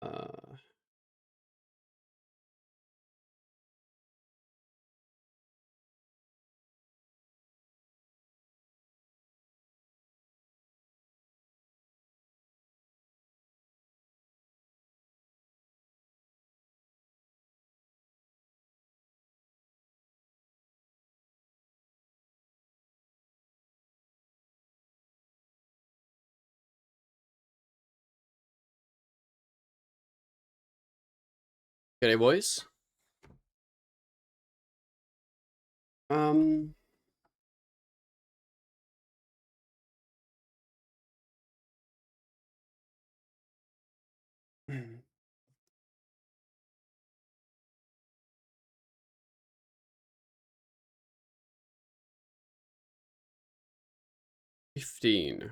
uh, 'Kay, boys. Um, 15.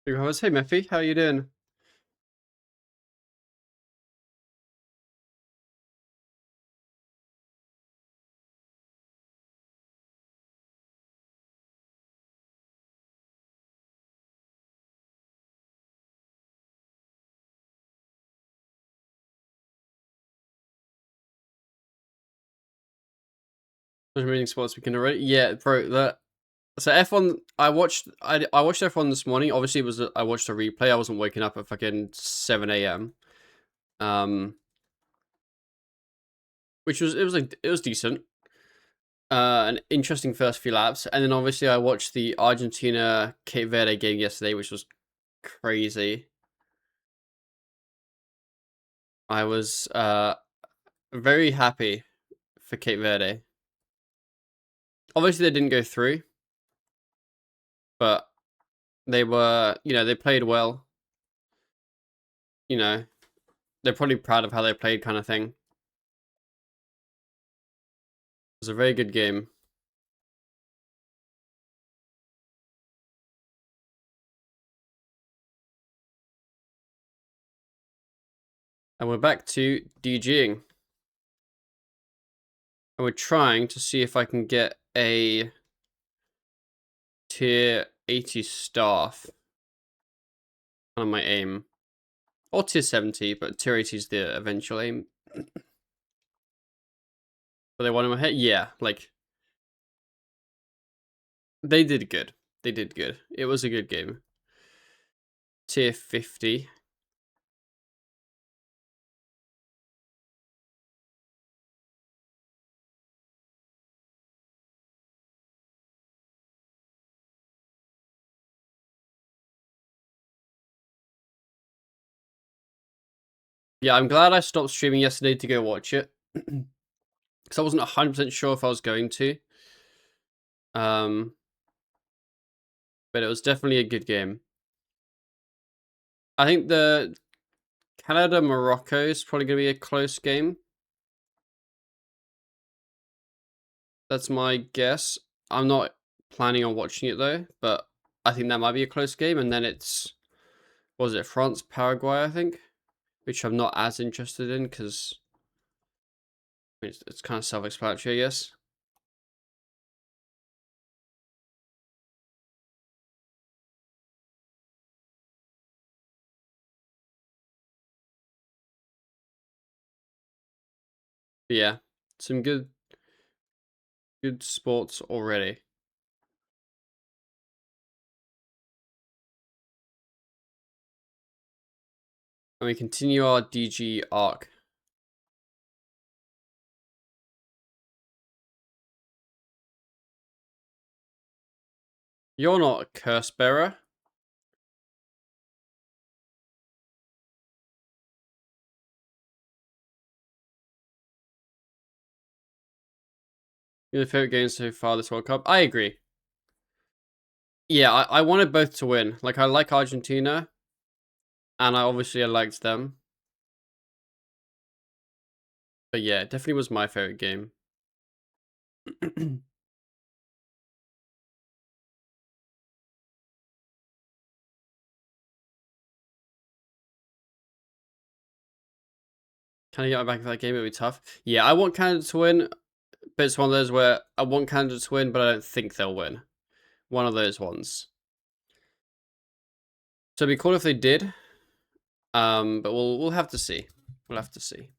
Hey, Mephi, how you doing? Was reading sports weekend already? Yeah, bro. So F1. I watched F1 this morning. Obviously, I watched a replay. I wasn't waking up at fucking 7 a.m. Which was it was decent. An interesting first few laps, and then obviously I watched the Argentina Cape Verde game yesterday, which was crazy. I was very happy for Cape Verde. Obviously, they didn't go through, but they were, they played well. You know, they're probably proud of how they played, kind of thing. It was a very good game. And we're back to DGing. And we're trying to see if I can get a tier 80 staff on my aim. Or tier 70, but tier 80 is the eventual aim. But they won in my head? Yeah, like, they did good. They did good. It was a good game. Tier 50. Yeah, I'm glad I stopped streaming yesterday to go watch it. Because I wasn't 100% sure if I was going to. But it was definitely a good game. I think the Canada-Morocco is probably going to be a close game. That's my guess. I'm not planning on watching it though, but I think that might be a close game. And then it's, what was it, France, Paraguay, I think? Which I'm not as interested in because it's kind of self-explanatory, I guess. But yeah, some good sports already. And we continue our DG arc. You're not a curse bearer. Your favorite game so far this World Cup? I agree. Yeah, I wanted both to win. Like, I like Argentina, and I liked them. But yeah, it definitely was my favorite game. Can I get my back for that game? It'll be tough. Yeah, I want Canada to win, but it's one of those where I want Canada to win, but I don't think they'll win. One of those ones. So it'd be cool if they did. But we'll have to see. We'll have to see.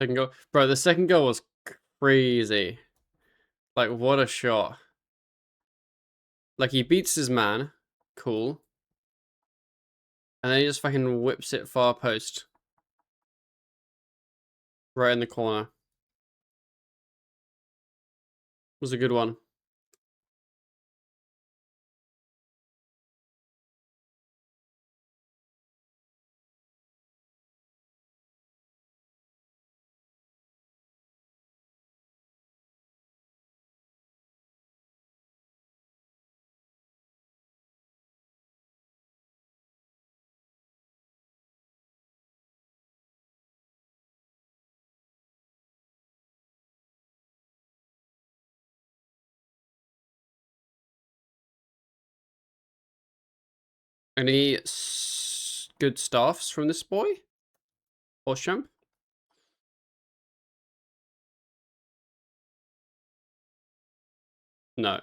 Second goal, bro. The second goal was crazy. Like, what a shot! Like, he beats his man, cool, and then he just fucking whips it far post, right in the corner. Was a good one. Any good staffs from this boy? Or champ? No.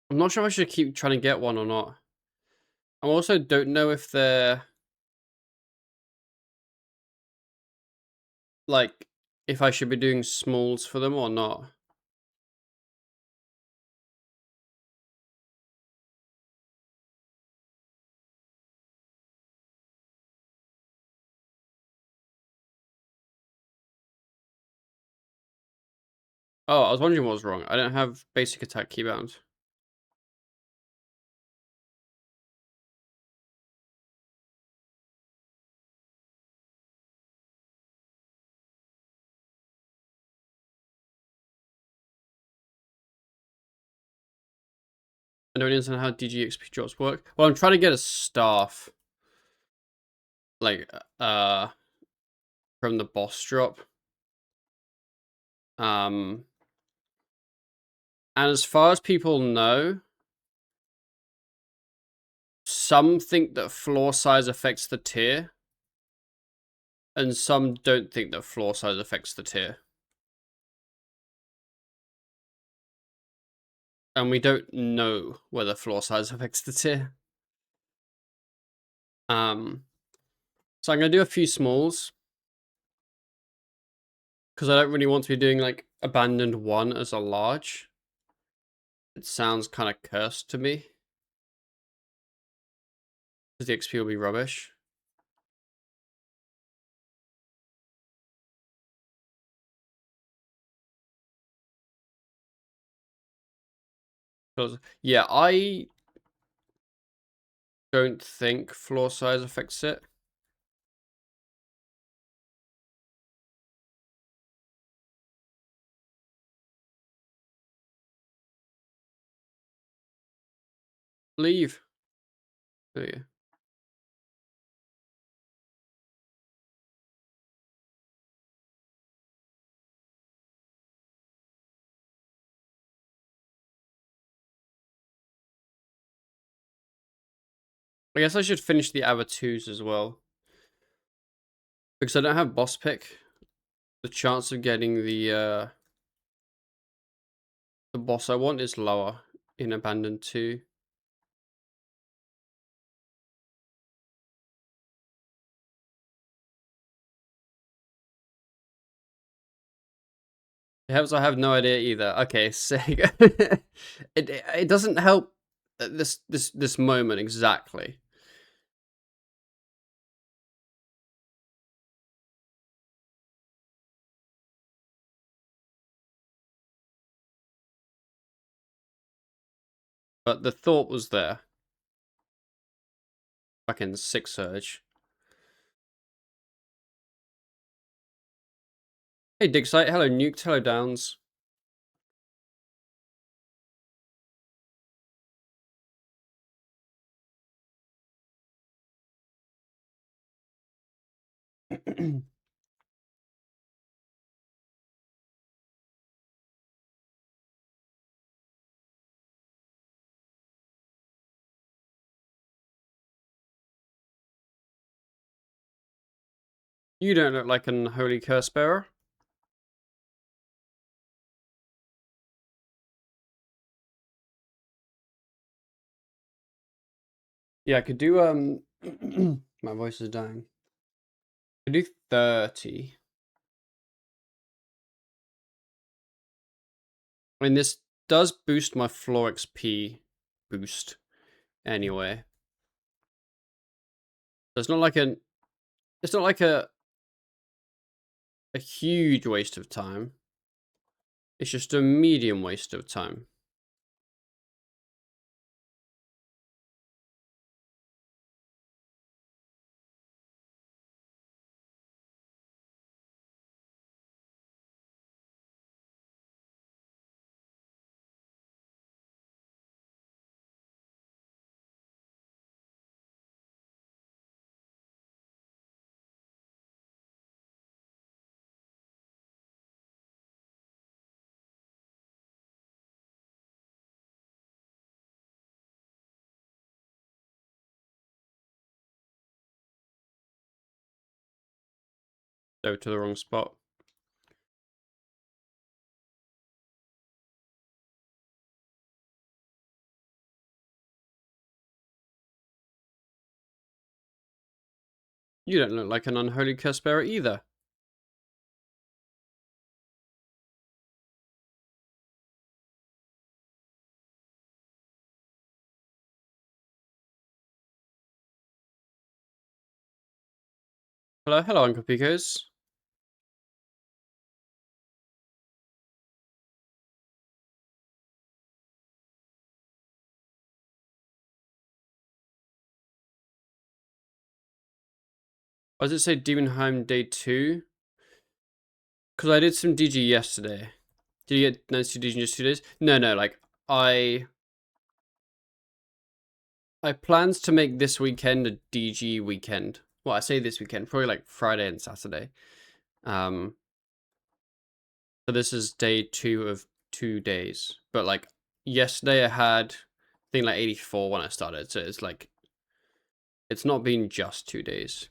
I'm not sure if I should keep trying to get one or not. I also don't know if they're like if I should be doing smalls for them or not. Oh, I was wondering what was wrong. I don't have basic attack keybound. I don't understand how DGXP drops work. Well, I'm trying to get a staff. Like, from the boss drop. And as far as people know, some think that floor size affects the tier, and some don't think that floor size affects the tier. And we don't know whether floor size affects the tier. So I'm gonna do a few smalls because I don't really want to be doing like abandoned 1 as a large. It sounds kind of cursed to me because the XP will be rubbish. Yeah, I don't think floor size affects it. Leave. Oh yeah. I guess I should finish the ep2s as well. Because I don't have boss pick. The chance of getting the boss I want is lower in Abandoned 2. It helps. I have no idea either. Okay, so it doesn't help at this moment exactly. But the thought was there. Fucking sick surge. Hey Digsite, hello Nuked, hello Downs. You don't look like an unholy curse bearer. Yeah, I could do my voice is dying. I could do 30. I mean, this does boost my floor XP boost anyway. So it's not like a huge waste of time. It's just a medium waste of time. Go to the wrong spot. You don't look like an unholy curse bearer either. Hello, Uncle Picos. Why does it say Daemonheim Day2? Because I did some DG yesterday. Did you get nice DG in just 2 days? No, like I plans to make this weekend a DG weekend. Well, I say this weekend, probably like Friday and Saturday. So this is day 2 of 2 days. But like yesterday I had I think like 84 when I started, so it's like it's not been just 2 days.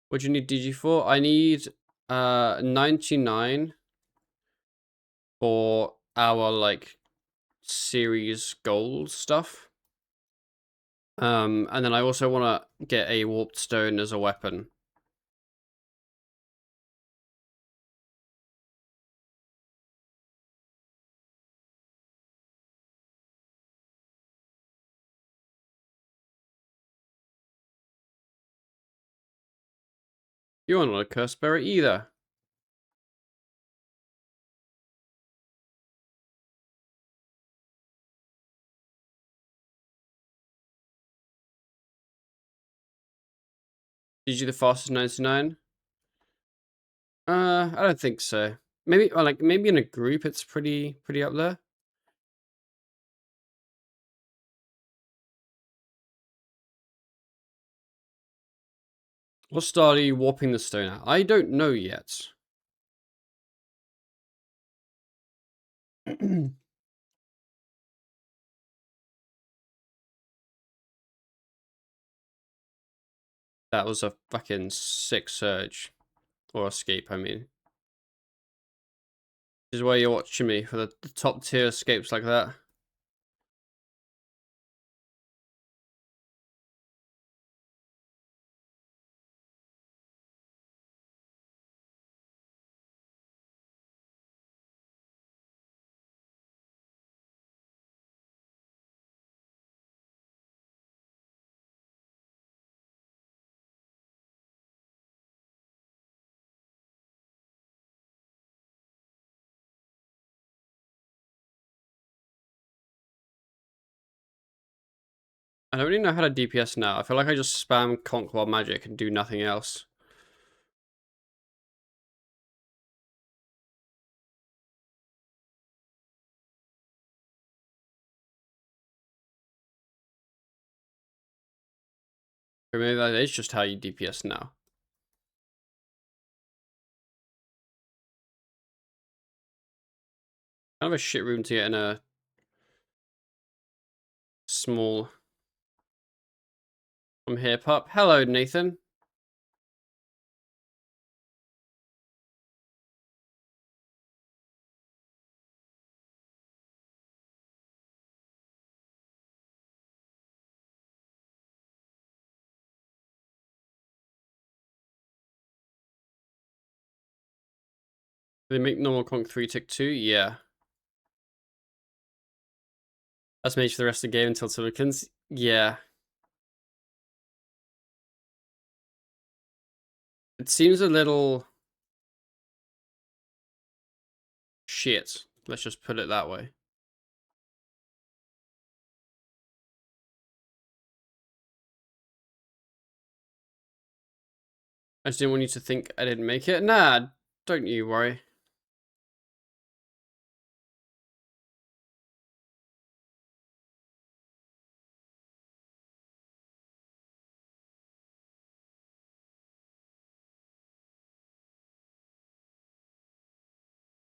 What do you need DG for? I need 99 for our like series gold stuff. And then I also want to get a warped stone as a weapon. You're not a curse bearer either. Did you the fastest 99? I don't think so. Maybe, or like maybe in a group, it's pretty up there. What star are you warping the stone at? I don't know yet. That was a fucking sick surge. Or escape, I mean. This is why you're watching me, for the top tier escapes like that. I don't really know how to DPS now. I feel like I just spam Conk while magic and do nothing else. Or maybe that is just how you DPS now. Kind of a shit room to get in a small... I'm here, pup. Hello, Nathan. They make normal Conk 3 tick 2? Yeah. That's made for the rest of the game until Silicons? Yeah. It seems a little... shit. Let's just put it that way. I just didn't want you to think I didn't make it. Nah, don't you worry.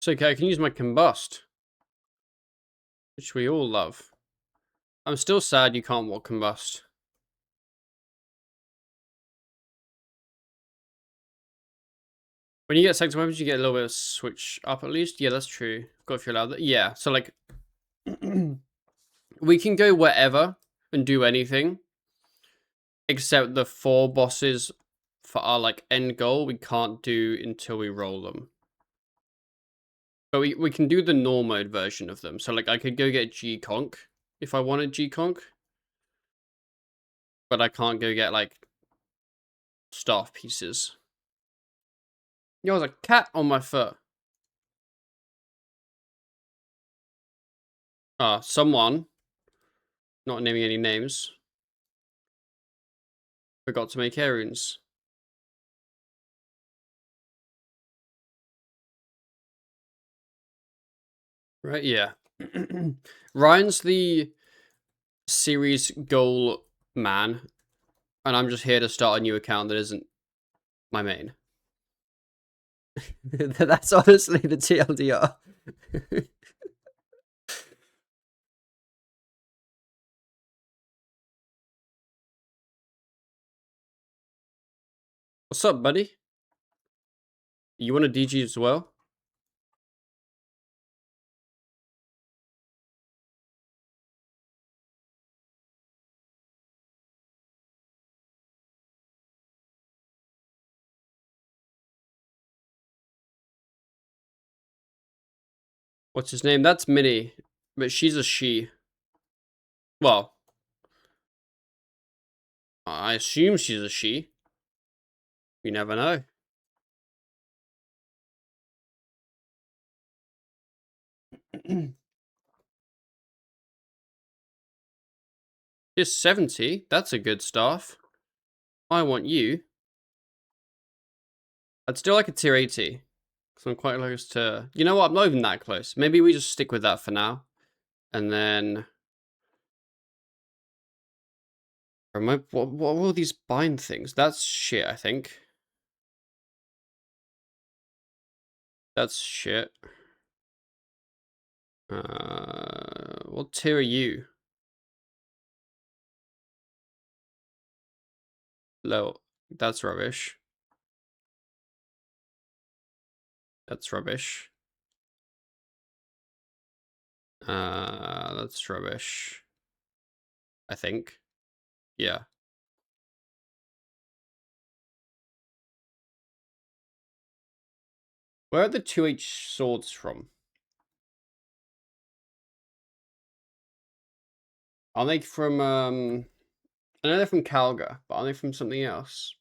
It's okay, I can use my combust. Which we all love. I'm still sad you can't walk combust. When you get second weapons, you get a little bit of switch up at least. Yeah, that's true. Got if you're allowed that. Yeah, so like... we can go wherever and do anything. Except the 4 bosses for our like end goal, we can't do until we roll them. But we can do the normal mode version of them. So like I could go get G-Conk if I wanted G-Conk. But I can't go get like staff pieces. Yo, there's a cat on my foot. Someone, not naming any names, forgot to make air runes. Right, yeah. Ryan's the series goal man, and I'm just here to start a new account that isn't my main. That's honestly the TLDR. What's up, buddy? You want a DG as well? What's his name? That's Minnie, but she's a she. Well, I assume she's a she. You never know. Just 70. That's a good staff. I want you. I'd still like a tier 80. Because I'm quite close to... You know what? I'm not even that close. Maybe we just stick with that for now. And then... What are all these bind things? That's shit, I think. That's shit. What tier are you? Low. That's rubbish. That's rubbish. That's rubbish. I think. Yeah. Where are the 2H swords from? Are they from, I know they're from Calga, but are they from something else?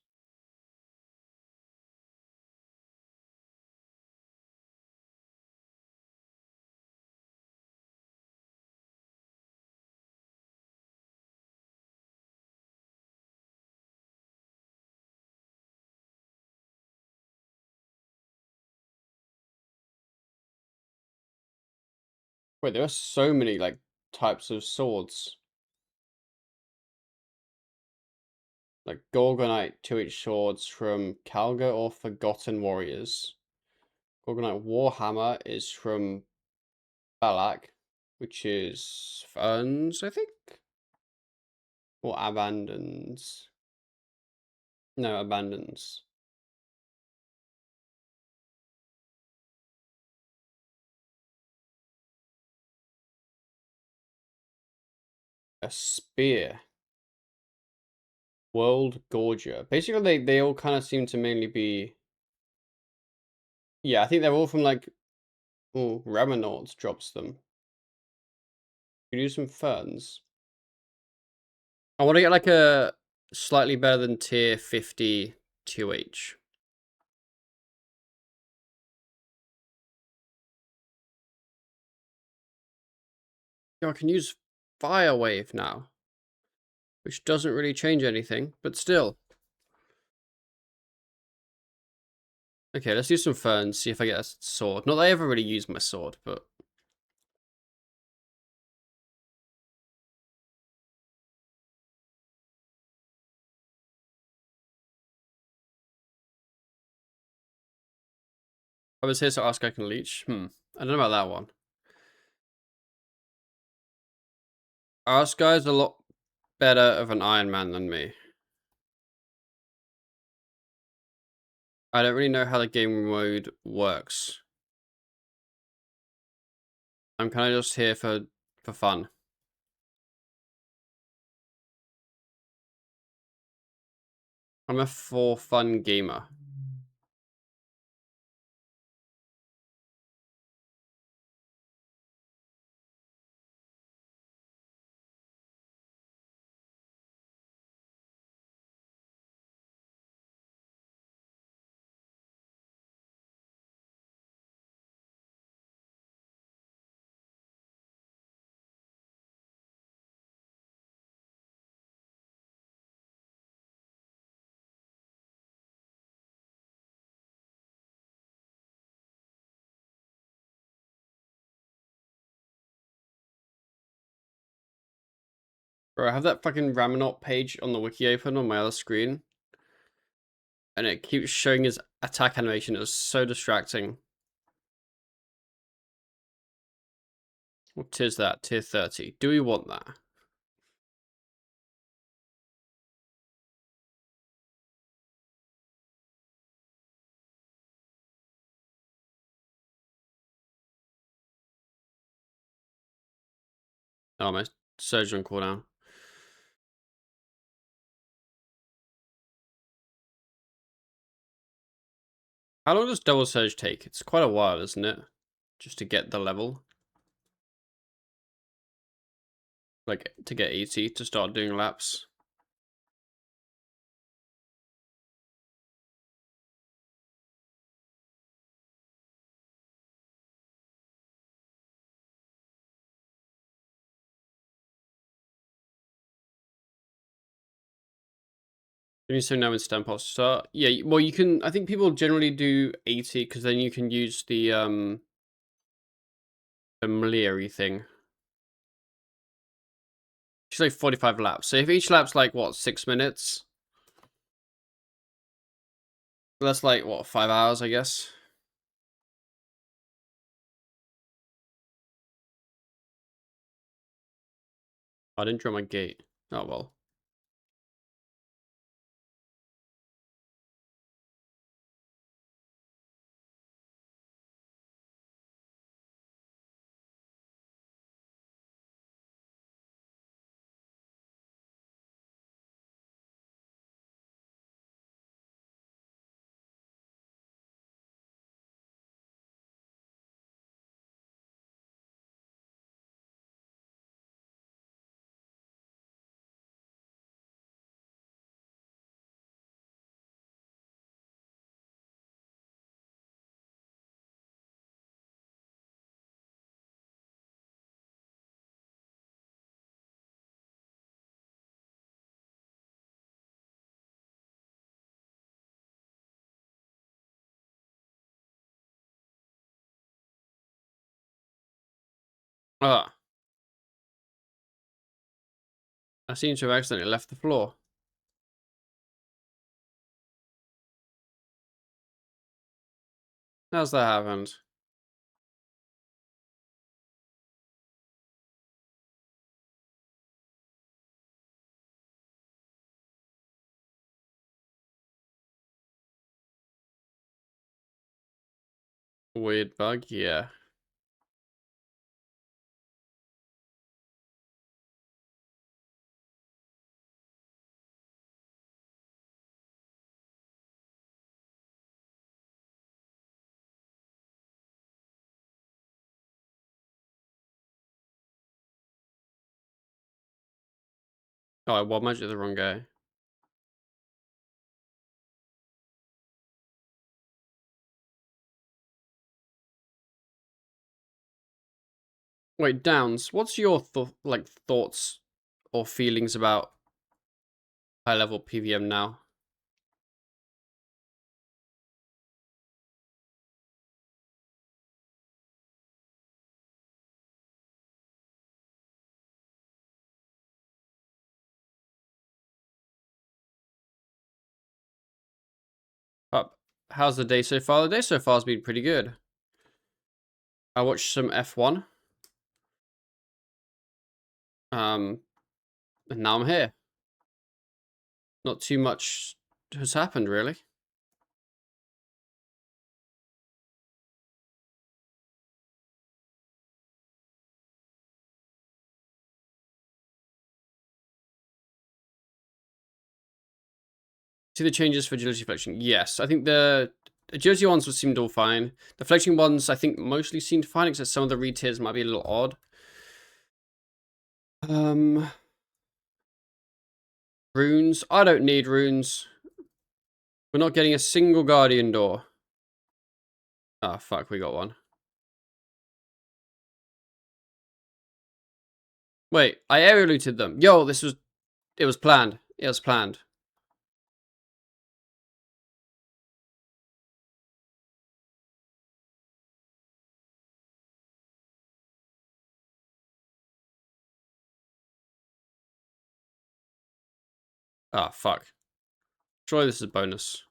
Wait, there are so many, like, types of swords. Like, Gorgonite 2H swords from Kalga or Forgotten Warriors. Gorgonite Warhammer is from Balak, which is Ferns, I think? Or Abandons. No, Abandons. A spear. World Gorger. Basically, they all kind of seem to mainly be... Yeah, I think they're all from, like... Oh, Ramonauts drops them. You do some ferns. I want to get, like, a slightly better than tier 50 2H. Yo, I can use Fire Wave now. Which doesn't really change anything, but still. Okay, let's do some ferns, see if I get a sword. Not that I ever really use my sword, but... I was here to ask I can leech. I don't know about that one. Ask guy's a lot better of an Iron Man than me. I don't really know how the game mode works. I'm kind of just here for fun. I'm a for fun gamer. Bro, I have that fucking Ramonot page on the wiki open on my other screen. And it keeps showing his attack animation. It was so distracting. What is that? Tier 30. Do we want that? Oh, my surge on cooldown. How long does double surge take? It's quite a while, isn't it? Just to get the level. Like, to get 80 to start doing laps. You need to know when stamp pots start. Yeah, well, you can... I think people generally do 80, because then you can use the Mleary thing. It's like 45 laps. So if each lap's like, what, 6 minutes? That's like, what, 5 hours, I guess? I didn't draw my gate. Oh, well. Ah. I seem to have accidentally left the floor. How's that happened? Weird bug, yeah. Oh, well, I measured the wrong guy. Wait, Downs, what's your thoughts or feelings about high level PVM now? How's the day so far? The day so far has been pretty good. I watched some F1. And now I'm here. Not too much has happened, really. See the changes for agility flexion? Yes, I think the agility ones seemed all fine. The flexion ones, I think, mostly seemed fine, except some of the retiers might be a little odd. Runes. I don't need runes. We're not getting a single guardian door. Ah, fuck, we got one. Wait, I area looted them. Yo, it was planned. It was planned. Ah, fuck. Surely this is a bonus.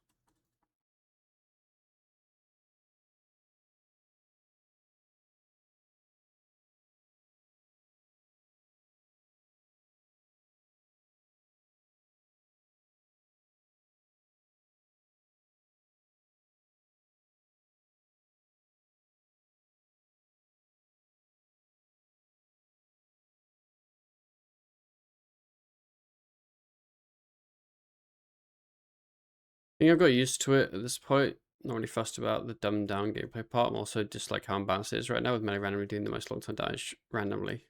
I think I've got used to it at this point. Not really fussed about the dumbed down gameplay part. I'm also just like how unbalanced it is right now with melee randomly doing the most long-term damage randomly.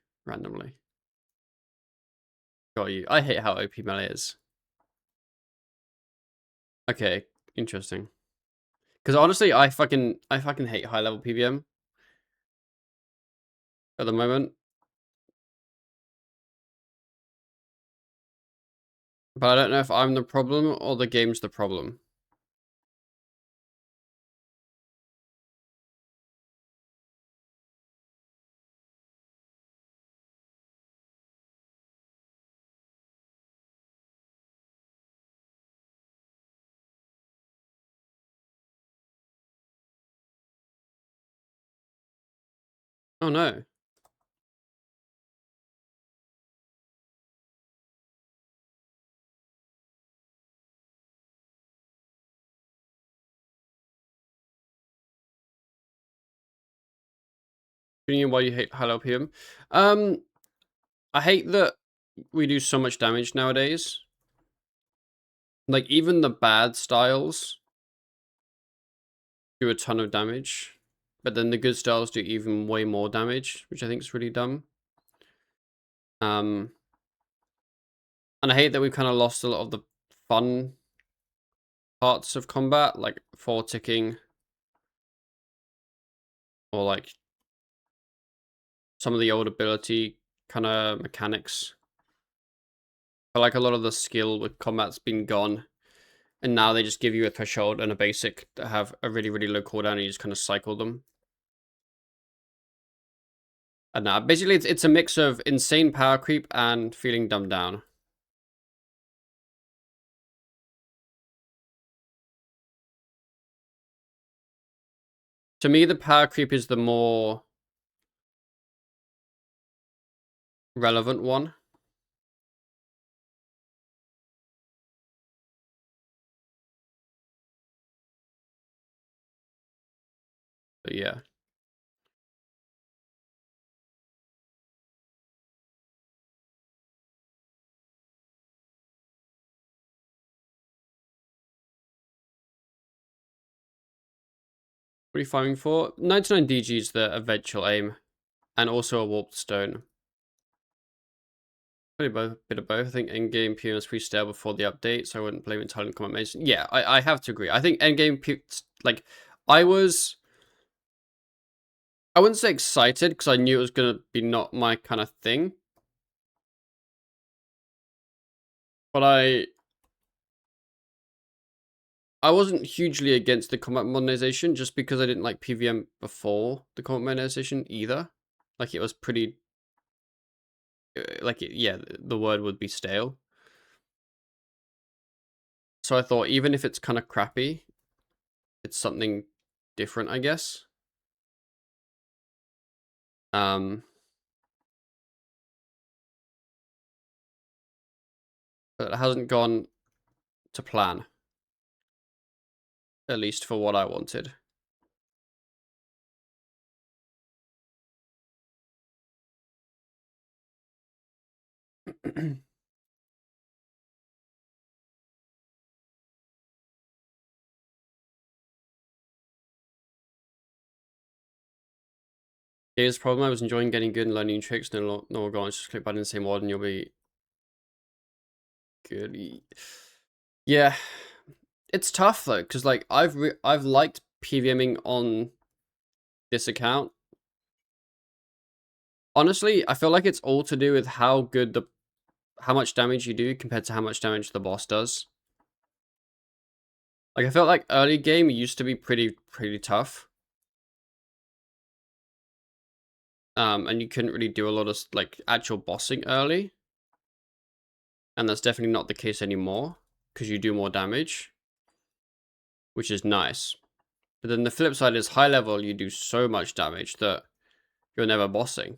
Got you. I hate how OP melee is. Okay, interesting. Because honestly, I fucking hate high level PVM at the moment. But I don't know if I'm the problem or the game's the problem. Oh no. Why you hate high level PVM? I hate that we do so much damage nowadays. Like even the bad styles do a ton of damage, but then the good styles do even way more damage, which I think is really dumb. And I hate that we've kind of lost a lot of the fun parts of combat, like forward ticking, or like some of the old ability kind of mechanics. I like a lot of the skill with combat's been gone, and now they just give you a threshold and a basic that have a really, really low cooldown, and you just kind of cycle them. And now, basically, it's a mix of insane power creep and feeling dumbed down. To me, the power creep is the more relevant one. But yeah. What are you firing for? 99 DG is the eventual aim. And also a warped stone. Probably both, bit of both. I think endgame P was pretty stale before the update, so I wouldn't blame it entirely on comment mason. Yeah, I have to agree. I think endgame P, like, I wouldn't say excited, because I knew it was going to be not my kind of thing. But I wasn't hugely against the combat modernization, just because I didn't like PVM before the combat modernization either. Like, it was pretty, yeah, the word would be stale. So I thought, even if it's kind of crappy, it's something different, I guess. But it hasn't gone to plan, at least for what I wanted. Here's the problem: I was enjoying getting good and learning new tricks. No more going. Just click button in the same order, and you'll be good. Yeah, it's tough though, because like I've liked PVMing on this account. Honestly, I feel like it's all to do with how much damage you do compared to how much damage the boss does. Like, I felt like early game used to be pretty tough. And you couldn't really do a lot of like actual bossing early. And that's definitely not the case anymore, because you do more damage, which is nice. But then the flip side is high level, you do so much damage that you're never bossing,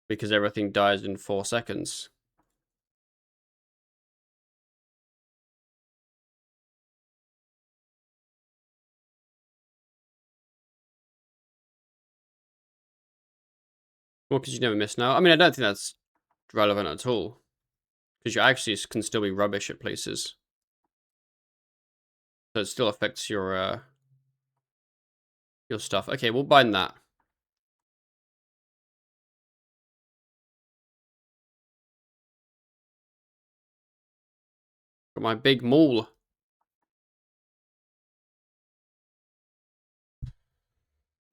because everything dies in 4 seconds. Well, because you never miss now. I mean, I don't think that's relevant at all, because your axes can still be rubbish at places. So it still affects your stuff. Okay, we'll bind that. Got my big maul.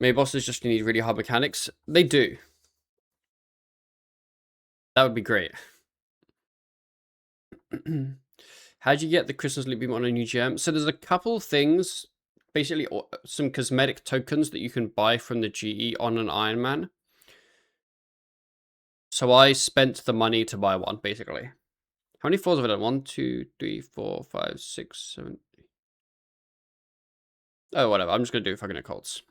Maybe bosses just need really hard mechanics. They do. That would be great. How'd you get the Crystal's Leap Beam on a new gem? So there's a couple things, basically some cosmetic tokens that you can buy from the GE on an Ironman. So I spent the money to buy one, basically. How many floors have I done? 1, 2, 3, 4, 5, 6, 7. Oh, whatever. I'm just gonna do fucking occults.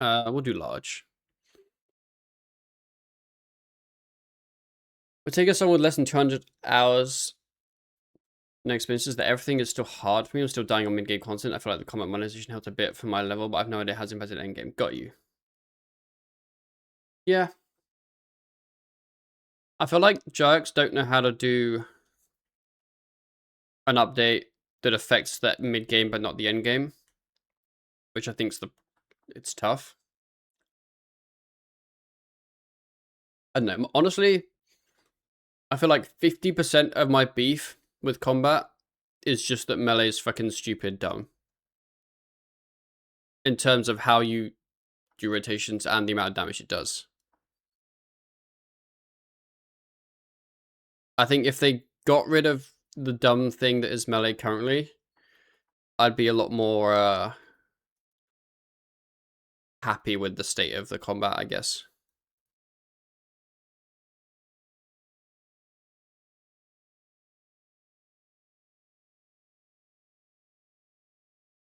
We'll do large. We'll take a song with less than 200 hours. No experiences that everything is still hard for me. I'm still dying on mid-game content. I feel like the combat monetization helped a bit for my level, but I have no idea how it's impacted endgame. Got you. Yeah. I feel like jerks don't know how to do an update that affects that mid-game but not the end game, which I think's it's tough. I don't know. Honestly, I feel like 50% of my beef with combat is just that melee is fucking stupid dumb. In terms of how you do rotations and the amount of damage it does. I think if they got rid of the dumb thing that is melee currently, I'd be a lot more happy with the state of the combat, I guess.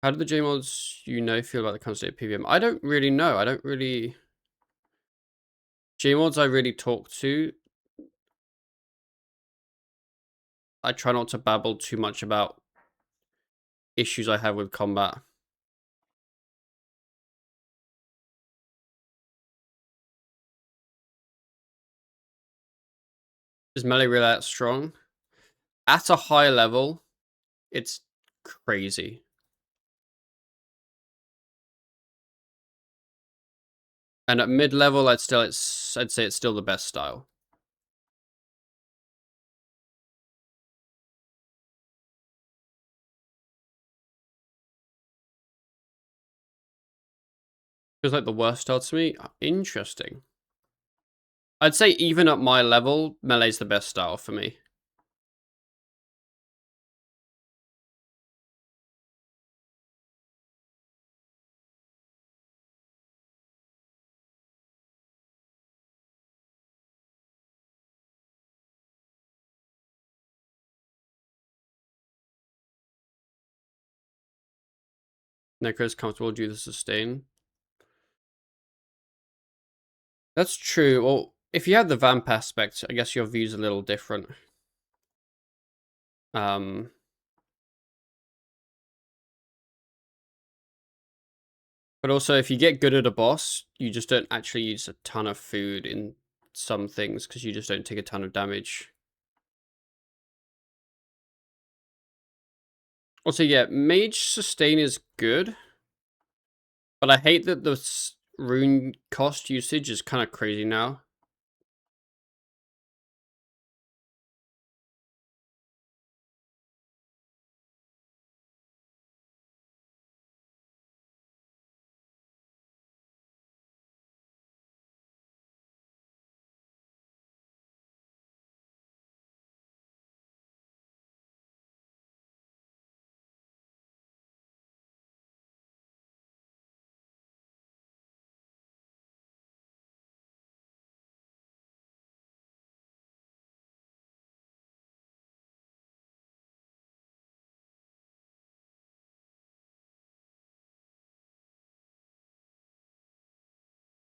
How do the J-mods feel about the current state of PVM? I don't really know. J-mods I really talk to. I try not to babble too much about issues I have with combat. Is melee really that strong? At a high level, it's crazy. And at mid-level, I'd say it's still the best style. Feels like the worst style to me. Interesting. I'd say even at my level, melee's the best style for me. Necro's comfortable due to sustain. That's true. Well, if you have the vamp aspect, I guess your view's a little different. But also, if you get good at a boss, you just don't actually use a ton of food in some things because you just don't take a ton of damage. Also, yeah, mage sustain is good, but I hate that the rune cost usage is kind of crazy now.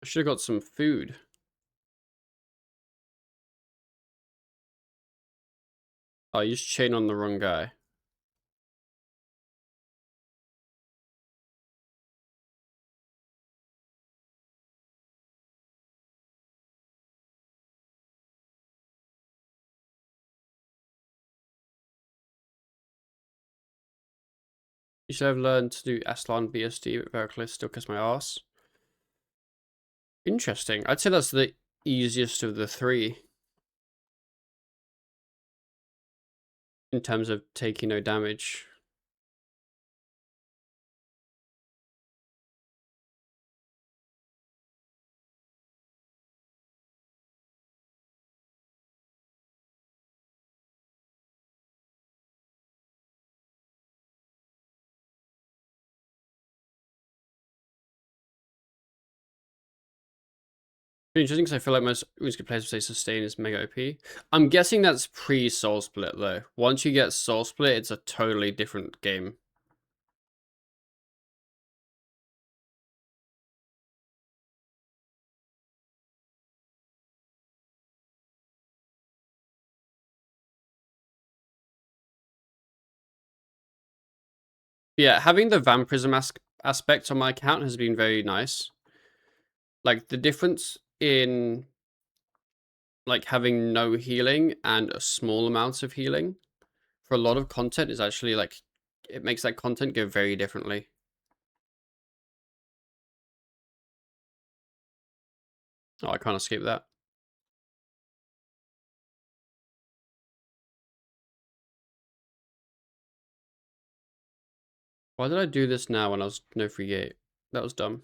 I should have got some food. Oh, you just chain on the wrong guy. You should have learned to do Aslan BSD, but Veraclus still kiss my ass. Interesting. I'd say that's the easiest of the three in terms of taking no damage. Interesting because I feel like most Runescape players would say sustain is mega OP. I'm guessing that's pre-soul split though. Once you get soul split, it's a totally different game. Yeah, having the vampirism aspect on my account has been very nice. Like the difference in like having no healing and a small amount of healing for a lot of content is actually like, it makes that content go very differently. Oh, I can't escape that. Why did I do this now when I was no free gate? That was dumb.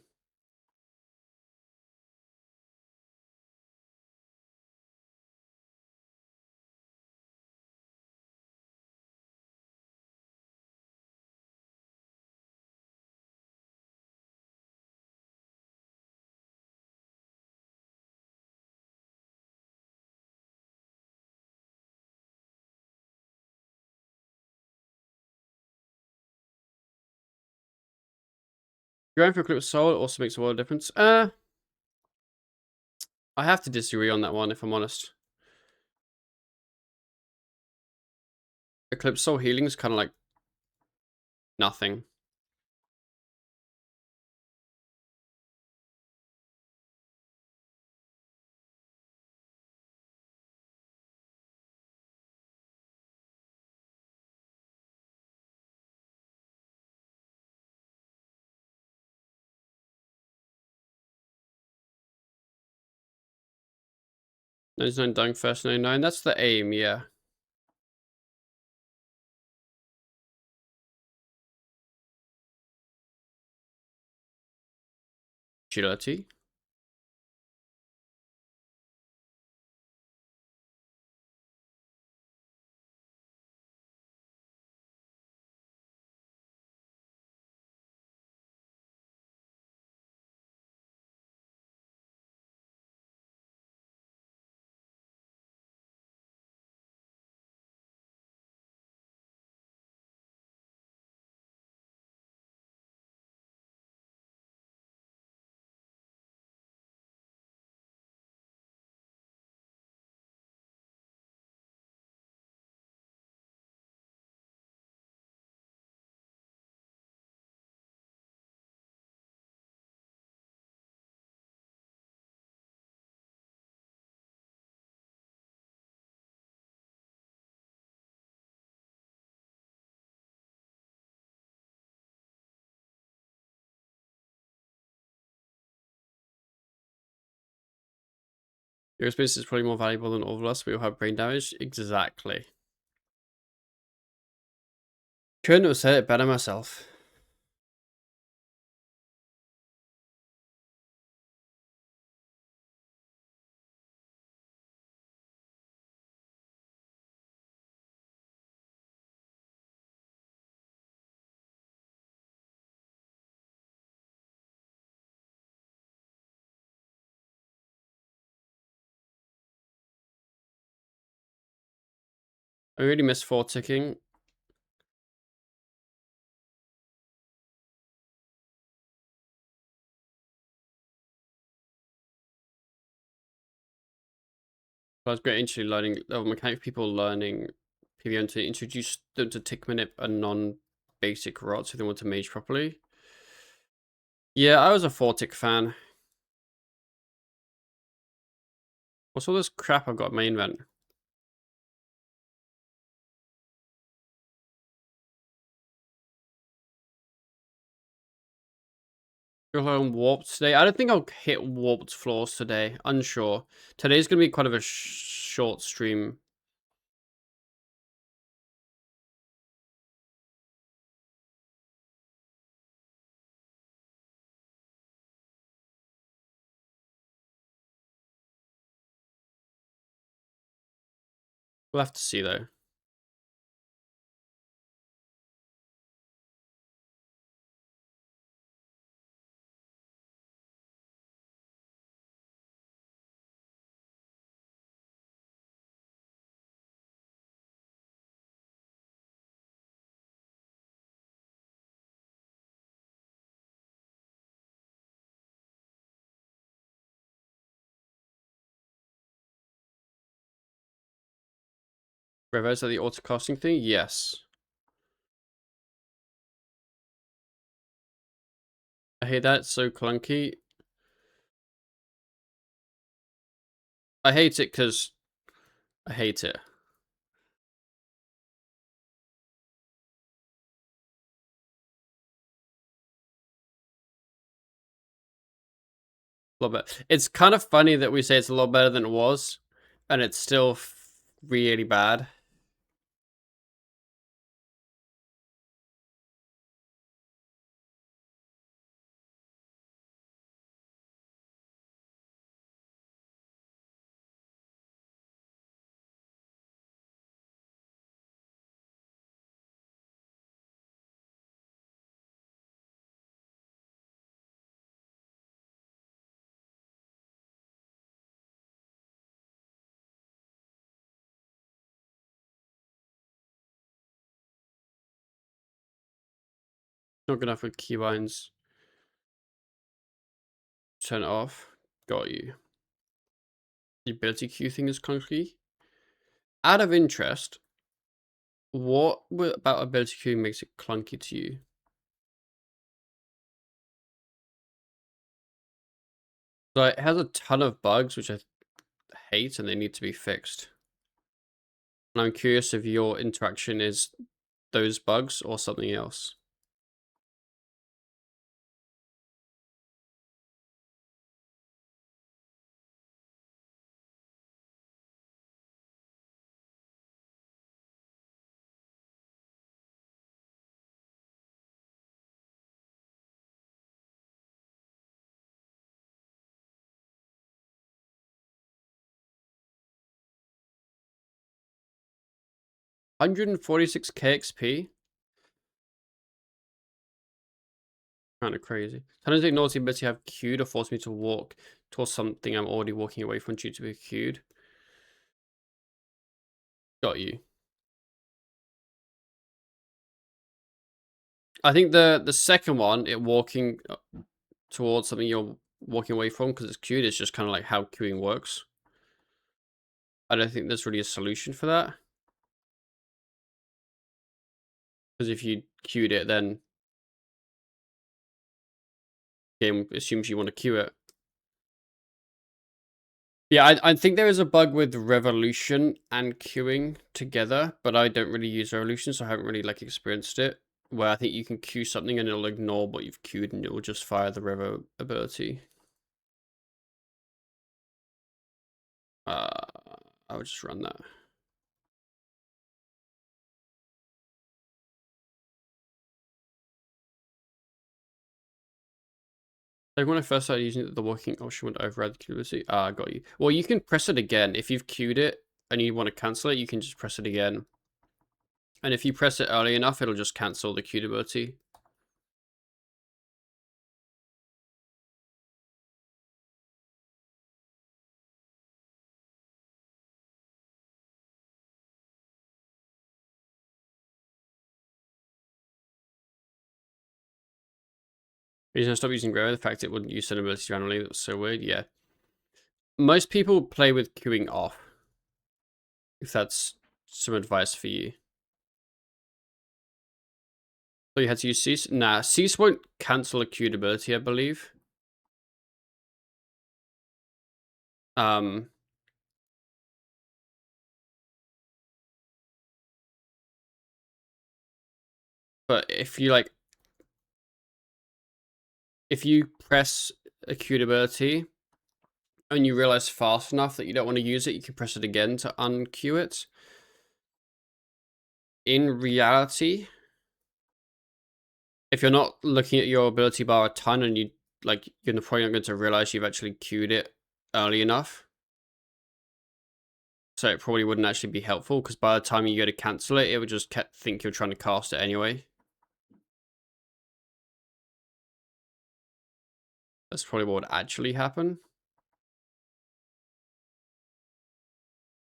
Going for Eclipse Soul also makes a world of difference. I have to disagree on that one, if I'm honest. Eclipse Soul healing is kind of like nothing. .99 dying first 99. That's the aim, yeah. Agility. Your experience is probably more valuable than all of us. We all have brain damage. Exactly. Couldn't have said it better myself. I really miss 4 ticking. I was great interested in learning mechanic people learning PVM to introduce them to tick manip and non-basic rods if they want to mage properly. Yeah, I was a 4 tick fan. What's all this crap I've got in my invent? Go home warped today. I don't think I'll hit warped floors today. Unsure. Today's gonna be quite of a short stream. We'll have to see though. Reverse the auto-casting thing? Yes. I hate that. It's so clunky. I hate it because I hate it. A lot better. It's kind of funny that we say it's a lot better than it was, and it's still really bad. Not good enough with keybinds. Turn it off. Got you. The ability queue thing is clunky. Out of interest, what about ability queue makes it clunky to you? So it has a ton of bugs, which I hate, and they need to be fixed. And I'm curious if your interaction is those bugs or something else. $146 KXP? Kind of crazy. Sometimes ignores the ability to have queued or force me to walk towards something I'm already walking away from due to be queued. Got you. I think the second one, it walking towards something you're walking away from because it's queued, is just kind of like how queuing works. I don't think there's really a solution for that. Because if you queued it, then game assumes you want to queue it. Yeah, I think there is a bug with Revolution and queuing together, but I don't really use Revolution, so I haven't really like experienced it. Where I think you can queue something and it'll ignore what you've queued and it will just fire the Revo ability. I would just run that. Like when I first started using it, the walking option would override the queue ability. I got you. Well, you can press it again. If you've queued it and you want to cancel it, you can just press it again. And if you press it early enough, it'll just cancel the queued ability. Reason I stopped using Revo, the fact it wouldn't use certain abilities randomly, that was so weird. Yeah. Most people play with queuing off. If that's some advice for you. So you had to use Cease? Nah, Cease won't cancel a queued ability, I believe. Um, but if you like, if you press a queued ability and you realize fast enough that you don't want to use it, you can press it again to unqueue it. In reality, if you're not looking at your ability bar a ton and you're probably not going to realize you've actually queued it early enough. So it probably wouldn't actually be helpful because by the time you go to cancel it, it would just think you're trying to cast it anyway. That's probably what would actually happen.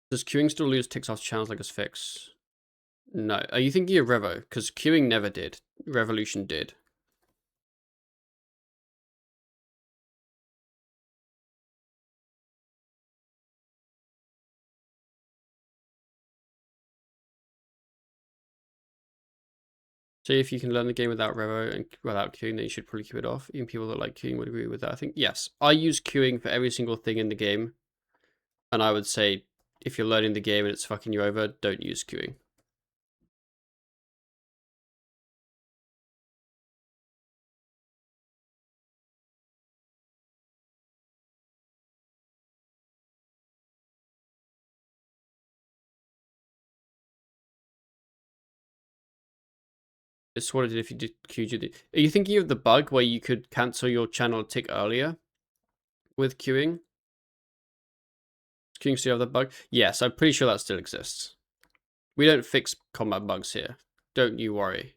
Does queuing still lose ticks off channels like as fix? No. Are you thinking of Revo? Because queuing never did. Revolution did. So if you can learn the game without Revo and without queuing, then you should probably queue it off. Even people that like queuing would agree with that. I think, yes. I use queuing for every single thing in the game. And I would say, if you're learning the game and it's fucking you over, don't use queuing. It's what it did if you did queue. Are you thinking of the bug where you could cancel your channel tick earlier with queuing? Queuing still have that bug? Yes, I'm pretty sure that still exists. We don't fix combat bugs here. Don't you worry.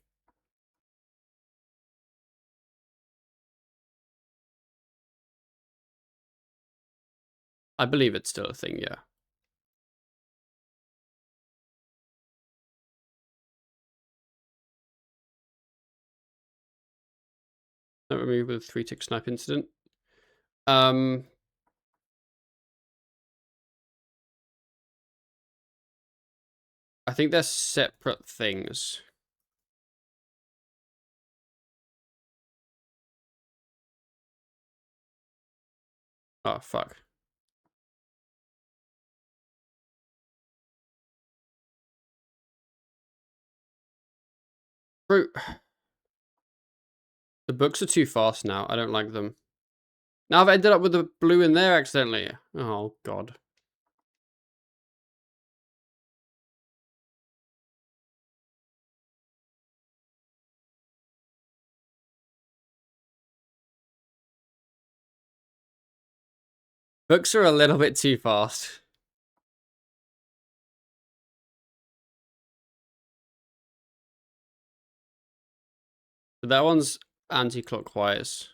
I believe it's still a thing, yeah. Don't remove the 3-tick snipe incident. Um, I think they're separate things. Oh, fuck. Bro, the books are too fast now. I don't like them. Now I've ended up with the blue in there accidentally. Oh, God. Books are a little bit too fast. But that one's anti-clockwise.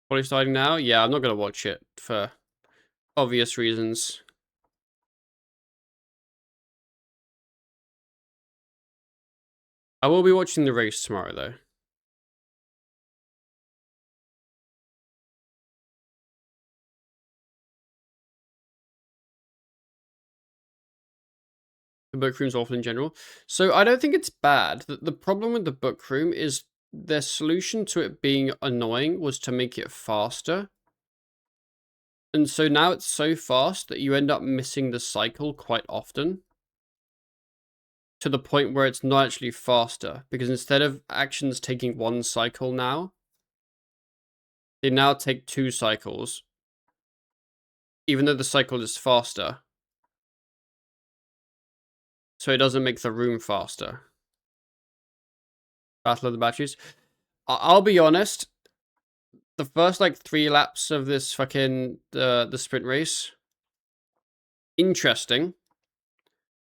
What are you starting now? Yeah, I'm not going to watch it for obvious reasons. I will be watching the race tomorrow, though. The book room's awful in general. So I don't think it's bad. The problem with the book room is their solution to it being annoying was to make it faster. And so now it's so fast that you end up missing the cycle quite often. To the point where it's not actually faster. Because instead of actions taking one cycle now, they now take 2 cycles. Even though the cycle is faster. So it doesn't make the room faster. Battle of the Batteries. I'll be honest. The first, like, 3 laps of this fucking, the sprint race. Interesting.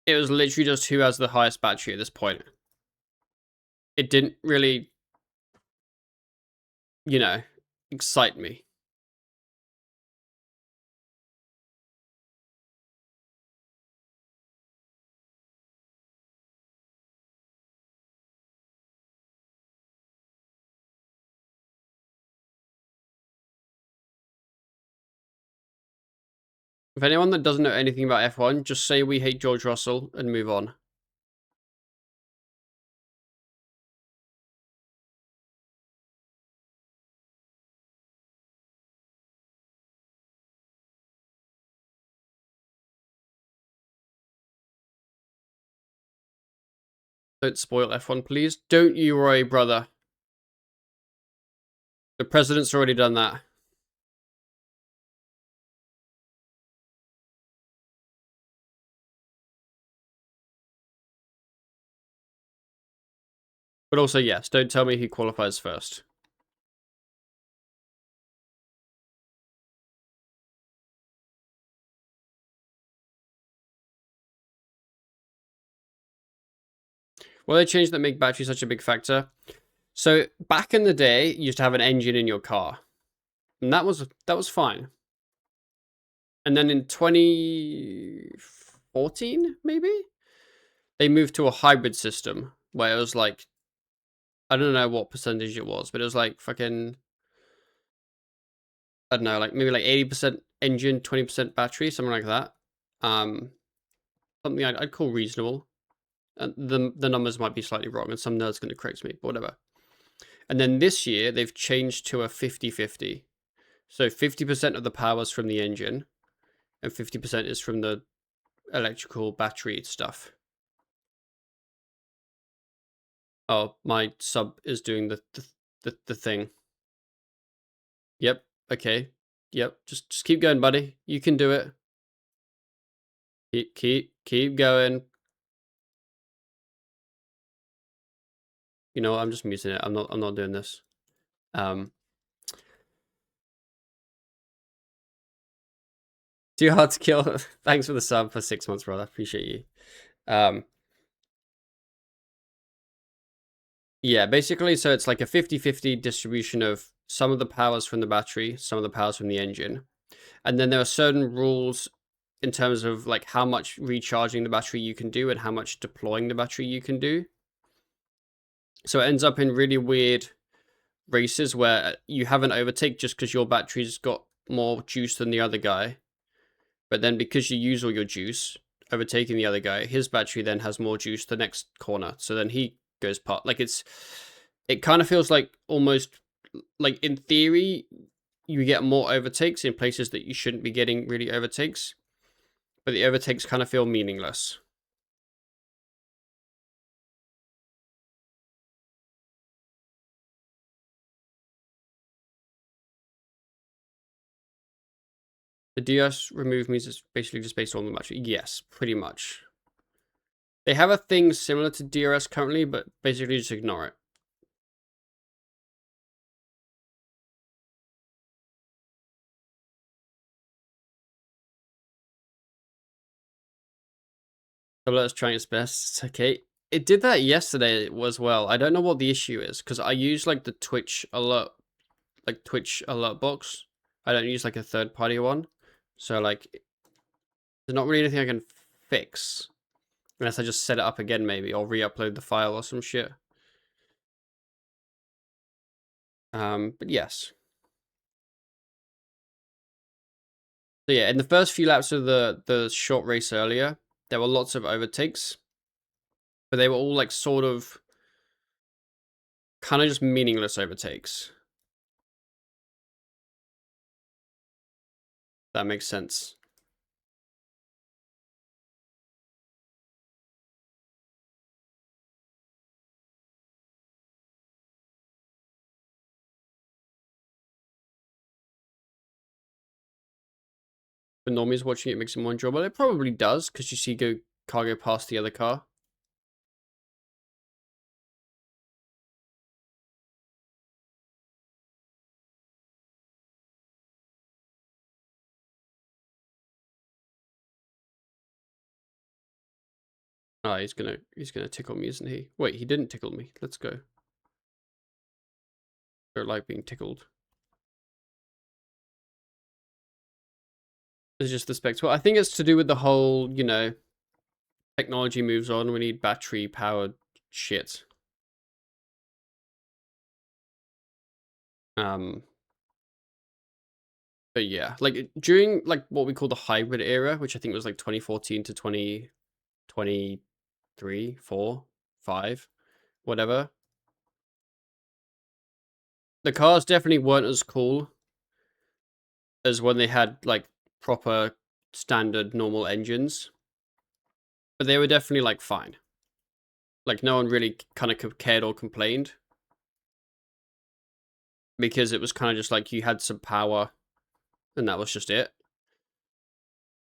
It was literally just who has the highest battery at this point. It didn't really, you know, excite me. If anyone that doesn't know anything about F1, just say we hate George Russell and move on. Don't spoil F1, please. Don't you worry, brother. The president's already done that. But also, yes, don't tell me who qualifies first. Well, they changed that make battery such a big factor. So back in the day, you used to have an engine in your car. And that was fine. And then in 2014, maybe? They moved to a hybrid system where it was like, I don't know what percentage it was, but it was like fucking, I don't know, like maybe like 80% engine, 20% battery, something like that. Something I'd call reasonable. And the numbers might be slightly wrong, and some nerd's going to correct me, but whatever. And then this year, they've changed to a 50-50. So 50% of the power is from the engine, and 50% is from the electrical battery stuff. Oh, my sub is doing the thing. Yep. Okay. Yep. Just keep going, buddy. You can do it. Keep going. You know what? I'm just muting it. I'm not doing this. Too hard to kill. Thanks for the sub for 6 months, brother. Appreciate you. Yeah, basically, so it's like a 50-50 distribution of some of the powers from the battery, some of the powers from the engine. And then there are certain rules in terms of like how much recharging the battery you can do and how much deploying the battery you can do. So it ends up in really weird races where you have an overtake just because your battery's got more juice than the other guy. But then because you use all your juice, overtaking the other guy, his battery then has more juice the next corner. So then he goes part. Like it kind of feels like almost like in theory, you get more overtakes in places that you shouldn't be getting really overtakes. But the overtakes kind of feel meaningless. The DS remove means it's basically just based on the battery. Yes, pretty much. They have a thing similar to DRS currently, but basically just ignore it. Let's try its best. It's okay. It did that yesterday as well. I don't know what the issue is because I use like the Twitch alert box. I don't use like a third party one. So like there's not really anything I can fix unless I just set it up again maybe or re-upload the file or some shit. But yes. So yeah, in the first few laps of the short race earlier, there were lots of overtakes, but they were all like sort of kind of just meaningless overtakes. That makes sense. For normies watching it makes it more enjoyable. It probably does because you see cargo past the other car. Ah, he's gonna tickle me, isn't he? Wait, he didn't tickle me. Let's go. Don't like being tickled. It's just the specs. Well, I think it's to do with the whole, technology moves on. We need battery powered shit. Um, but yeah, like during like what we call the hybrid era, which I think was like 2014 to 2023, 4, 5, whatever. The cars definitely weren't as cool as when they had like proper standard normal engines, but they were definitely like fine. Like no one really kind of cared or complained because it was kind of just like you had some power and that was just it.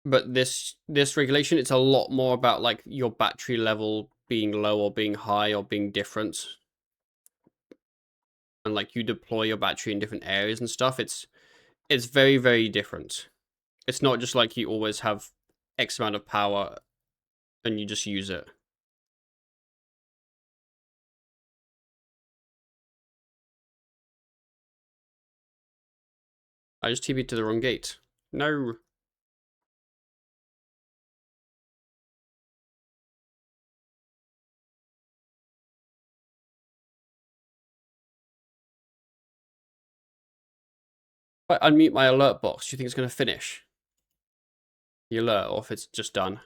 But this regulation, it's a lot more about like your battery level being low or being high or being different, and like you deploy your battery in different areas and stuff. It's very very different. It's not just like you always have X amount of power and you just use it. I just TP'd to the wrong gate. No. If I unmute my alert box, do you think it's going to finish the alert or if it's just done?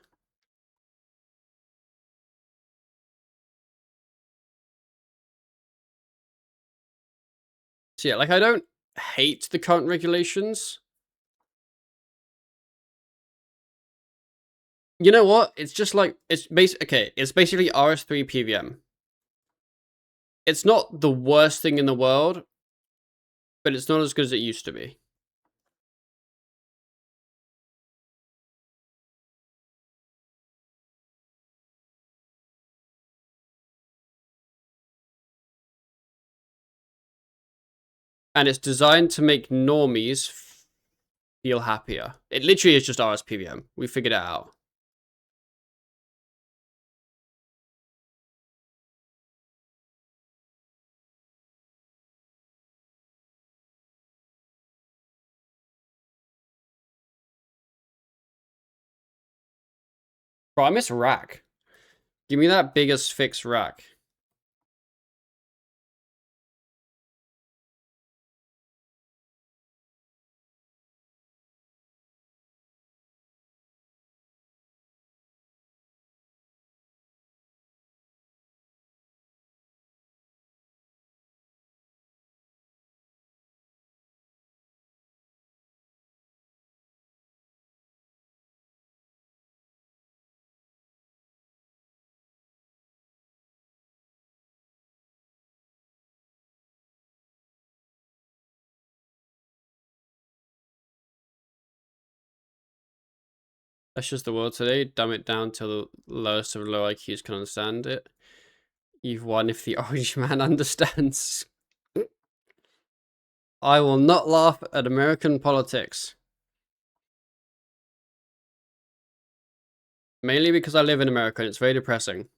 So yeah, like I don't hate the current regulations. You know what? It's just like it's basically RS3 PVM. It's not the worst thing in the world, but it's not as good as it used to be. And it's designed to make normies feel happier. It literally is just RS PVM. We figured it out. Bro, I miss rack. Give me that biggest fixed rack. That's just the world today. Dumb it down till the lowest of low IQs can understand it. You've won if the orange man understands. I will not laugh at American politics. Mainly because I live in America and it's very depressing.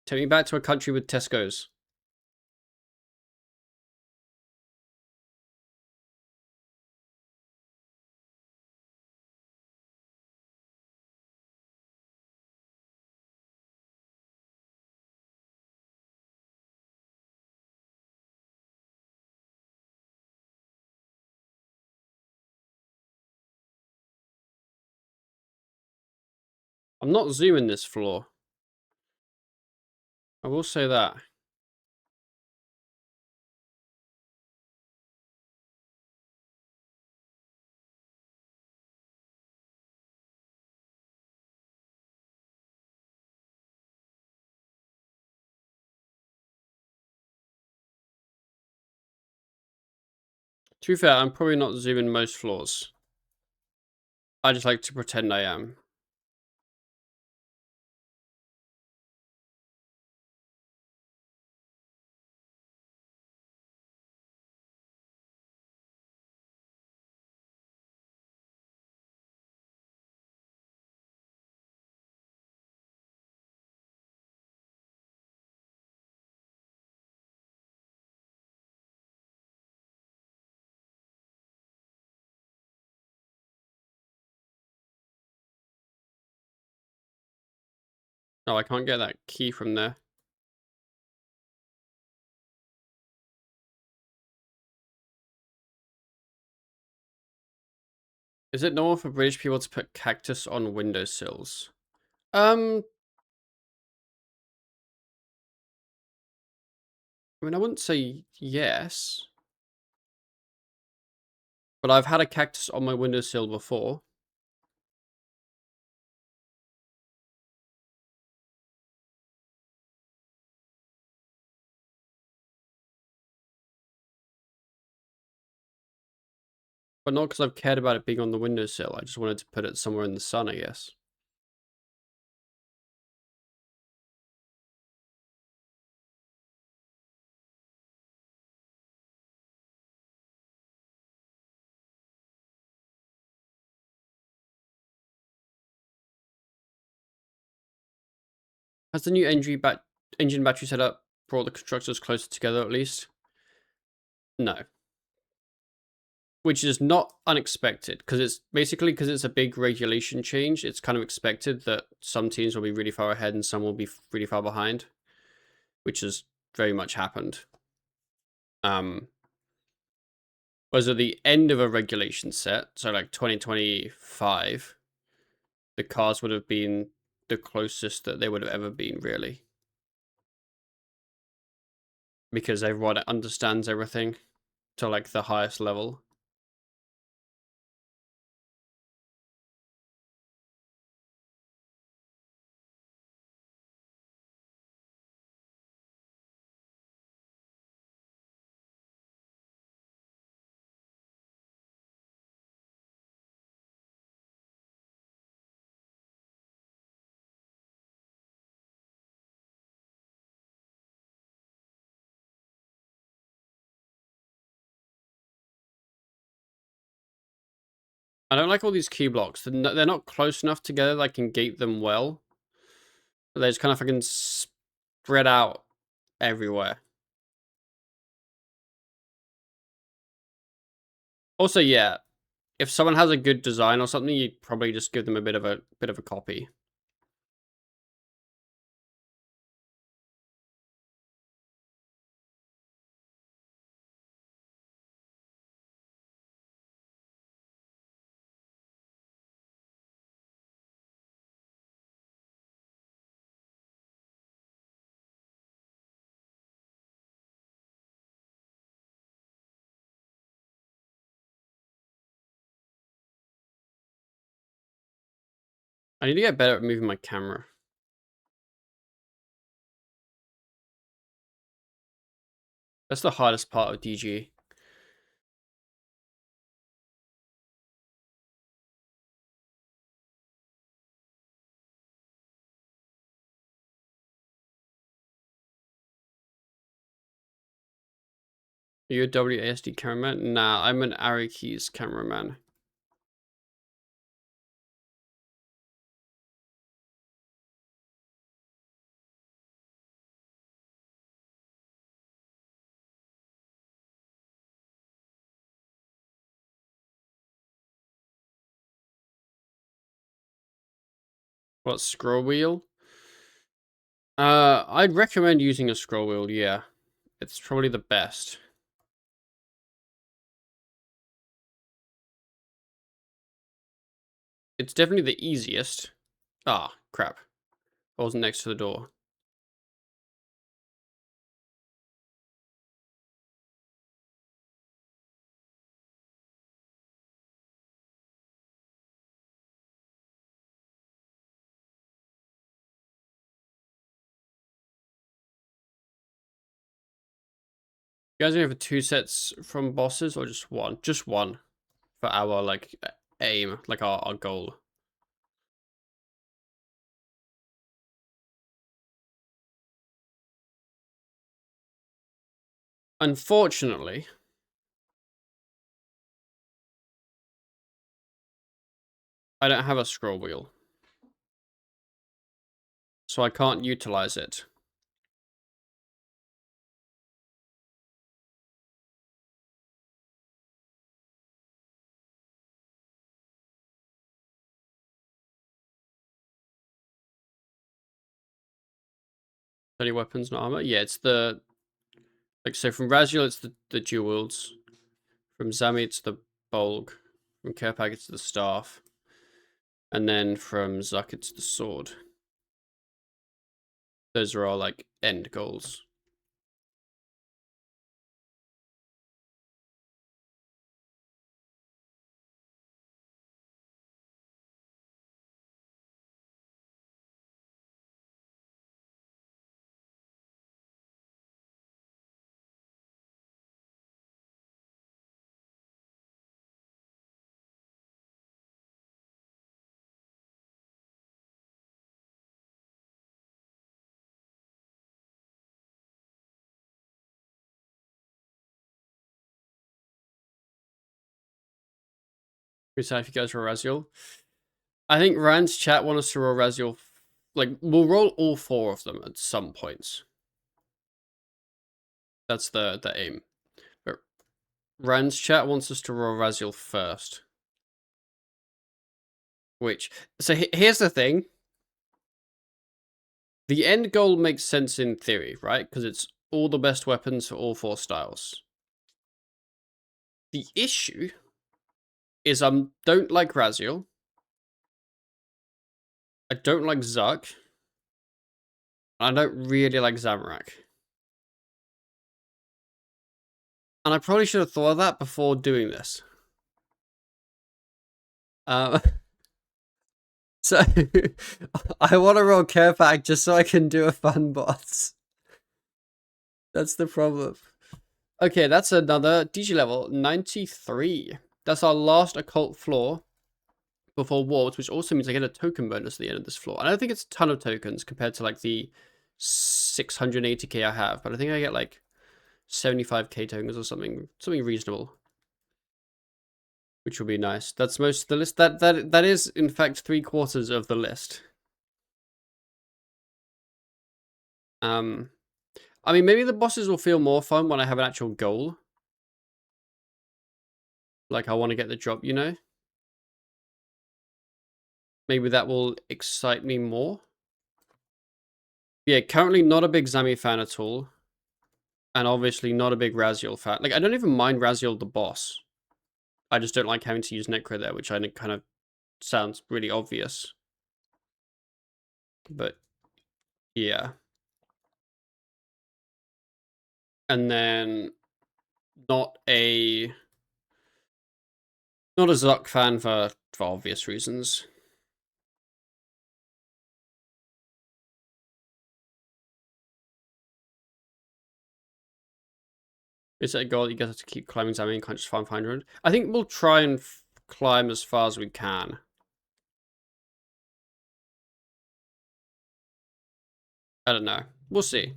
Take me back to a country with Tesco's. I'm not zooming this floor. I will say that. To be fair, I'm probably not zooming most floors. I just like to pretend I am. Oh, I can't get that key from there. Is it normal for British people to put cactus on windowsills? I mean, I wouldn't say yes. But I've had a cactus on my windowsill before. But not because I've cared about it being on the windowsill. I just wanted to put it somewhere in the sun, I guess. Has the new engine battery setup brought the constructors closer together at least? No. Which is not unexpected, because it's basically because it's a big regulation change. It's kind of expected that some teams will be really far ahead and some will be really far behind, which has very much happened. Whereas at the end of a regulation set, so like 2025, the cars would have been the closest that they would have ever been, really. Because everyone understands everything to like the highest level. I don't like all these key blocks. They're not close enough together that I can gate them well. But they just kind of fucking spread out everywhere. Also, yeah, if someone has a good design or something, you'd probably just give them a bit of a copy. I need to get better at moving my camera. That's the hardest part of DG. Are you a WASD cameraman? Nah, I'm an arrow keys cameraman. What, scroll wheel? I'd recommend using a scroll wheel, yeah. It's probably the best. It's definitely the easiest. Ah, crap. I wasn't next to the door. You guys are going for 2 sets from bosses or just one? Just one for our, like, aim, like our goal. Unfortunately, I don't have a scroll wheel, so I can't utilize it. Any weapons, not armor? Yeah, it's the... Like, so from Raziel, it's the dual wields. From Zami, it's the Bolg. From Kerpag, it's the staff. And then from Zuck, it's the sword. Those are all, like, end goals. Decide if you guys roll Raziel. I think Rand's chat want us to roll Raziel. Like, we'll roll all 4 of them at some points. That's the aim. But Rand's chat wants us to roll Raziel first. Which, so here's the thing. The end goal makes sense in theory, right? Because it's all the best weapons for all 4 styles. The issue is I don't like Raziel. I don't like Zuck. I don't really like Zamorak. And I probably should have thought of that before doing this. So, I want to roll Care Pack just so I can do a fun boss. That's the problem. Okay, that's another DG level 93. That's our last occult floor before wards, which also means I get a token bonus at the end of this floor. I don't think it's a ton of tokens compared to like the 680k I have, but I think I get like 75k tokens or something reasonable, which will be nice. That's most of the list. That is in fact 3/4 of the list. I mean, maybe the bosses will feel more fun when I have an actual goal. Like, I want to get the drop, you know? Maybe that will excite me more. Yeah, currently not a big Zami fan at all. And obviously not a big Raziel fan. Like, I don't even mind Raziel the boss. I just don't like having to use Necro there, which I think kind of sounds really obvious. But, yeah. And then not a Zuck fan for obvious reasons. Is it a goal that you guys have to keep climbing Zami and can't just farm 500? I think we'll try and climb as far as we can. I don't know. We'll see.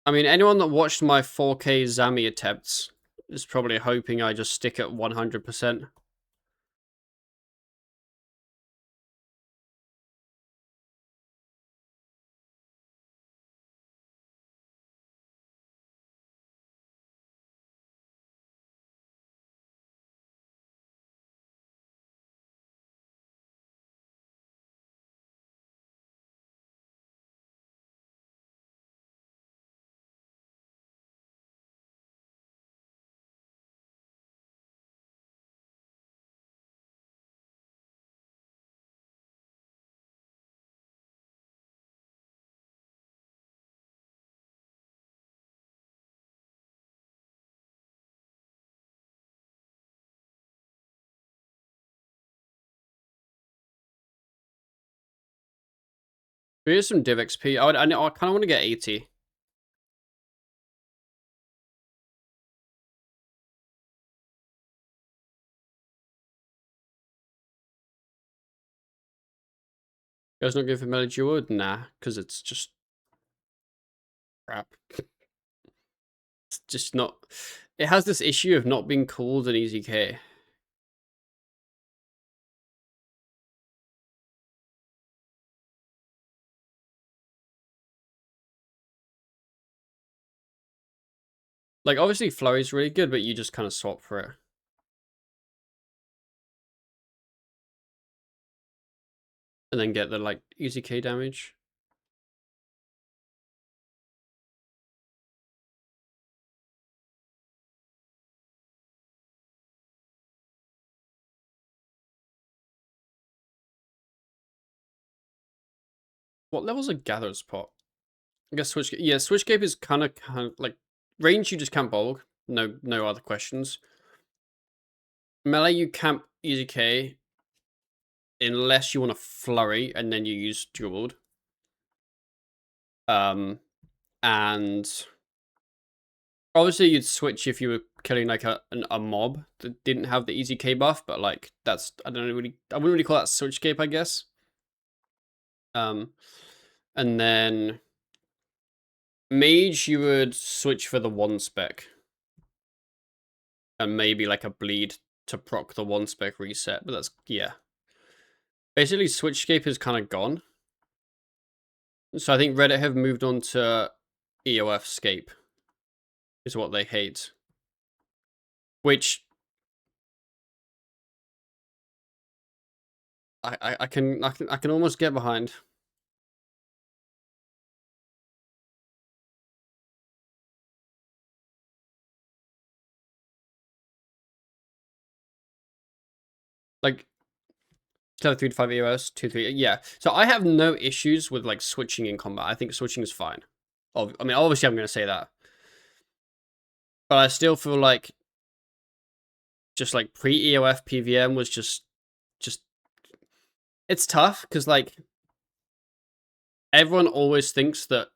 I mean, anyone that watched my 4K Zami attempts is probably hoping I just stick at 100%. Here's some Div XP. I kind of want to get 80. You guys not good for Melody Wood? Nah, because it's just crap. It's just not. It has this issue of not being called an easy K. Like, obviously, Flurry's really good, but you just kind of swap for it. And then get the, like, easy K damage. What level's a Gatherer's Pot? I guess Switch... Yeah, Switch Cape is kind of, like... Range, you just can't bulk. No other questions. Melee, you camp easy K. Unless you want to Flurry, and then you use Jeweled. And... Obviously, you'd switch if you were killing like a mob that didn't have the easy K buff, but like that's I wouldn't really call that switch cape, I guess. And then mage, you would switch for the one spec, and maybe like a bleed to proc the one spec reset. But that's yeah. Basically, switchscape is kind of gone. So I think Reddit have moved on to EOF scape, is what they hate, which I can almost get behind. Like level 3 to 5 EOS, 2, 3. Yeah. So I have no issues with like switching in combat. I think switching is fine. I mean, obviously I'm going to say that. But I still feel like just like pre-EOF PVM was just it's tough because like everyone always thinks that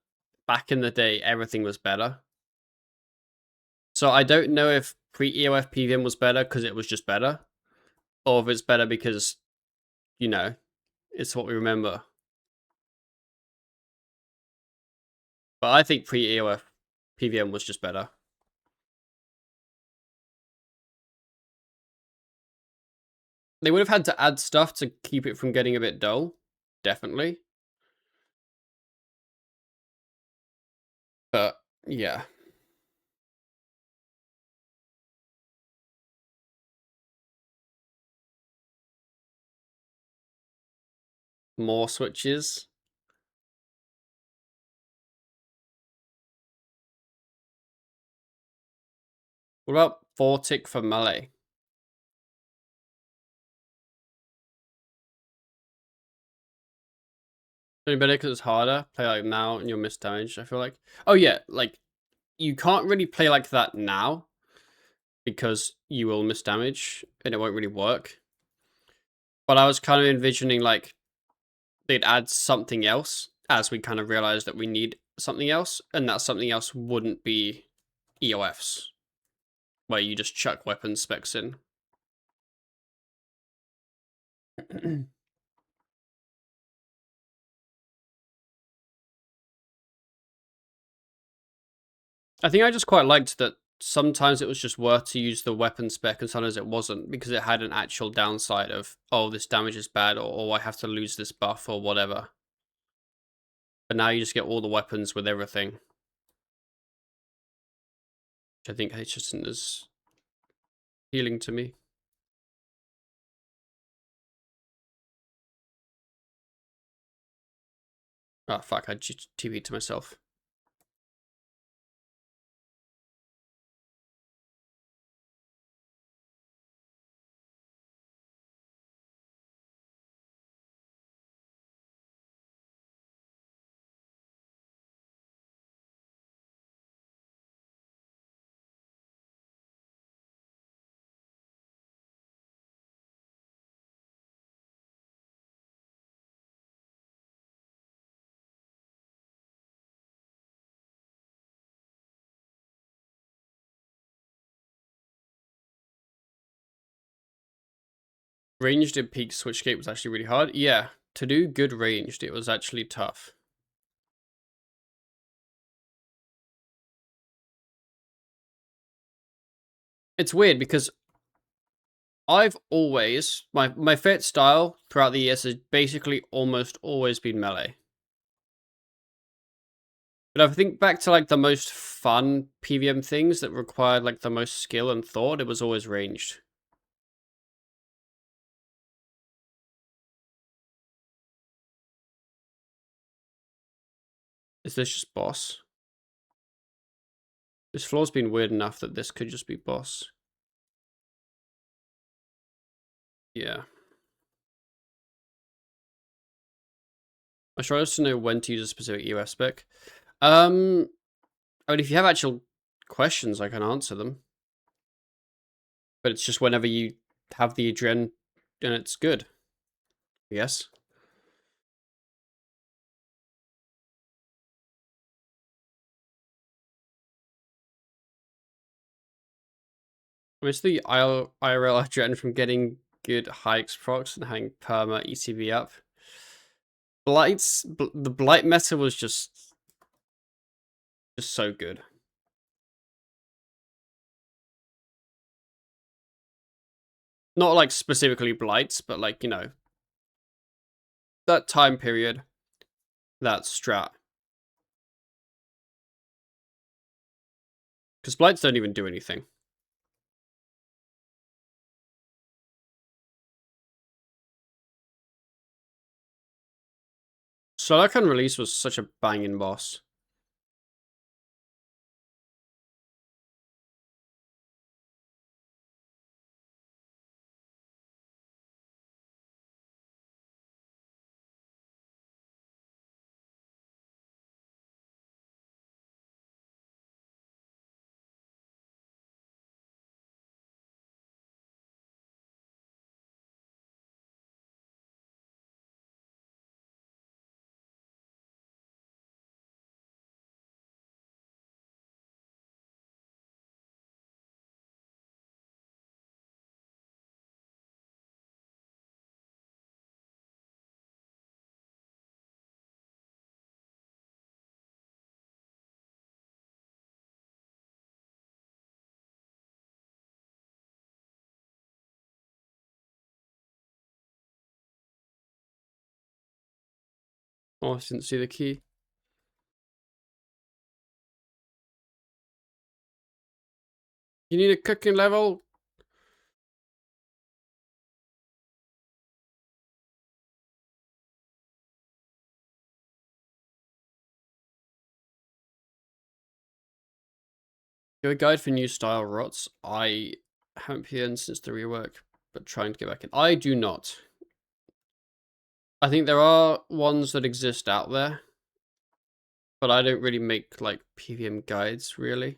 back in the day everything was better. So I don't know if pre-EOF PVM was better because it was just better, or if it's better because, you know, it's what we remember. But I think pre-EOF PVM was just better. They would have had to add stuff to keep it from getting a bit dull. Definitely. But, yeah. more switches. What about 4-tick for melee? Any better because it's harder? Play like now and you'll miss damage, I feel like. Oh yeah, like, you can't really play like that now because you will miss damage and it won't really work. But I was kind of envisioning like they'd add something else as we kind of realized that we need something else, and that something else wouldn't be EOFs, where you just chuck weapon specs in. I think I just quite liked that sometimes it was just worth to use the weapon spec and sometimes it wasn't, because it had an actual downside of, oh, this damage is bad, or oh, I have to lose this buff or whatever. But now you just get all the weapons with everything. Which I think just isn't as healing to me. Oh fuck, I just TP'd to myself. Ranged in Peak Switchgate was actually really hard. Yeah, to do good ranged, it was actually tough. It's weird because I've always, my favorite style throughout the years has basically almost always been melee. But I think back to like the most fun PVM things that required like the most skill and thought, it was always ranged. Is this just boss? This floor's been weird enough that this could just be boss. Yeah. I try to know when to use a specific EOF spec. I mean, if you have actual questions, I can answer them. But it's just whenever you have the adren and it's good. Yes. I miss the IRL adren from getting good hikes procs and having perma ECV up. The blight meta was just so good. Not like specifically blights, but like, you know, that time period, that strat. Because blights don't even do anything. Solakan release was such a banging boss. Oh, I didn't see the key. You need a cooking level? Go guide for new style rots. I haven't PN since the rework, but trying to get back in. I do not. I think there are ones that exist out there, but I don't really make like PVM guides really.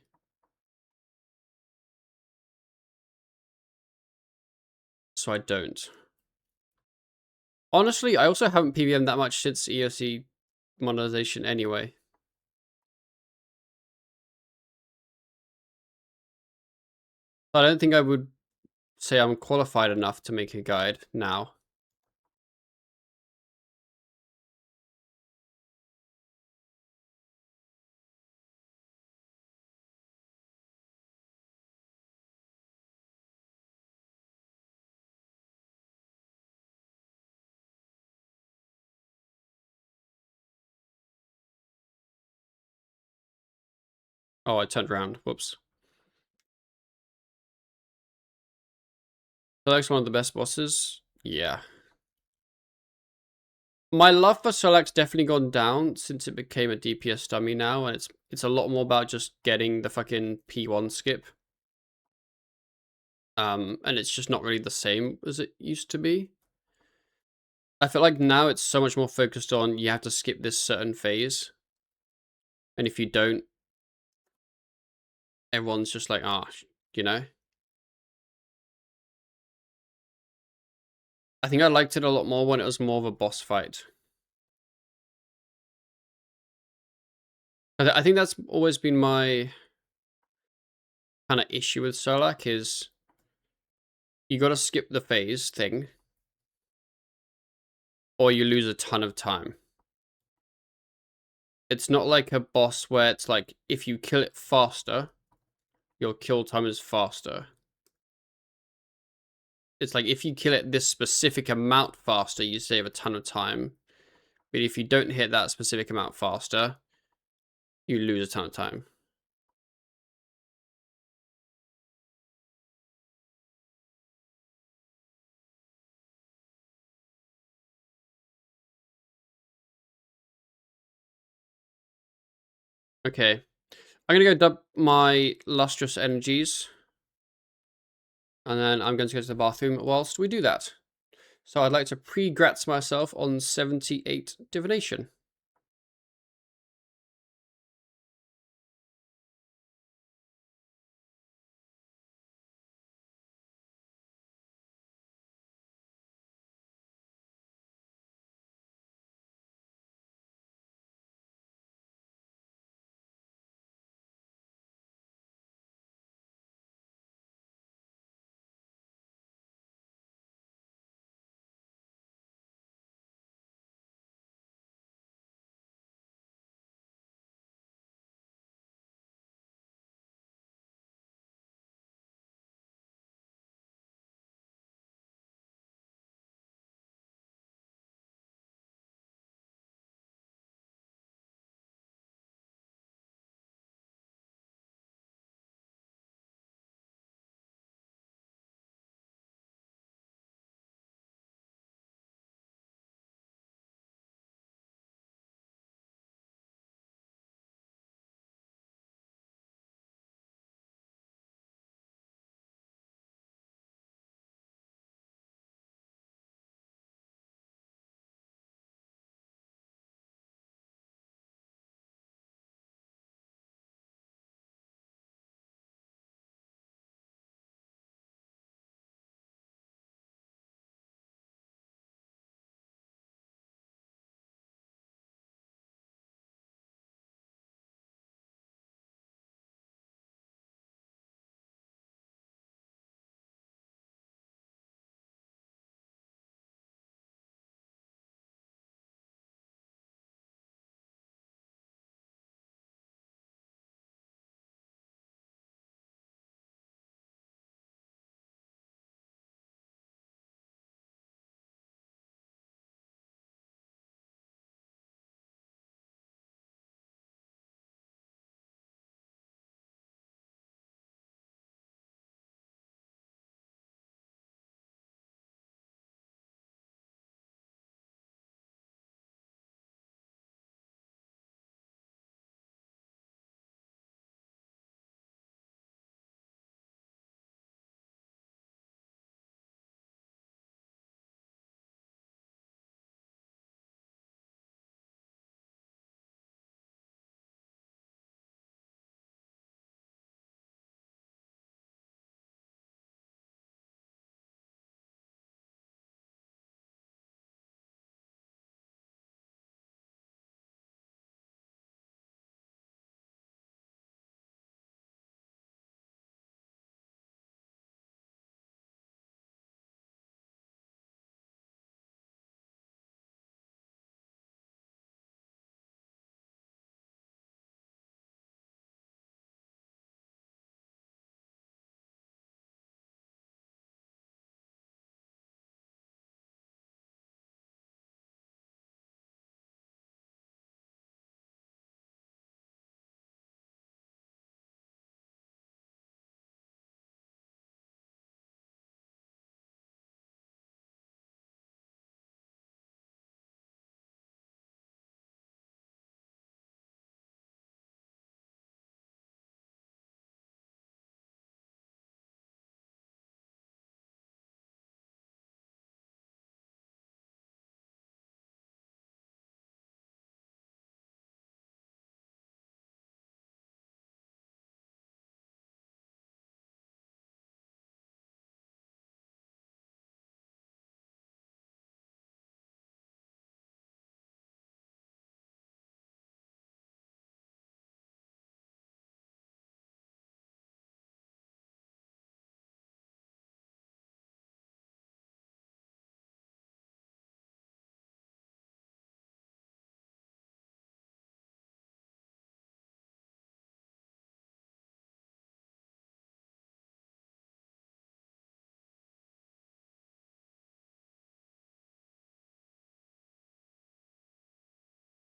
So I don't. Honestly, I also haven't PVM that much since EOC monetization anyway. I don't think I would say I'm qualified enough to make a guide now. Oh, I turned around. Whoops. Solec's one of the best bosses. Yeah. My love for Solec's definitely gone down since it became a DPS dummy now, and it's a lot more about just getting the fucking P1 skip. And it's just not really the same as it used to be. I feel like now it's so much more focused on you have to skip this certain phase. And if you don't, everyone's just like, ah, you know? I think I liked it a lot more when it was more of a boss fight. I think that's always been my kind of issue with Solak is you got to skip the phase thing or you lose a ton of time. It's not like a boss where it's like if you kill it faster, your kill time is faster. It's like if you kill it this specific amount faster, you save a ton of time. But if you don't hit that specific amount faster, you lose a ton of time. Okay. I'm going to go dump my lustrous energies. And then I'm going to go to the bathroom whilst we do that. So I'd like to pre-grats myself on 78 divination.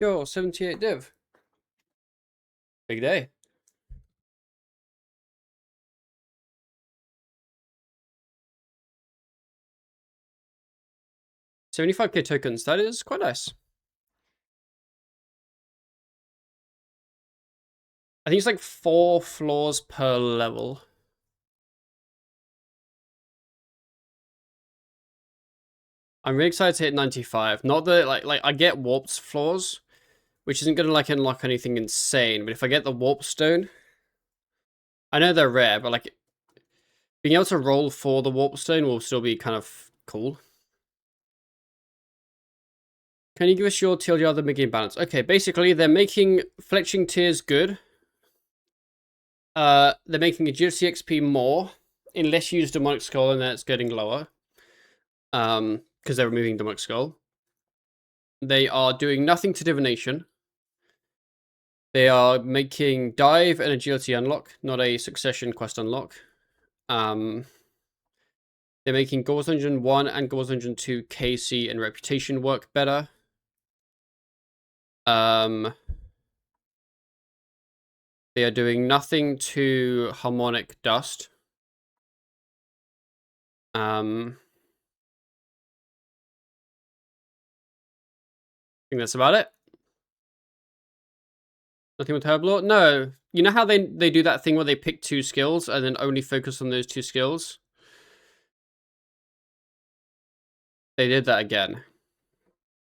Yo, 78 div. Big day. $75k tokens. That is quite nice. I think it's like 4 floors per level. I'm really excited to hit 95. Not that like I get warped floors, which isn't gonna like unlock anything insane. But if I get the warp stone, I know they're rare, but like being able to roll for the warp stone will still be kind of cool. Can you give us your TLDR the mid-game balance? Okay, basically they're making fletching tiers good. They're making agility XP more, unless you use demonic skull, and then it's getting lower. Because they're removing demonic skull. They are doing nothing to divination. They are making dive and agility unlock, not a succession quest unlock. They're making Goals Dungeon 1 and Goals Dungeon 2 KC and reputation work better. They are doing nothing to harmonic dust. I think that's about it. Nothing with Herblore? No. You know how they do that thing where they pick 2 skills and then only focus on those 2 skills? They did that again.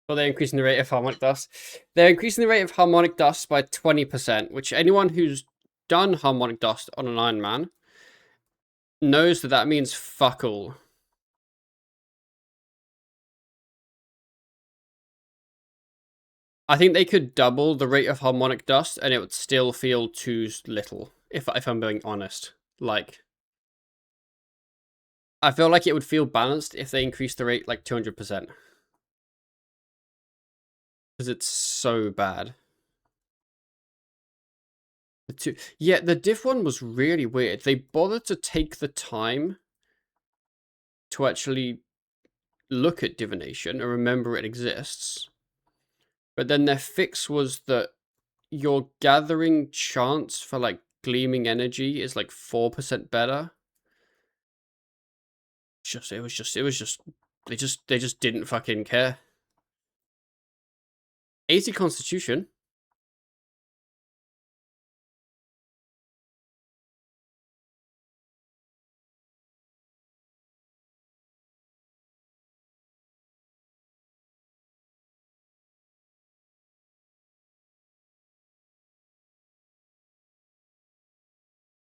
Well, they're increasing the rate of harmonic dust. They're increasing the rate of harmonic dust by 20%, which anyone who's done harmonic dust on an Ironman knows that that means fuck all. I think they could double the rate of harmonic dust and it would still feel too little, if I'm being honest. Like, I feel like it would feel balanced if they increased the rate like 200%. Because it's so bad. Yeah, the diff one was really weird. They bothered to take the time to actually look at divination and remember it exists. But then their fix was that your gathering chance for like gleaming energy is like 4% better. It was just they just didn't fucking care. 80 constitution.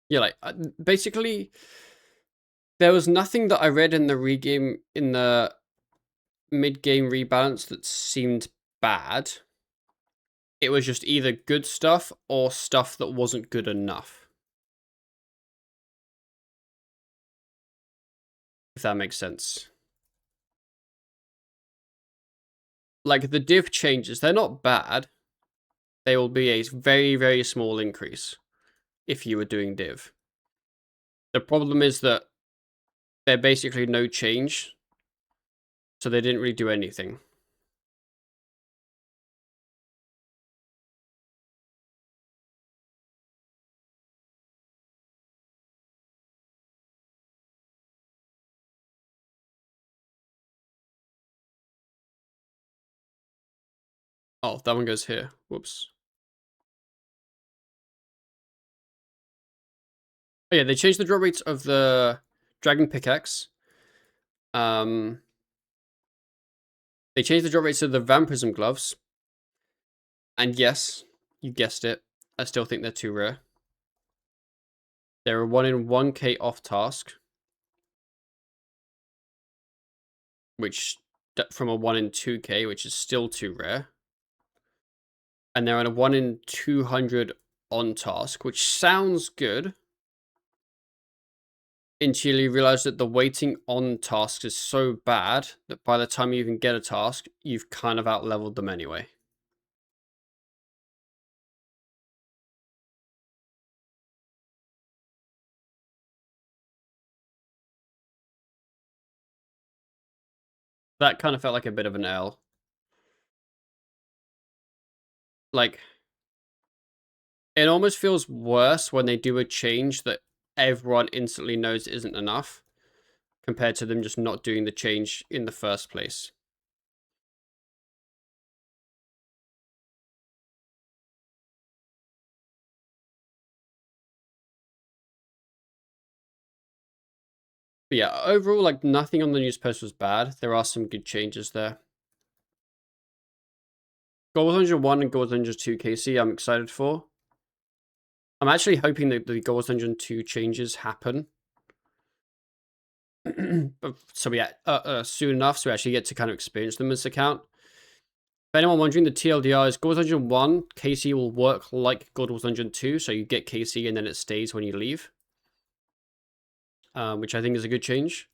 Yeah, like basically there was nothing that I read in the mid-game rebalance that seemed bad. It was just either good stuff or stuff that wasn't good enough. If that makes sense. Like the div changes, they're not bad. They will be a very, very small increase if you were doing div. The problem is that they're basically no change, so they didn't really do anything. Oh, that one goes here. Whoops. Oh yeah, they changed the drop rates of the Dragon Pickaxe. They changed the drop rates of the Vampirism Gloves. And yes, you guessed it, I still think they're too rare. They're a 1 in 1k off task. Which, from a 1 in 2k, which is still too rare. And they're on a 1 in 200 on task, which sounds good. Until you realize that the waiting on tasks is so bad that by the time you even get a task, you've kind of out-leveled them anyway. That kind of felt like a bit of an L. like, it almost feels worse when they do a change that everyone instantly knows isn't enough, compared to them just not doing the change in the first place. But yeah, overall, like, nothing on the news post was bad. There are some good changes there. Goal 101 and Goal 102 KC, I'm excited for. I'm actually hoping that the Goal 102 changes happen. So we soon enough, so we actually get to kind of experience them as account. For anyone wondering, the TLDR is God 101, KC will work like God 102, so you get KC and then it stays when you leave. Which I think is a good change.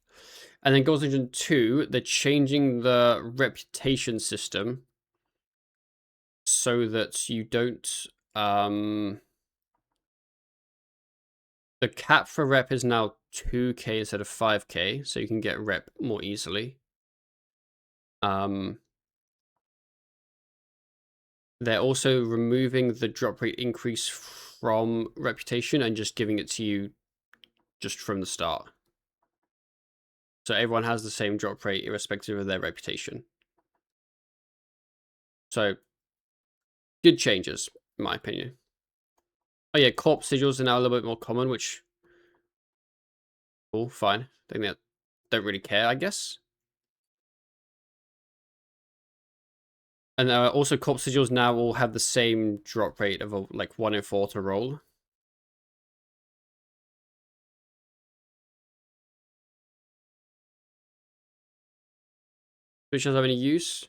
And then God 102, they're changing the reputation system so that you don't... the cap for rep is now 2k instead of 5k, so you can get rep more easily. They're also removing the drop rate increase from reputation and just giving it to you just from the start. So everyone has the same drop rate irrespective of their reputation. So, good changes, in my opinion. Oh yeah, corpse sigils are now a little bit more common, which... cool, fine. I think that don't really care, I guess. And also, corpse sigils now all have the same drop rate of like 104 to roll. Which does have any use?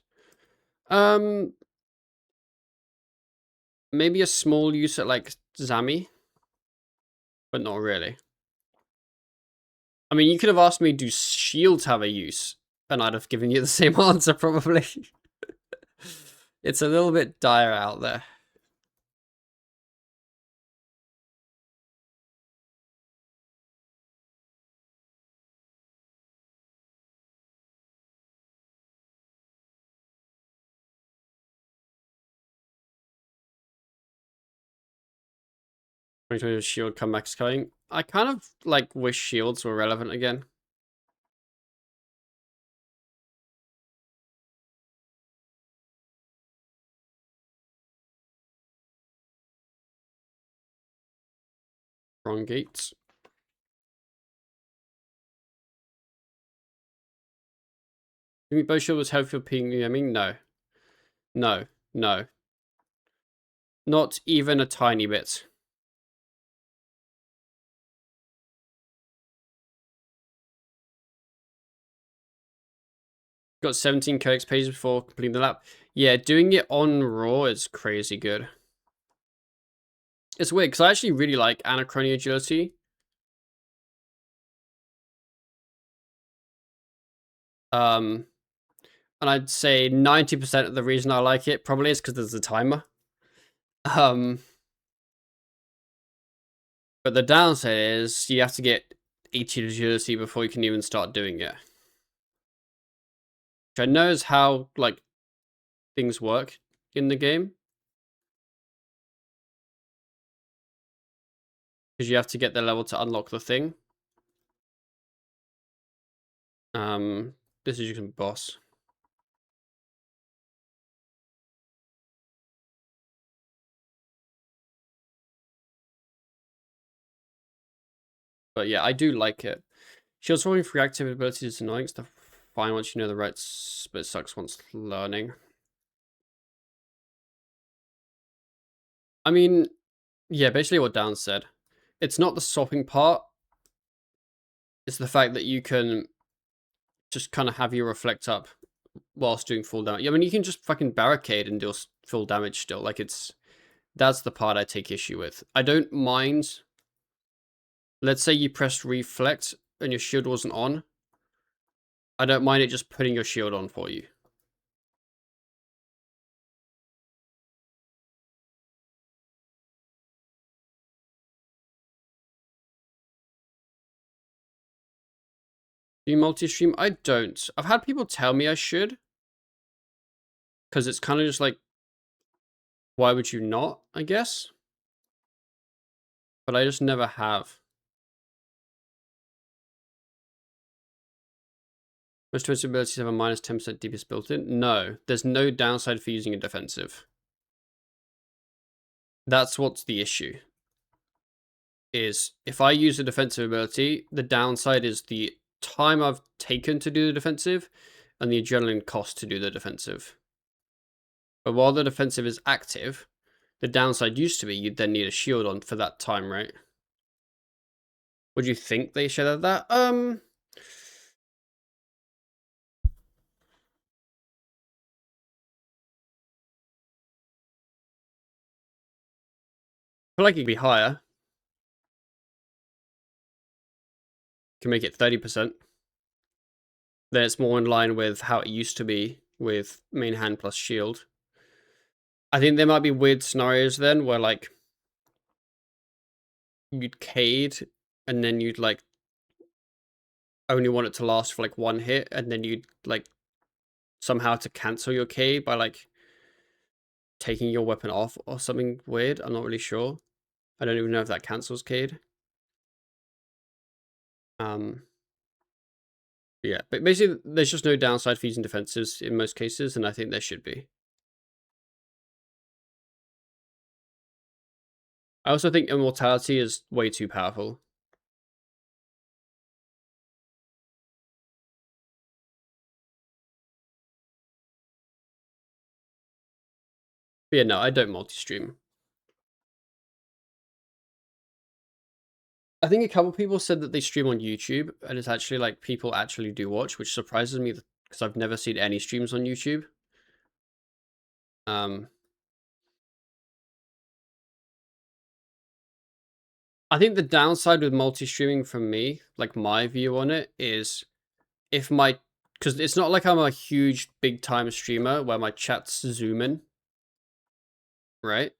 Maybe a small use at like Zami, but not really. I mean, you could have asked me, do shields have a use? And I'd have given you the same answer, probably. It's a little bit dire out there. Shield comebacks coming. I kind of like wish shields were relevant again. Wrong gates. You mean both shield was helpful for ping? I mean, no. No. No. Not even a tiny bit. Got 17 codex pages before completing the lap. Yeah, doing it on Raw is crazy good. It's weird, because I actually really like Anachrony Agility. And I'd say 90% of the reason I like it probably is because there's a timer. But the downside is you have to get 80 agility before you can even start doing it. Which I know is how, like, things work in the game. Because you have to get the level to unlock the thing. This is your boss. But yeah, I do like it. Shield swallowing free active abilities is annoying. It's fine once you know the rights, but it sucks once learning. I mean, yeah, basically what Dan said. It's not the swapping part. It's the fact that you can just kind of have your reflect up whilst doing full damage. I mean, you can just fucking barricade and do full damage still. Like, that's the part I take issue with. I don't mind. Let's say you pressed reflect and your shield wasn't on. I don't mind it just putting your shield on for you. Do you multi-stream? I don't. I've had people tell me I should. Because it's kind of just like why would you not, I guess? But I just never have. Most defensive abilities have a minus 10% DPS built in? No, there's no downside for using a defensive. That's what's the issue. Is if I use a defensive ability, the downside is the time I've taken to do the defensive and the adrenaline cost to do the defensive. But while the defensive is active, the downside used to be you'd then need a shield on for that time, right? Would you think they should have that? I feel like it could be higher. Can make it 30%. Then it's more in line with how it used to be with main hand plus shield. I think there might be weird scenarios then where like you'd cade and then you'd like only want it to last for like one hit and then you'd like somehow to cancel your cade by like taking your weapon off or something weird. I'm not really sure. I don't even know if that cancels cade. Yeah, but basically there's just no downside for using defenses in most cases, and I think there should be. I also think immortality is way too powerful. But yeah, no, I don't multi-stream. I think a couple people said that they stream on YouTube, and it's actually like people actually do watch, which surprises me because I've never seen any streams on YouTube. I think the downside with multi-streaming for me, like my view on it, is if my because it's not like I'm a huge big time streamer where my chats zoom in, right?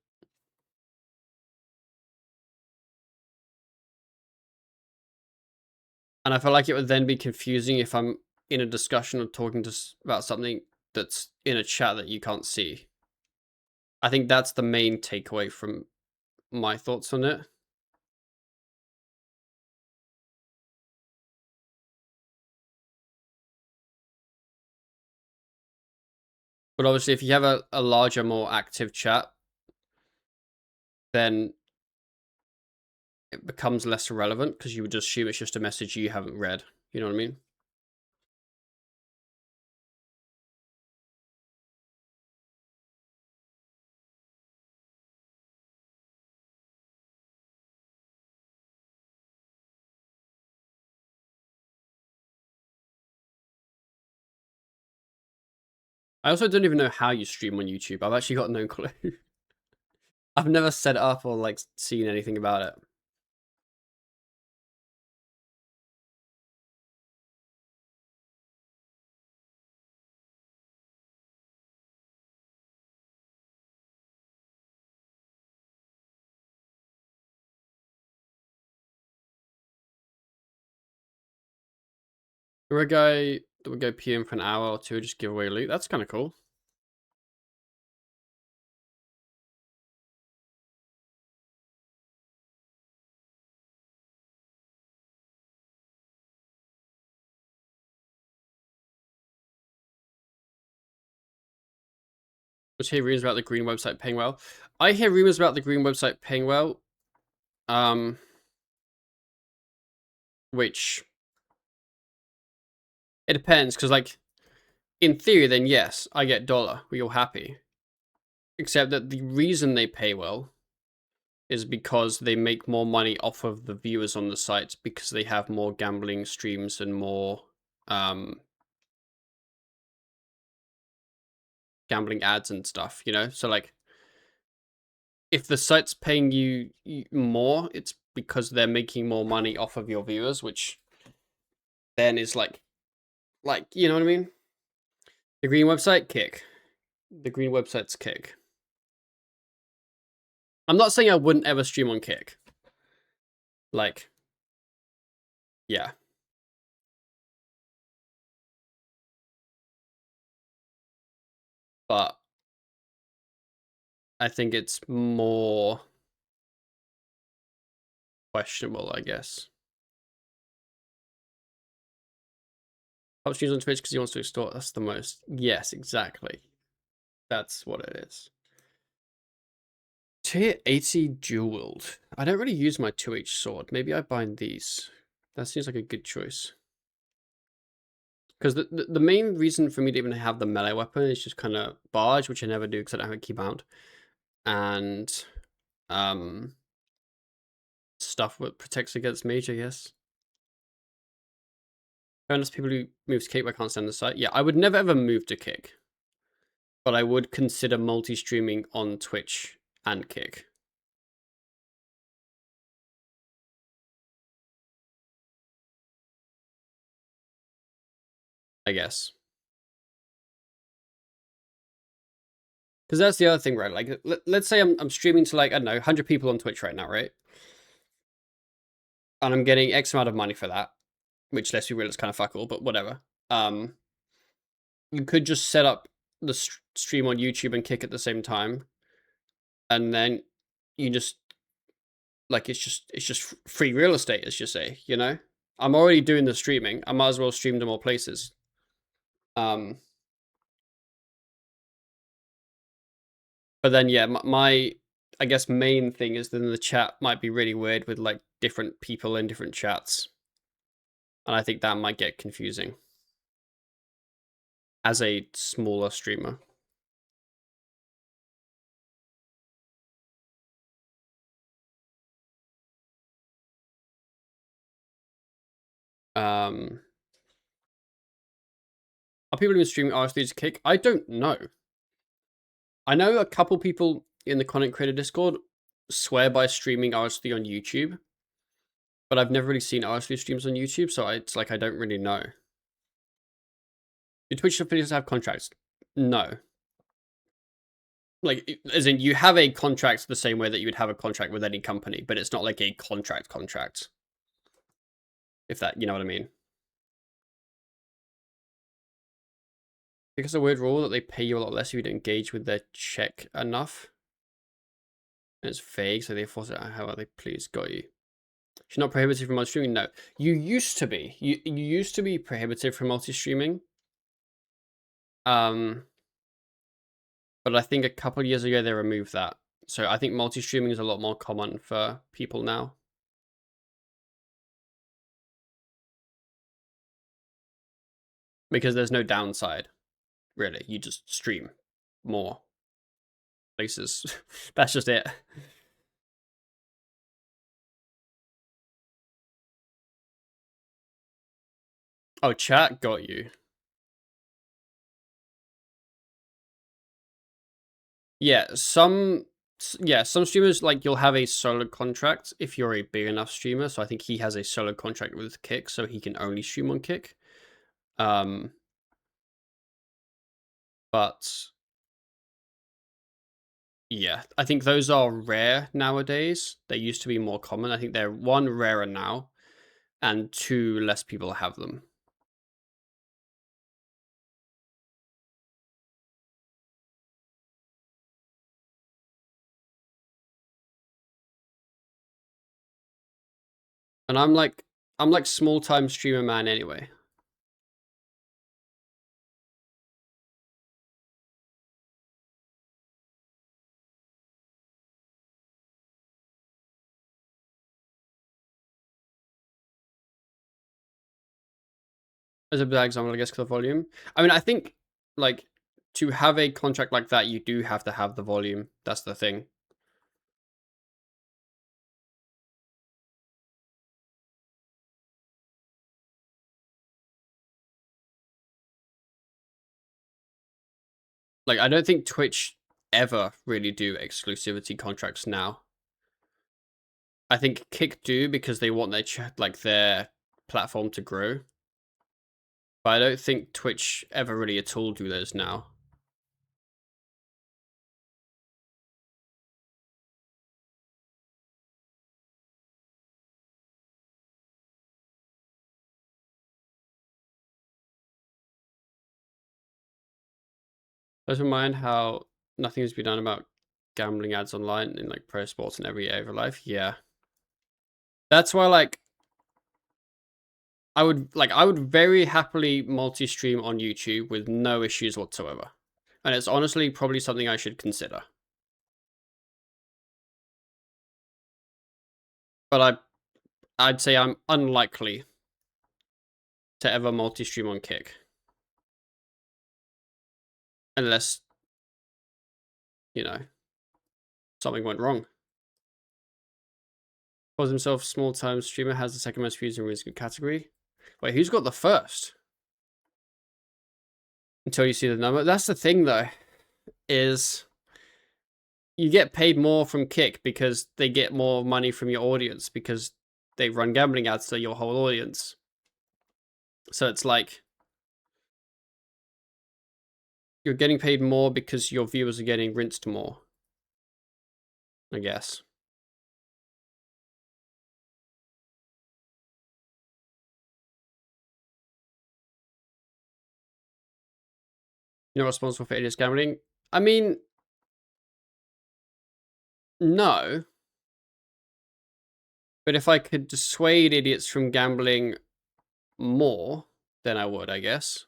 And I feel like it would then be confusing if I'm in a discussion or talking to about something that's in a chat that you can't see. I think that's the main takeaway from my thoughts on it. But obviously, if you have a larger, more active chat, then it becomes less relevant because you would just assume it's just a message you haven't read. You know what I mean? I also don't even know how you stream on YouTube. I've actually got no clue. I've never set it up or like seen anything about it. We go PM for an hour or two, just give away loot. That's kind of cool. Just hear rumors about the green website paying well. I hear rumors about the green website paying well. Which it depends, because like in theory, then yes, I get dollar. We're all happy. Except that the reason they pay well is because they make more money off of the viewers on the site because they have more gambling streams and more gambling ads and stuff, you know? So like if the site's paying you more, it's because they're making more money off of your viewers, which then is like you know what I mean? The green website kick. The green website's kick. I'm not saying I wouldn't ever stream on Kick. Like, yeah. But I think it's more questionable, I guess. Pop streams on Twitch because he wants to extort. That's the most. Yes, exactly. That's what it is. Tier 80 dual wield. I don't really use my 2H sword. Maybe I bind these. That seems like a good choice. Because the main reason for me to even have the melee weapon is just kind of barge, which I never do because I don't have a keybound. And stuff that protects against mage, I guess. Unless people who moves kick, I can't stand the sight. Yeah, I would never ever move to kick. But I would consider multi-streaming on Twitch and kick. I guess. Because that's the other thing, right? Like, let's say I'm streaming to, like, I don't know, 100 people on Twitch right now, right? And I'm getting X amount of money for that, which, let's be real, it's kind of fuck all, but whatever. You could just set up the stream on YouTube and kick at the same time, and then you just, like, it's just free real estate, as you say, you know? I'm already doing the streaming. I might as well stream to more places. But then, yeah, my I guess main thing is then the chat might be really weird with like different people in different chats, and I think that might get confusing as a smaller streamer. Are people even streaming RS3 to kick? I don't know. I know a couple people in the content creator Discord swear by streaming RS3 on YouTube, but I've never really seen RS3 streams on YouTube, so it's like I don't really know. Do Twitch affiliates have contracts? No. Like, as in, you have a contract the same way that you would have a contract with any company, but it's not like a contract. If that, you know what I mean. Because a weird rule that they pay you a lot less if you don't engage with their check enough. And it's vague, so they force it out however they please. Got you. You're not prohibited from multi-streaming? No. You used to be. You used to be prohibited from multi-streaming. But I think a couple years ago they removed that. So I think multi-streaming is a lot more common for people now. Because there's no downside, really. You just stream more places. That's just it. Oh, chat got you. Yeah, some streamers, like, you'll have a solo contract if you're a big enough streamer. So I think he has a solo contract with Kick, so he can only stream on Kick. But yeah, I think those are rare nowadays. They used to be more common. I think they're, one, rarer now, and two, less people have them. And I'm like small time streamer man anyway. As a bad example, I guess, for the volume. I mean, I think, like, to have a contract like that, you do have to have the volume. That's the thing. Like, I don't think Twitch ever really do exclusivity contracts now. I think Kick do because they want their their platform to grow. But I don't think Twitch ever really at all do those now. Let's remind how nothing has been done about gambling ads online in like pro sports and every area of life. Yeah. That's why like I would very happily multi-stream on YouTube with no issues whatsoever. And it's honestly probably something I should consider. But I'd say I'm unlikely to ever multi-stream on Kick. Unless, you know, something went wrong. Calls himself small-time streamer, has the second most views in really good category. Wait, who's got the first? Until you see the number. That's the thing, though, is you get paid more from Kick because they get more money from your audience because they run gambling ads to your whole audience. So it's like you're getting paid more because your viewers are getting rinsed more, I guess. You're not responsible for idiots gambling. I mean, no. But if I could dissuade idiots from gambling more, then I would, I guess.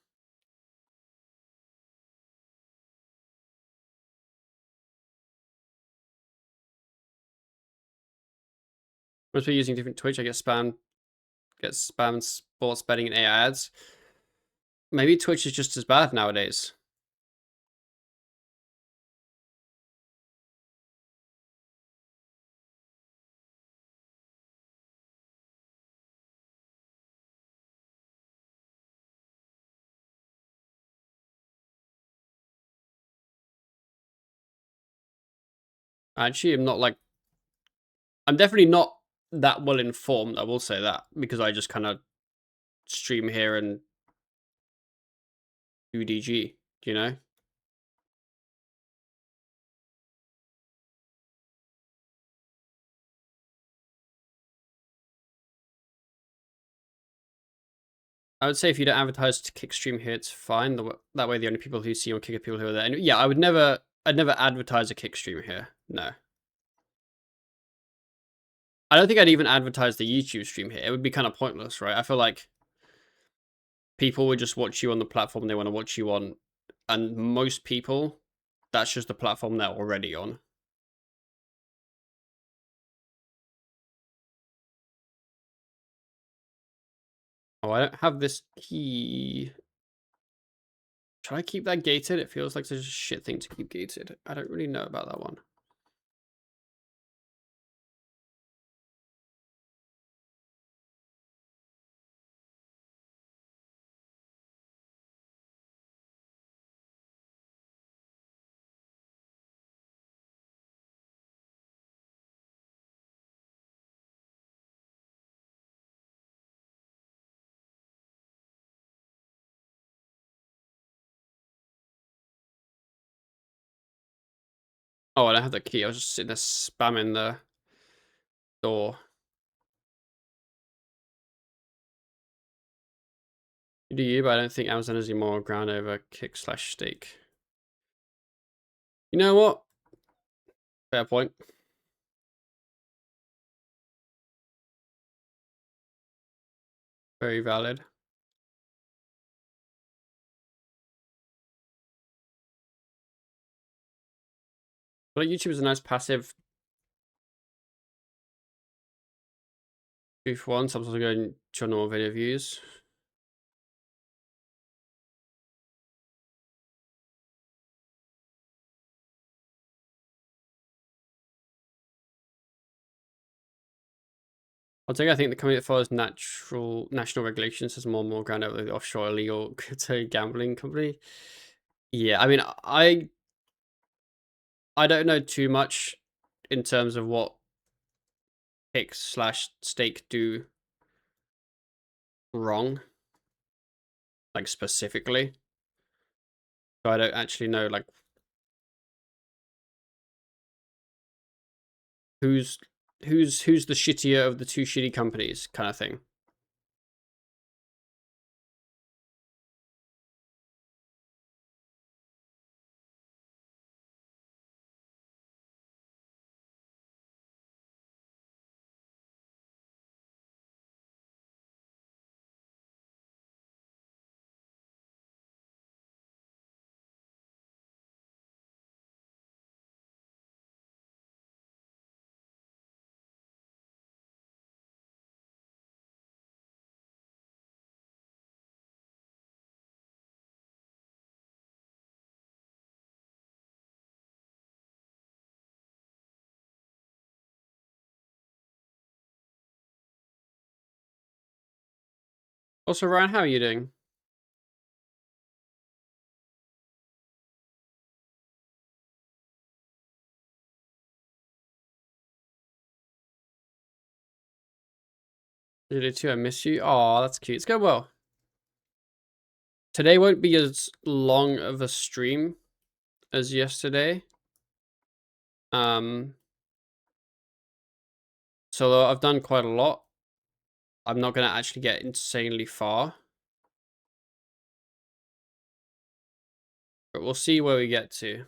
Once we're using different Twitch, I get spam sports betting and AI ads. Maybe Twitch is just as bad nowadays. Actually, I'm definitely not that well informed, I will say that, because I just kind of stream here and do DG, you know? I would say if you don't advertise to Kick stream here, it's fine. That way the only people who see you on Kick are people who are there. And yeah, I'd never advertise a Kick stream here. No. I don't think I'd even advertise the YouTube stream here. It would be kind of pointless, right? I feel like people would just watch you on the platform they want to watch you on. And most people, that's just the platform they're already on. Oh, I don't have this key. Should I keep that gated? It feels like such a shit thing to keep gated. I don't really know about that one. Oh, I don't have the key. I was just sitting there spamming the door. Do you? But I don't think Amazon has any more ground over Kick/stake. You know what? Fair point. Very valid. But YouTube is a nice passive 2-for-1. Sometimes I go and show normal video views. I think the company that follows national regulations has more and more ground over the offshore illegal crypto gambling company. Yeah, I mean, I don't know too much in terms of what Kick/stake do wrong, like specifically. So I don't actually know like who's the shittier of the two shitty companies kind of thing. Also, Ryan, how are you doing? You did too. I miss you. Oh, that's cute. It's going well. Today won't be as long of a stream as yesterday. So I've done quite a lot. I'm not gonna actually get insanely far, but we'll see where we get to.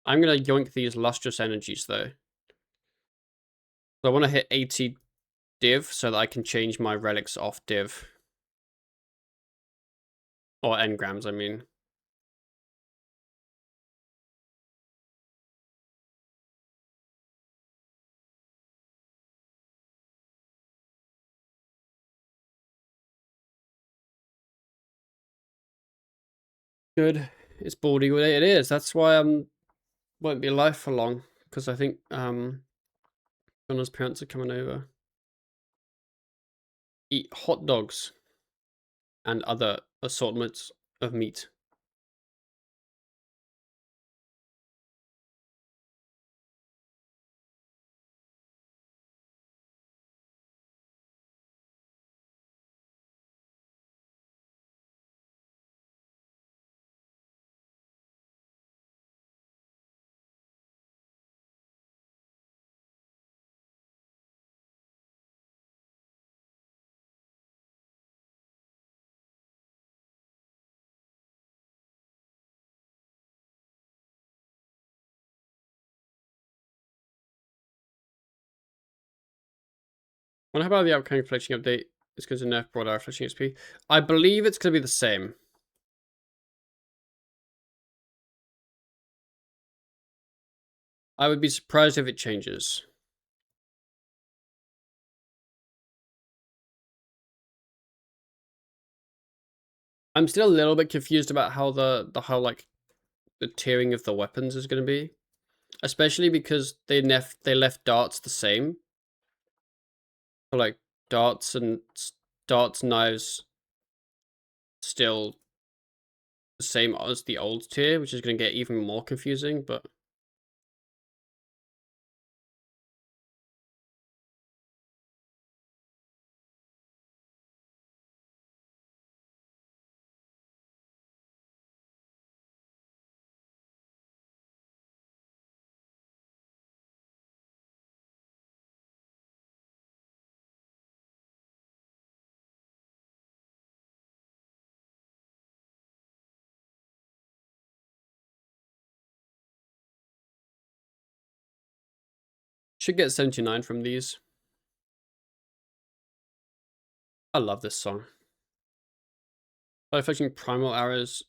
I'm gonna yoink these lustrous energies though. So I want to hit 80 div so that I can change my relics off div. Or engrams, I mean. Good. It's baldy with it is. That's why I won't be alive for long. Because I think Donna's parents are coming over. Eat hot dogs and other assortments of meat. Wonder how about the upcoming fletching update is going to nerf broad arrow fletching XP. I believe it's going to be the same. I would be surprised if it changes. I'm still a little bit confused about how the tiering of the weapons is going to be, especially because they left darts the same. So like darts and knives still the same as the old tier, which is going to get even more confusing. But should get 79 from these. I love this song. By fetching primal arrows,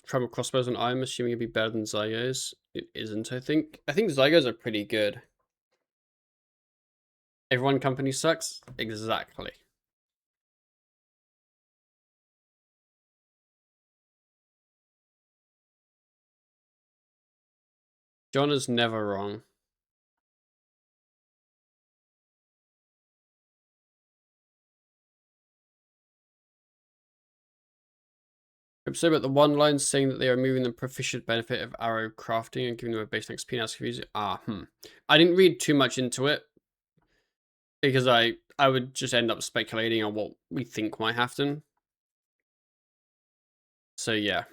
primal crossbows, and I'm assuming it'd be better than Zygos. It isn't, I think. I think Zygos are pretty good. Everyone company sucks? Exactly. John is never wrong. I'm sorry about the one line saying that they are removing the proficient benefit of arrow crafting and giving them a baseline XP now confusing. I didn't read too much into it because I would just end up speculating on what we think might happen. So yeah.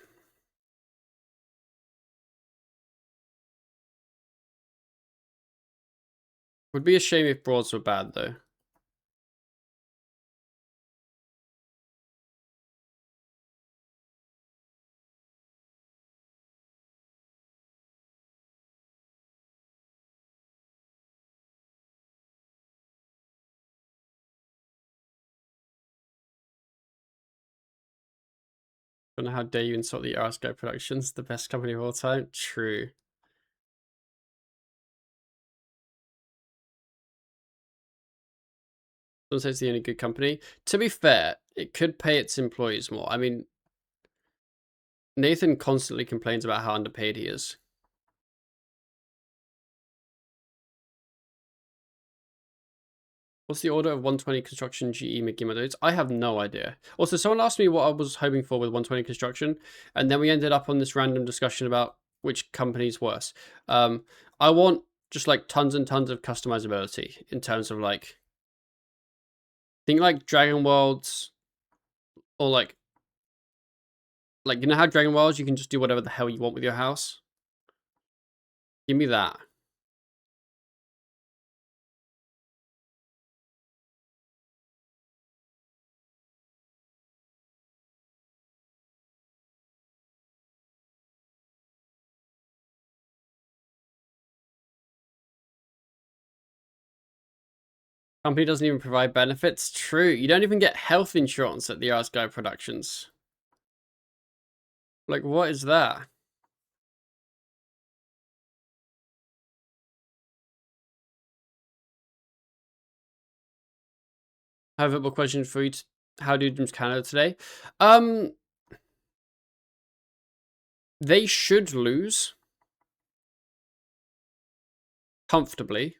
Would be a shame if broads were bad though. Don't know how dare you insult the RSGO Productions, the best company of all time. True. Someone says it's the only good company. To be fair, it could pay its employees more. I mean, Nathan constantly complains about how underpaid he is. What's the order of 120 construction GE McGimmer dudes? I have no idea. Also, someone asked me what I was hoping for with 120 construction, and then we ended up on this random discussion about which company's worse. I want just like tons and tons of customizability in terms of like, think like Dragon Worlds, or like you know how Dragon Worlds you can just do whatever the hell you want with your house. Give me that. Company doesn't even provide benefits. True. You don't even get health insurance at the Asgard Productions. Like, what is that? I have a football question for you. How do Dreams Canada today? They should lose comfortably,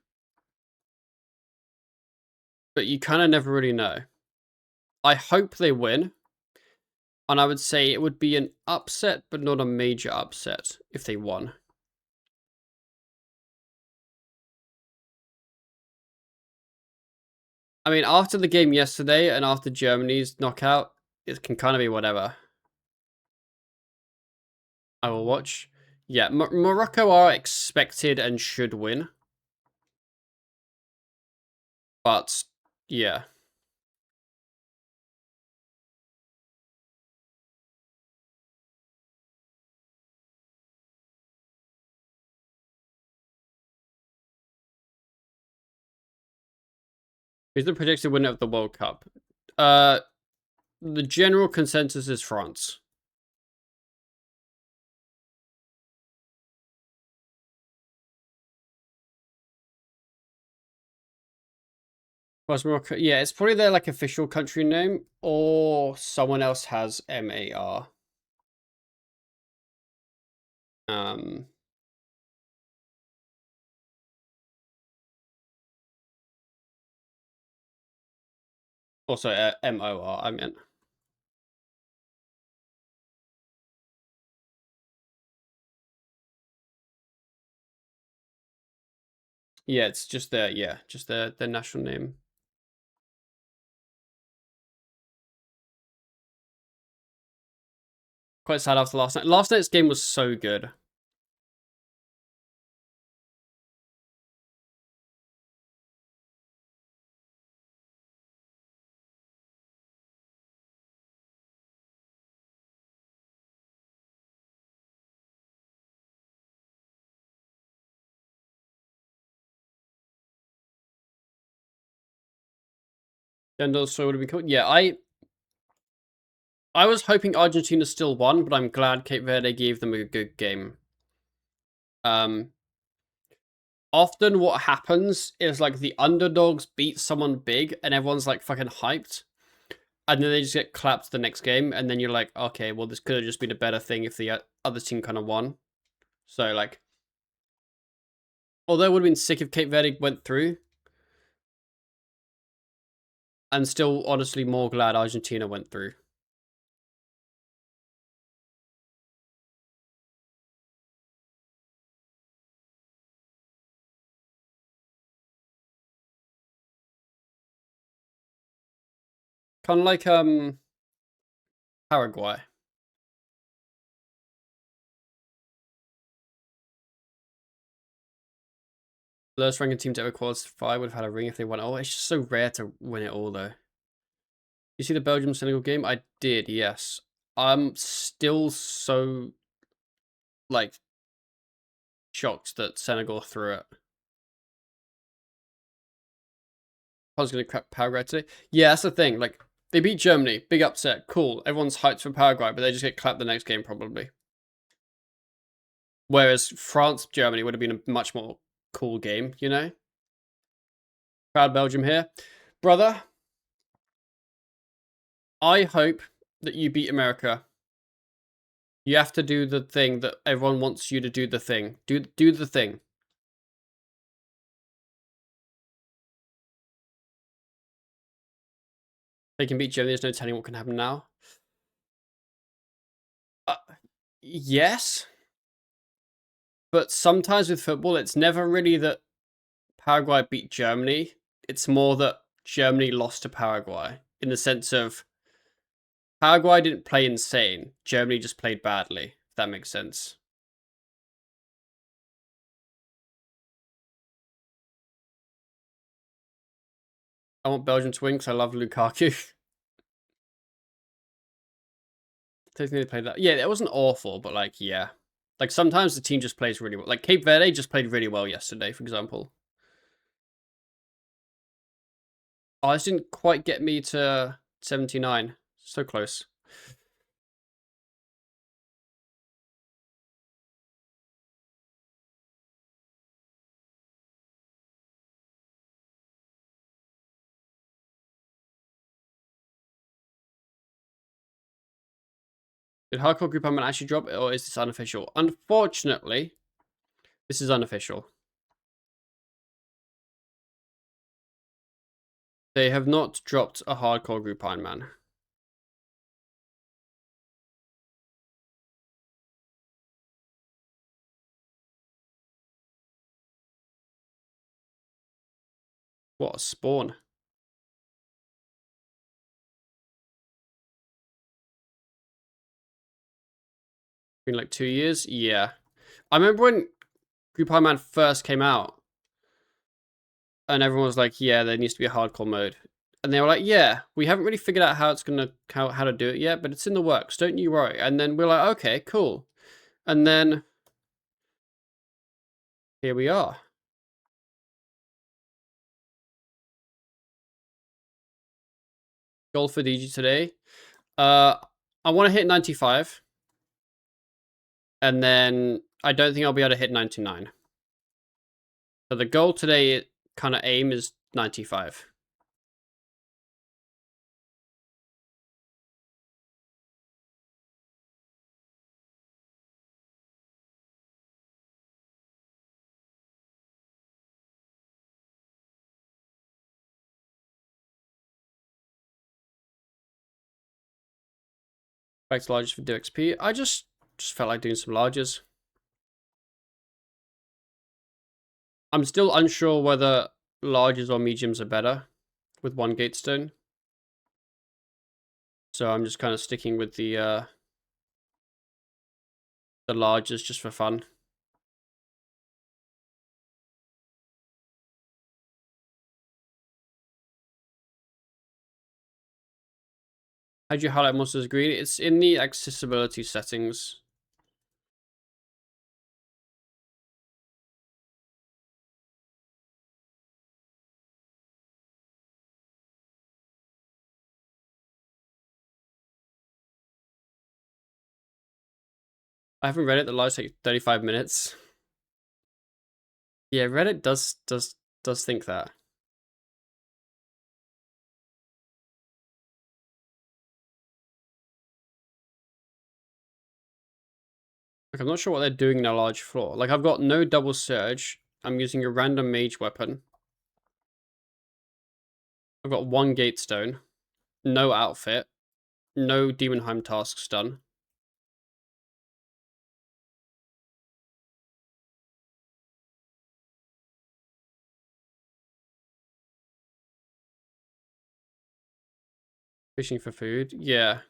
but you kind of never really know. I hope they win, and I would say it would be an upset, but not a major upset if they won. I mean, after the game yesterday and after Germany's knockout, it can kind of be whatever. I will watch. Yeah, Morocco are expected and should win. But, yeah. Who's the predicted winner of the World Cup? The general consensus is France. Was Morocco? Yeah, it's probably their like official country name, or someone else has MAR. Um, also MOR. I meant. Yeah, it's just their national name. Quite sad after last night. Last night's game was so good. Gendel so would have been cool. Yeah, I was hoping Argentina still won, but I'm glad Cape Verde gave them a good game. Often what happens is like the underdogs beat someone big and everyone's like fucking hyped. And then they just get clapped the next game, and then you're like, okay, well, this could have just been a better thing if the other team kind of won. So, like, although it would have been sick if Cape Verde went through, I'm still honestly more glad Argentina went through. Kind of like Paraguay. Lowest ranking team to ever qualify would have had a ring if they won. Oh, it's just so rare to win it all, though. You see the Belgium Senegal game? I did, yes. I'm still so like shocked that Senegal threw it. I was going to crap Paraguay today. Yeah, that's the thing. Like, they beat Germany. Big upset. Cool. Everyone's hyped for Paraguay, but they just get clapped the next game, probably. Whereas France, Germany would have been a much more cool game, you know? Proud Belgium here. Brother, I hope that you beat America. You have to do the thing that everyone wants you to do the thing. Do the thing. They can beat Germany. There's no telling what can happen now. Yes. But sometimes with football, it's never really that Paraguay beat Germany. It's more that Germany lost to Paraguay in the sense of Paraguay didn't play insane. Germany just played badly, if that makes sense. I want Belgium to win because I love Lukaku. Don't think they played that. Yeah, it wasn't awful, but like, yeah. Like sometimes the team just plays really well. Like Cape Verde just played really well yesterday, for example. Oh, this didn't quite get me to 79. So close. Did Hardcore Group Ironman actually drop, or is this unofficial? Unfortunately, this is unofficial. They have not dropped a Hardcore Group Ironman. What a spawn. Been like 2 years? Yeah. I remember when Group Ironman first came out, and everyone was like, yeah, there needs to be a hardcore mode. And they were like, yeah, we haven't really figured out how it's gonna how to do it yet, but it's in the works, don't you worry. And then we're like, okay, cool. And then here we are. Goal for DG today. I want to hit 95. And then I don't think I'll be able to hit 99. So the goal today, kind of aim, is 95. Back to larges for DXP. I just felt like doing some larges. I'm still unsure whether larges or mediums are better with one gatestone. So I'm just kind of sticking with the larges just for fun. How'd you highlight monsters green? It's in the accessibility settings. I haven't read it. The lives take 35 minutes. Yeah, Reddit does think that. Like, I'm not sure what they're doing in a large floor. Like, I've got no double surge. I'm using a random mage weapon. I've got one gatestone. No outfit. No Daemonheim tasks done. Fishing for food. Yeah.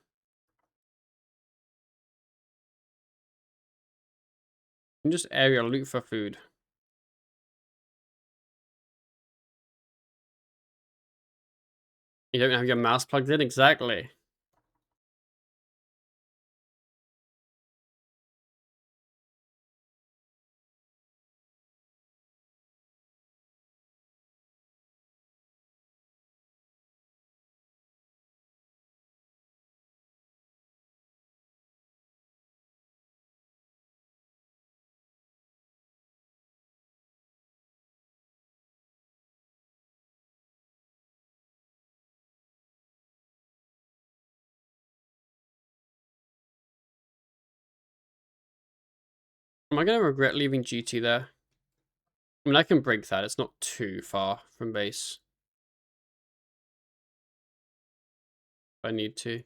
You can just area loot for food. You don't have your mouse plugged in? Exactly. Am I going to regret leaving GT there? I mean, I can break that. It's not too far from base. I need to.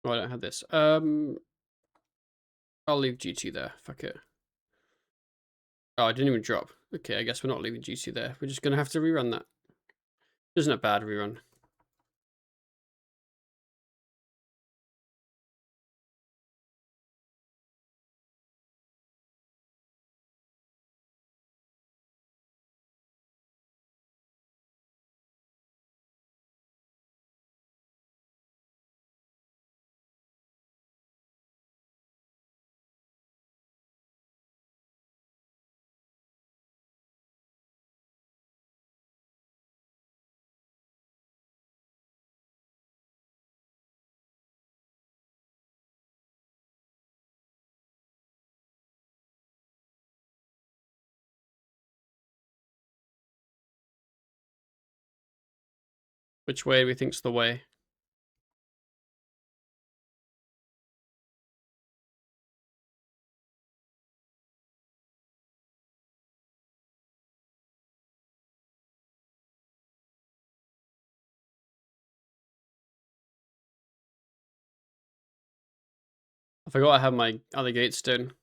Oh, I don't have this. I'll leave GT there. Fuck it. Oh, I didn't even drop. Okay, I guess we're not leaving GT there. We're just gonna have to rerun that. Isn't a bad rerun. Which way do we think's the way? I forgot I have my other gates done.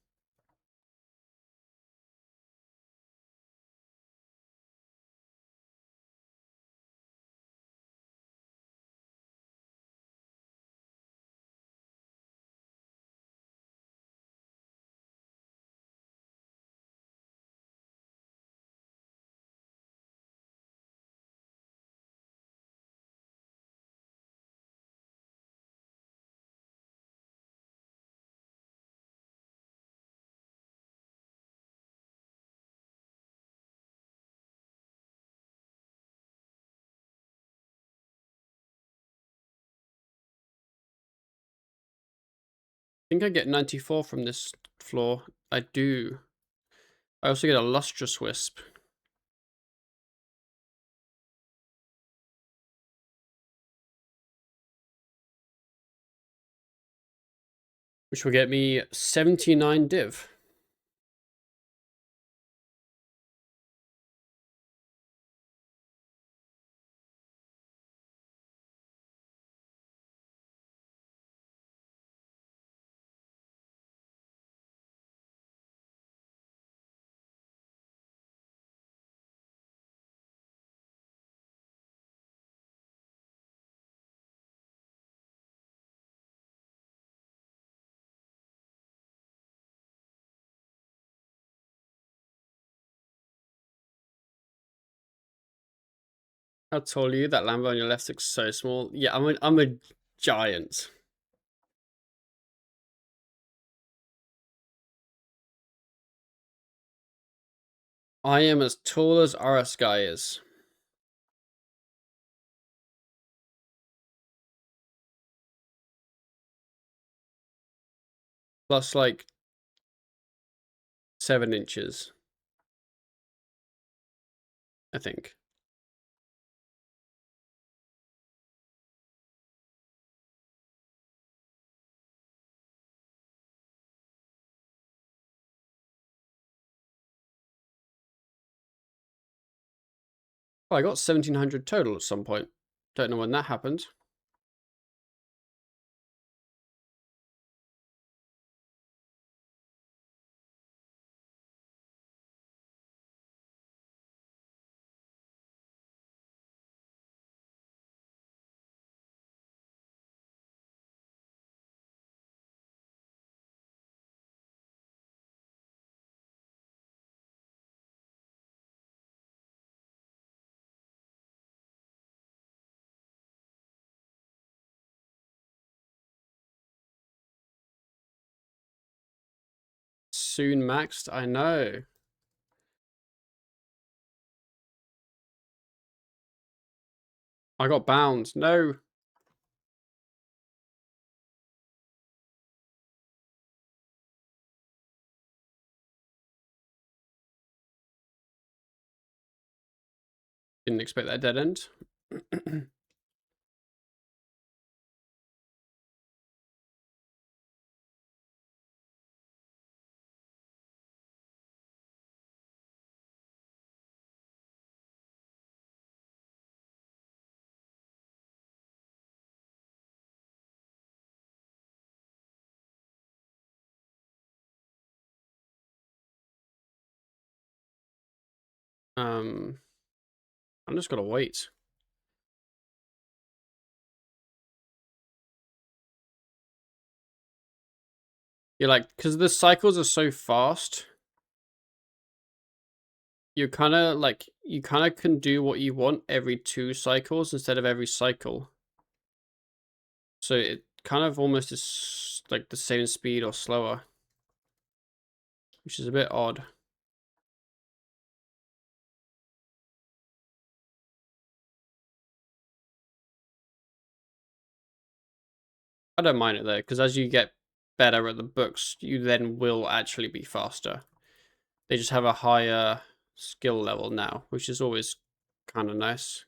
I think I get 94 from this floor. I do. I also get a lustrous wisp. Which will get me 79 div. How tall are you? That Lambo on your left looks so small. Yeah, I'm a giant. I am as tall as RS guy is. Plus like 7 inches. I think. Oh, I got 1700 total at some point. Don't know when that happened. soon maxed. I know. I got bound. No. Didn't expect that dead end. I'm just gonna wait. You're like, because the cycles are so fast, you kind of can do what you want every 2 cycles instead of every cycle. So it kind of almost is like the same speed or slower, which is a bit odd. I don't mind it though, because as you get better at the books, you then will actually be faster. They just have a higher skill level now, which is always kind of nice.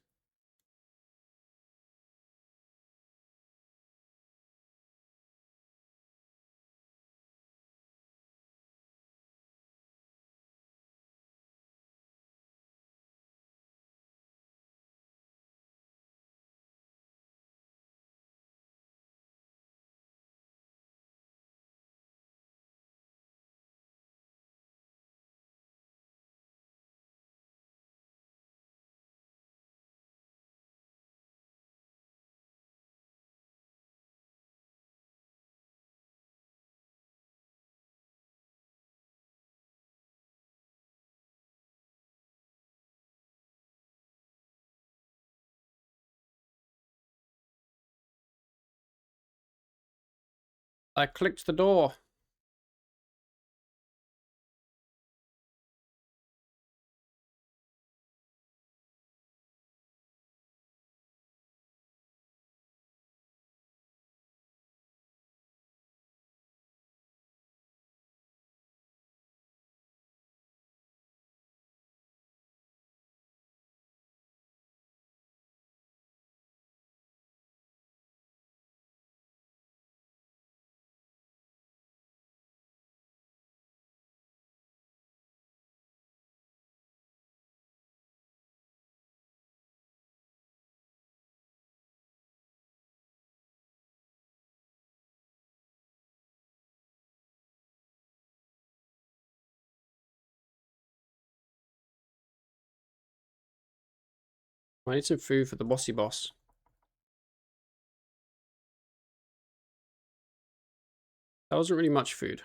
I clicked the door. I need some food for the bossy boss. That wasn't really much food.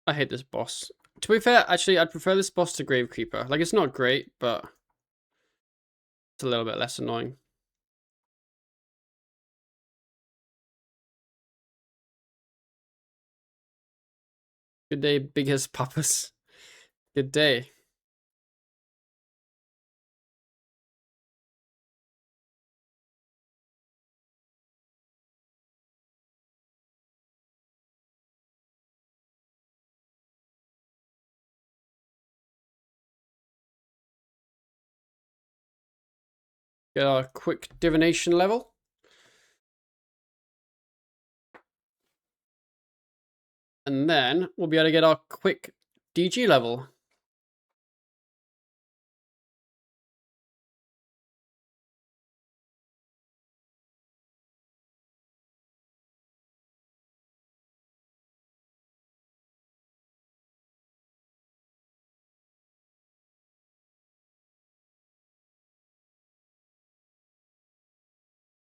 I hate this boss. To be fair, actually, I'd prefer this boss to Gravekeeper. Like, it's not great, but it's a little bit less annoying. Good day, biggest papas. Good day. Get our quick divination level. And then we'll be able to get our quick DG level.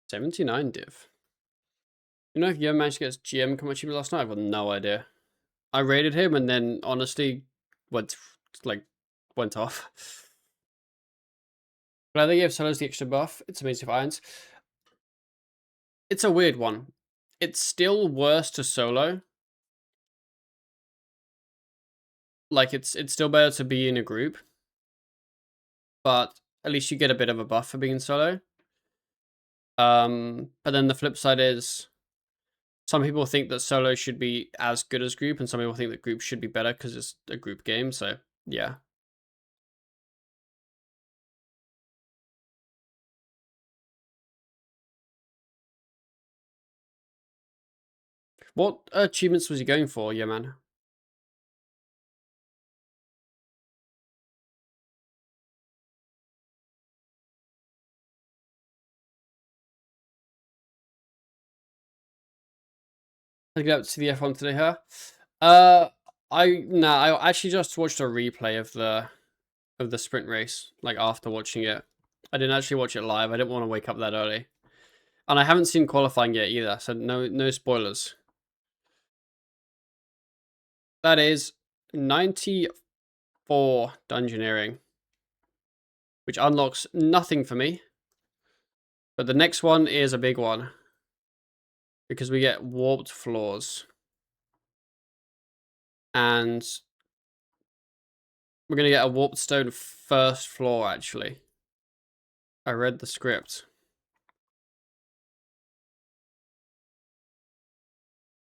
79 div. You know if you managed to get his GM come achievement last night? I've got no idea. I raided him and then honestly went off. But they gave Solos the extra buff. It's amazing for irons. It's a weird one. It's still worse to solo. Like it's still better to be in a group. But at least you get a bit of a buff for being solo. But then the flip side is some people think that solo should be as good as group, and some people think that group should be better because it's a group game. So yeah. What achievements was he going for, yeah, man? I get up to the F1 today, huh? I actually just watched a replay of the sprint race, like after watching it. I didn't actually watch it live. I didn't want to wake up that early, and I haven't seen qualifying yet either. So no spoilers. That is 94 dungeoneering, which unlocks nothing for me. But the next one is a big one because we get warped floors. And we're going to get a warped stone first floor, actually. I read the script.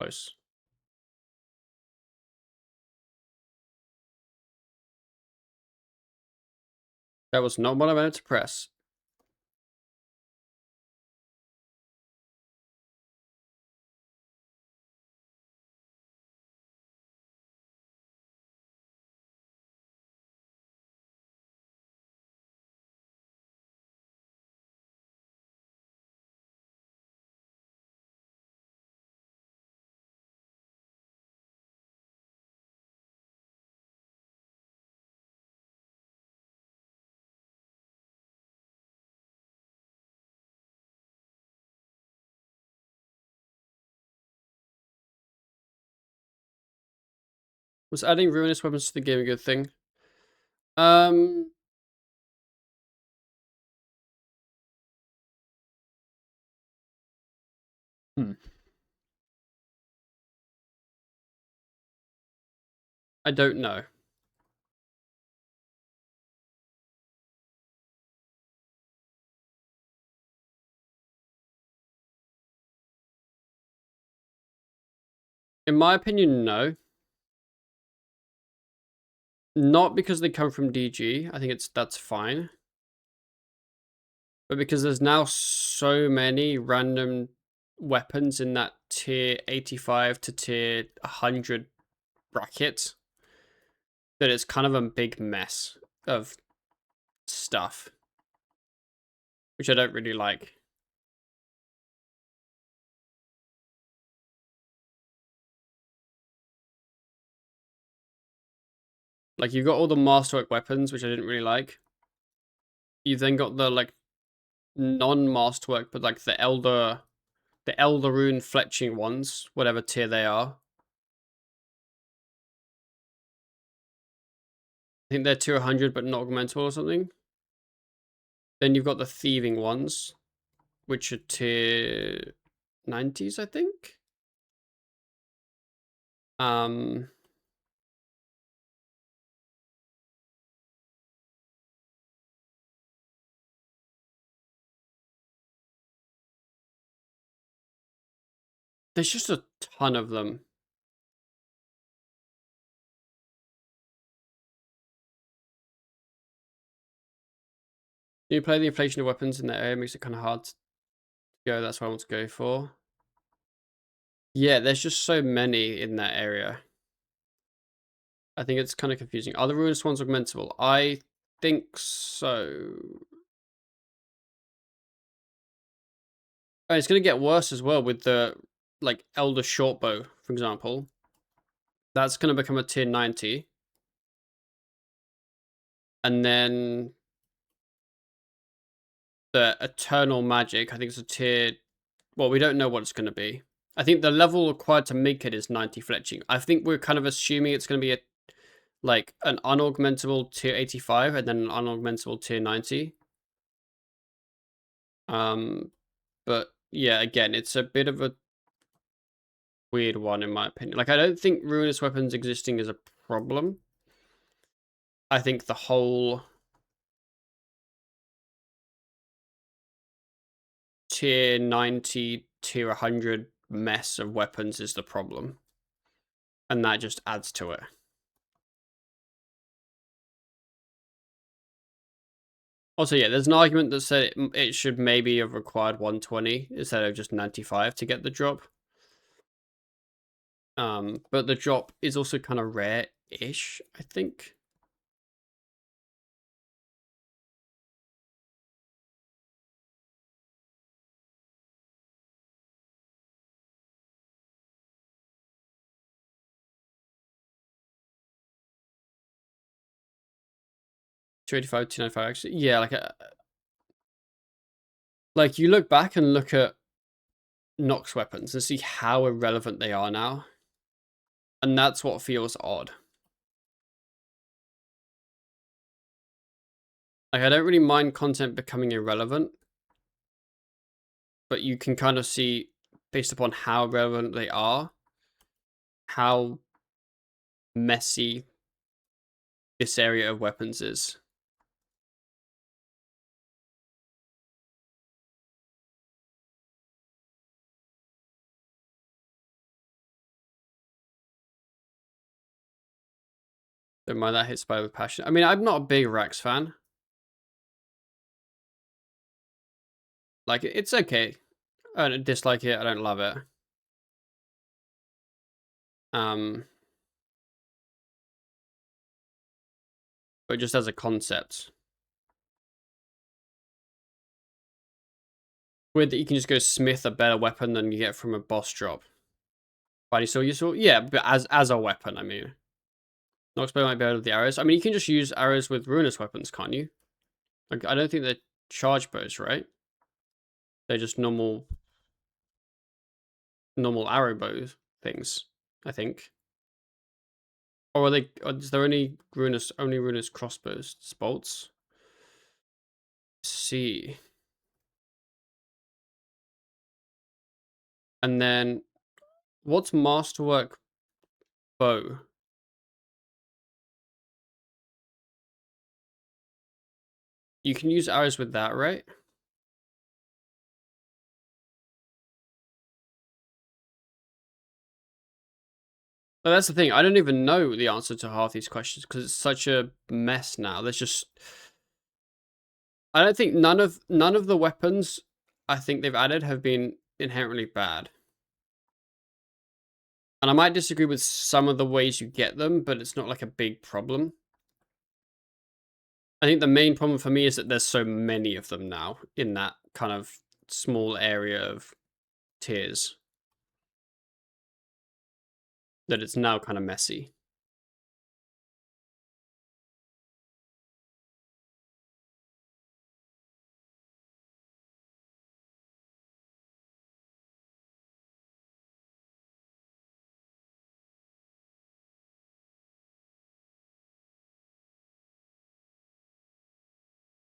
Close. That was not what I meant to press. Was adding ruinous weapons to the game a good thing? Hmm. I don't know. In my opinion, no. Not because they come from DG. I think that's fine. But because there's now so many random weapons in that tier 85 to tier 100 bracket that it's kind of a big mess of stuff, which I don't really like. Like, you've got all the masterwork weapons, which I didn't really like. You've then got the, like, non-masterwork, but, like, the Elder Rune fletching ones, whatever tier they are. I think they're tier 100, but not augmentable or something. Then you've got the thieving ones, which are tier 90s, I think. There's just a ton of them. You play the inflation of weapons in that area, makes it kind of hard to go. That's what I want to go for. Yeah, there's just so many in that area. I think it's kind of confusing. Are the ruinous ones augmentable? I think so. Oh, it's going to get worse as well with the, like, Elder Shortbow, for example. That's going to become a tier 90. And then the Eternal Magic, I think it's a tier... Well, we don't know what it's going to be. I think the level required to make it is 90 fletching. I think we're kind of assuming it's going to be like an unaugmentable tier 85 and then an unaugmentable tier 90. But yeah, again, it's a bit of a weird one in my opinion. Like, I don't think ruinous weapons existing is a problem. I think the whole tier 90, tier 100 mess of weapons is the problem. And that just adds to it. Also, yeah, there's an argument that said it should maybe have required 120 instead of just 95 to get the drop. But the drop is also kind of rare-ish, I think. $285, $295, actually. Yeah, like you look back and look at Nox weapons and see how irrelevant they are now. And that's what feels odd. Like, I don't really mind content becoming irrelevant, but you can kind of see, based upon how relevant they are, how messy this area of weapons is. Don't mind that hits by with passion. I mean, I'm not a big Rax fan. Like, it's okay. I don't dislike it. I don't love it. But just as a concept. Weird that you can just go smith a better weapon than you get from a boss drop. Body still useful? Yeah, but as a weapon, I mean. Noxbow might be better with the arrows. I mean, you can just use arrows with ruinous weapons, can't you? Like, I don't think they're charge bows, right? They're just normal arrow bows things, I think. Or are they? Or is there only ruinous crossbows, bolts? Let's see. And then, what's masterwork bow? You can use arrows with that, right? But that's the thing. I don't even know the answer to half these questions because it's such a mess now. There's just... I don't think none of the weapons I think they've added have been inherently bad. And I might disagree with some of the ways you get them, but it's not like a big problem. I think the main problem for me is that there's so many of them now in that kind of small area of tiers that it's now kind of messy.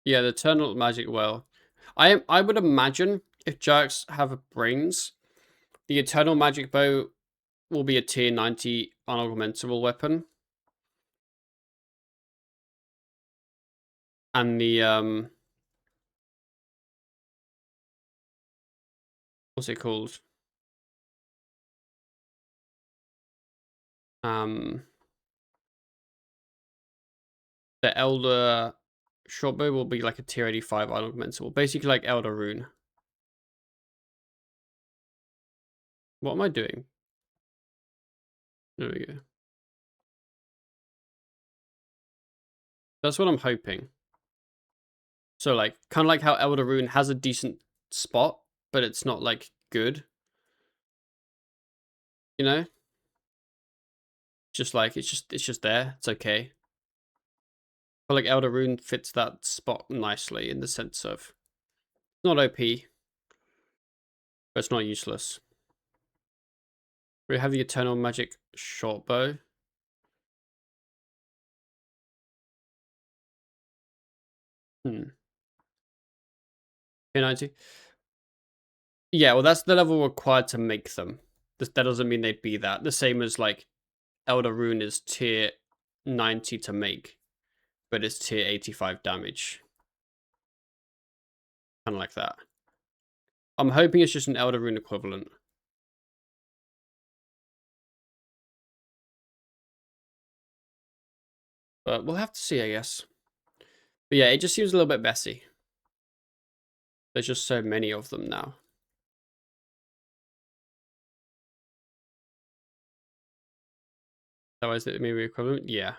Yeah, the Eternal Magic Well. I would imagine if Jerks have brains, the Eternal Magic Bow will be a tier 90 unaugmentable weapon. And the what's it called? The Elder Shortbow will be like a tier 85 unaugmentable. Basically like Elder Rune. What am I doing? There we go. That's what I'm hoping. So like, kind of like how Elder Rune has a decent spot, but it's not like good. You know? Just like, it's just there. It's okay. But like Elder Rune fits that spot nicely in the sense of Not OP, but it's not useless. We have the Eternal Magic short bow. P90. Yeah, well, that's the level required to make them. That doesn't mean they'd be that. The same as, like, Elder Rune is tier 90 to make, but it's tier 85 damage. Kind of like that. I'm hoping it's just an Elder Rune equivalent. But we'll have to see, I guess. But yeah, it just seems a little bit messy. There's just so many of them now. So is it maybe equivalent? Yeah.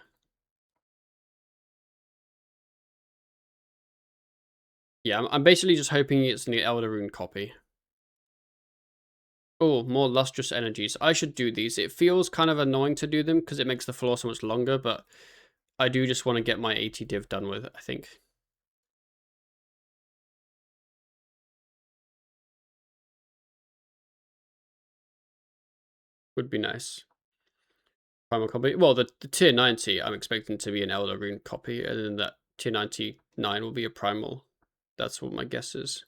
Yeah, I'm basically just hoping it's an Elder Rune copy. Oh, more lustrous energies. I should do these. It feels kind of annoying to do them because it makes the floor so much longer, but I do just want to get my 80 div done with, I think. Would be nice. Primal copy. Well, the tier 90, I'm expecting to be an Elder Rune copy, and then that tier 99 will be a primal. That's what my guess is.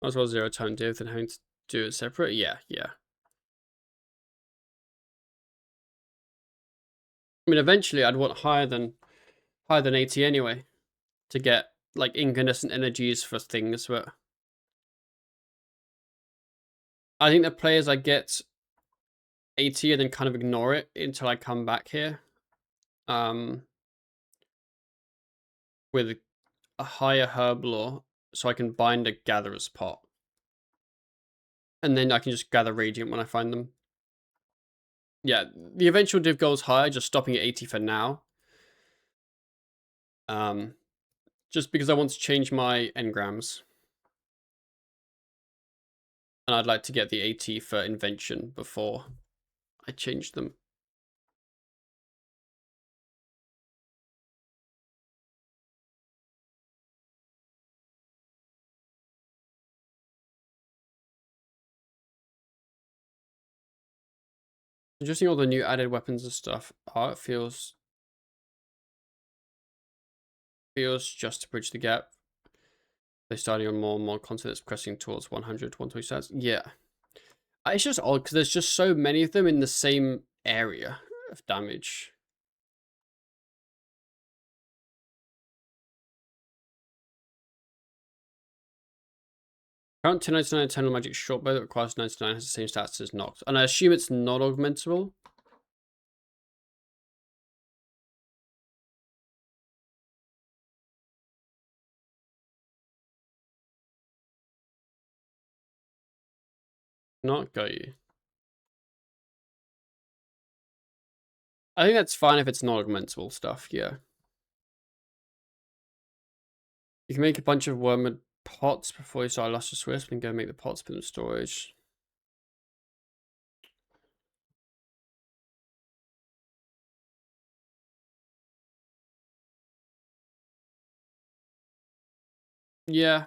Might as well 0-tone div than having to do it separate. Yeah. I mean, eventually I'd want higher than 80 anyway to get like incandescent energies for things, but I think the players I get 80 and then kind of ignore it until I come back here. With a higher herb lore, so I can bind a gatherer's pot. And then I can just gather radiant when I find them. Yeah, the eventual div goal is higher, just stopping at 80 for now. Just because I want to change my engrams. And I'd like to get the 80 for invention before I change them. Just seeing all the new added weapons and stuff. Oh, it feels just to bridge the gap. They're starting on more and more content that's pressing towards 100, 120 stats. Yeah. It's just odd because there's just so many of them in the same area of damage. Current 1099 Eternal Magic Shortbow that requires 99 has the same stats as Noct. And I assume it's not augmentable. Not got you. I think that's fine if it's not augmentable stuff, yeah. You can make a bunch of wormwood pots before you start Lustrous Wisp and go make the pots, put them in storage. Yeah.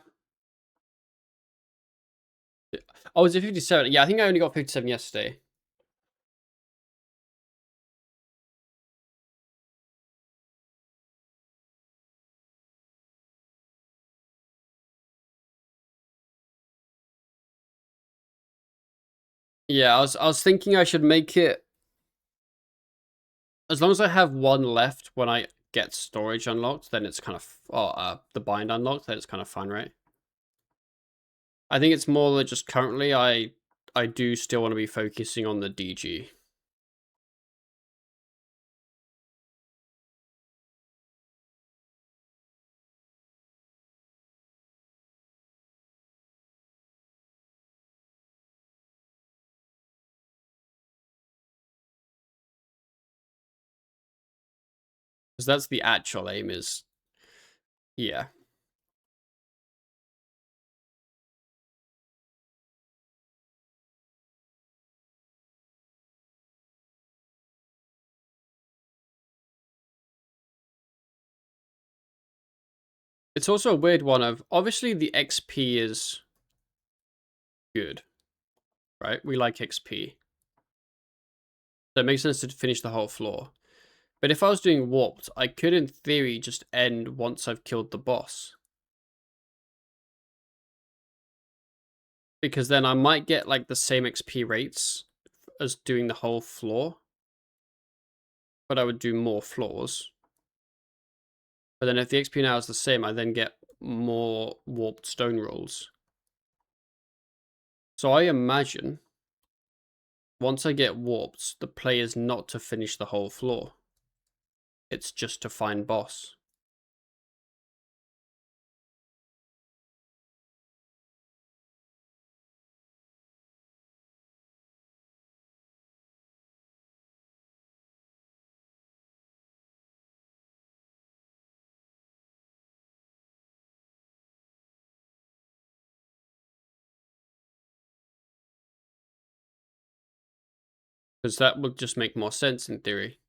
Oh, is it 57? Yeah, I think I only got 57 yesterday. Yeah, I was thinking I should make it as long as I have one left when I get storage unlocked, then it's kind of the bind unlocked, then it's kind of fun, right? I think it's more that just currently I do still want to be focusing on the DG. Because that's the actual aim is, yeah. It's also a weird one of, obviously the XP is good, right? We like XP. So it makes sense to finish the whole floor. But if I was doing warped, I could in theory just end once I've killed the boss. Because then I might get like the same XP rates as doing the whole floor. But I would do more floors. But then if the XP now is the same, I then get more warped stone rolls. So I imagine once I get warped, the play is not to finish the whole floor. It's just to find boss. Because that would just make more sense in theory.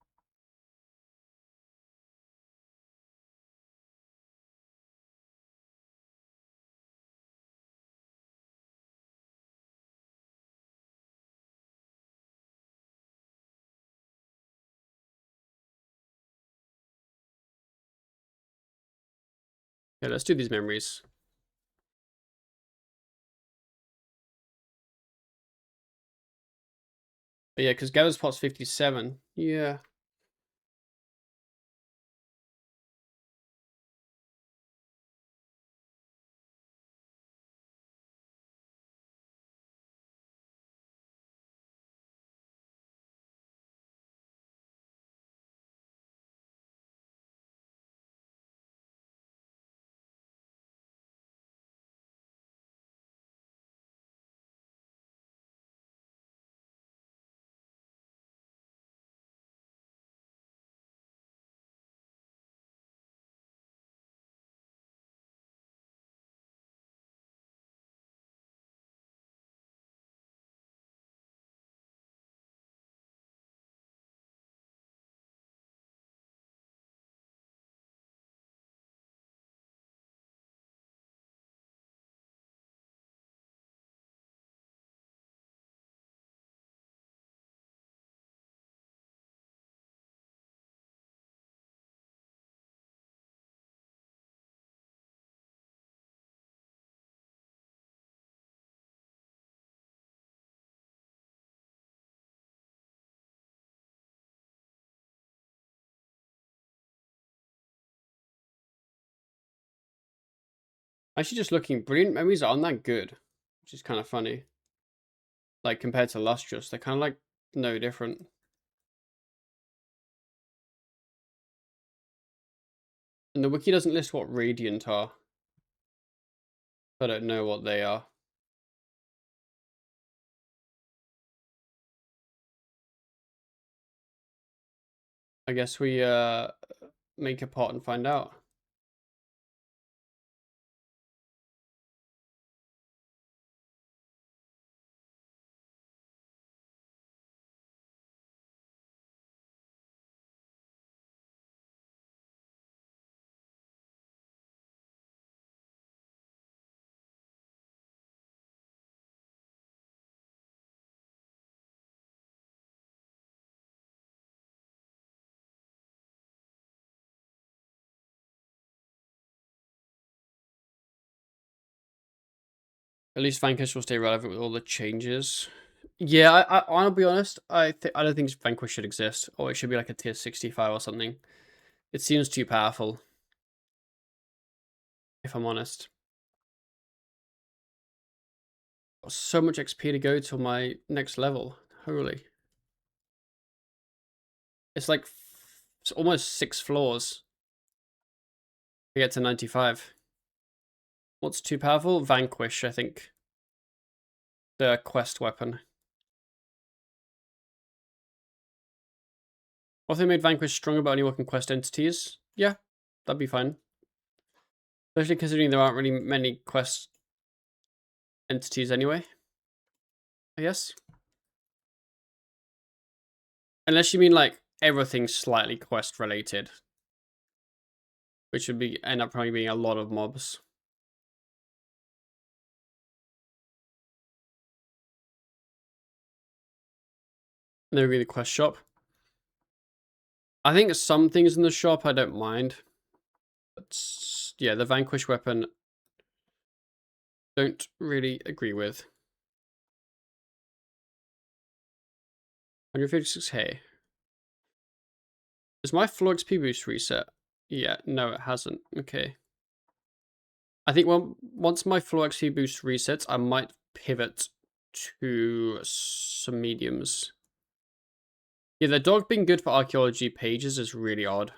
Yeah, let's do these memories. But yeah, because Gather's pot's 57. Yeah. Actually, just looking, brilliant memories aren't that good, which is kind of funny. Like, compared to Lustrous, they're kind of like no different. And the wiki doesn't list what Radiant are. I don't know what they are. I guess we make a pot and find out. At least Vanquish will stay relevant with all the changes. Yeah, I'll be honest. I don't think Vanquish should exist, or it should be like a tier 65 or something. It seems too powerful, if I'm honest. Got so much XP to go till my next level. Holy. It's like it's almost 6 floors to get to 95. What's too powerful? Vanquish, I think. The quest weapon. What if they made Vanquish stronger but only working quest entities? Yeah, that'd be fine. Especially considering there aren't really many quest entities anyway, I guess. Unless you mean like everything's slightly quest related, which would be end up probably being a lot of mobs. And there would be the quest shop. I think some things in the shop I don't mind. But yeah, the Vanquish weapon don't really agree with. 156k. Is my floor XP boost reset? Yeah, no, it hasn't. Okay. I think once my floor XP boost resets, I might pivot to some mediums. Yeah, the dog being good for archaeology pages is really odd.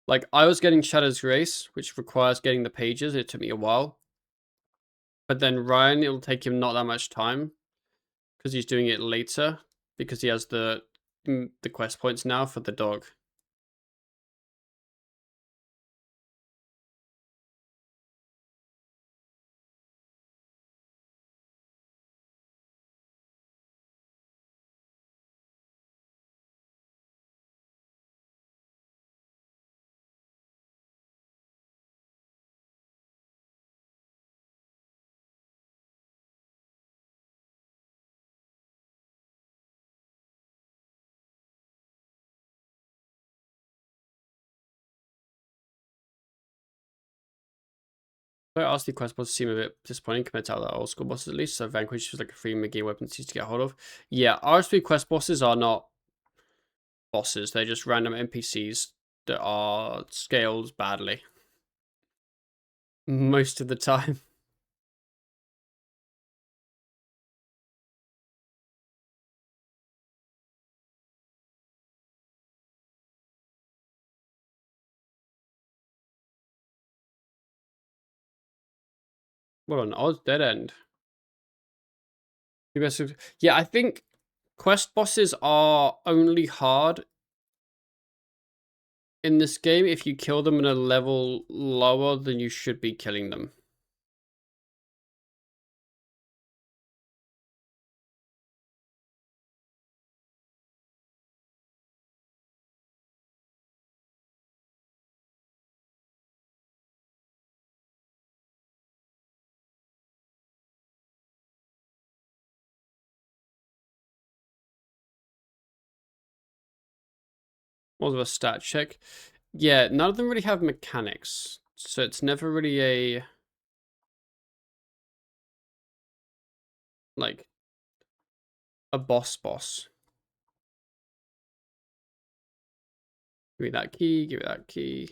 Like, I was getting Shadow's Grace, which requires getting the pages. It took me a while. But then Ryan, it'll take him not that much time because he's doing it later because he has the quest points now for the dog. So RC quest bosses seem a bit disappointing compared to other old school bosses at least. So Vanquish was like a free mid-game weapon to get a hold of. Yeah, RSP quest bosses are not bosses. They're just random NPCs that are scaled badly. Most of the time. What an odd dead end. Yeah, I think quest bosses are only hard in this game if you kill them in a level lower than you should be killing them. More of a stat check. Yeah, none of them really have mechanics. So it's never really a like a boss. Give me that key, give me that key.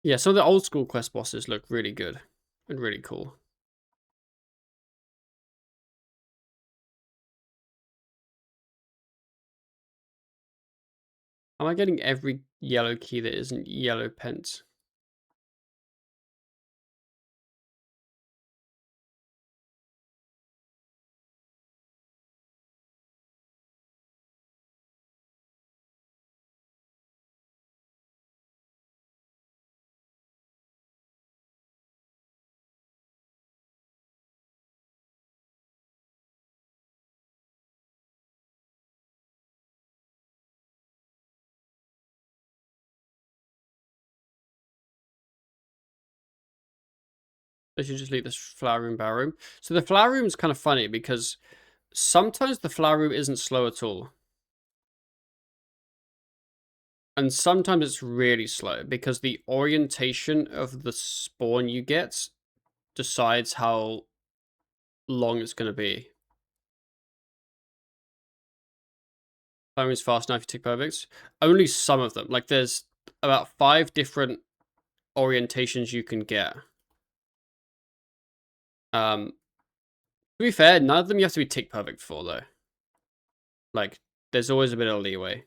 Yeah, some of the old school quest bosses look really good and really cool. Am I getting every yellow key that isn't yellow pence? I should just leave this flower room, barrow room. So the flower room is kind of funny because sometimes the flower room isn't slow at all. And sometimes it's really slow because the orientation of the spawn you get decides how long it's going to be. Flower room's fast now if you tick perfect. Only some of them. Like there's about 5 different orientations you can get. To be fair, none of them you have to be tick perfect for though. Like, there's always a bit of leeway.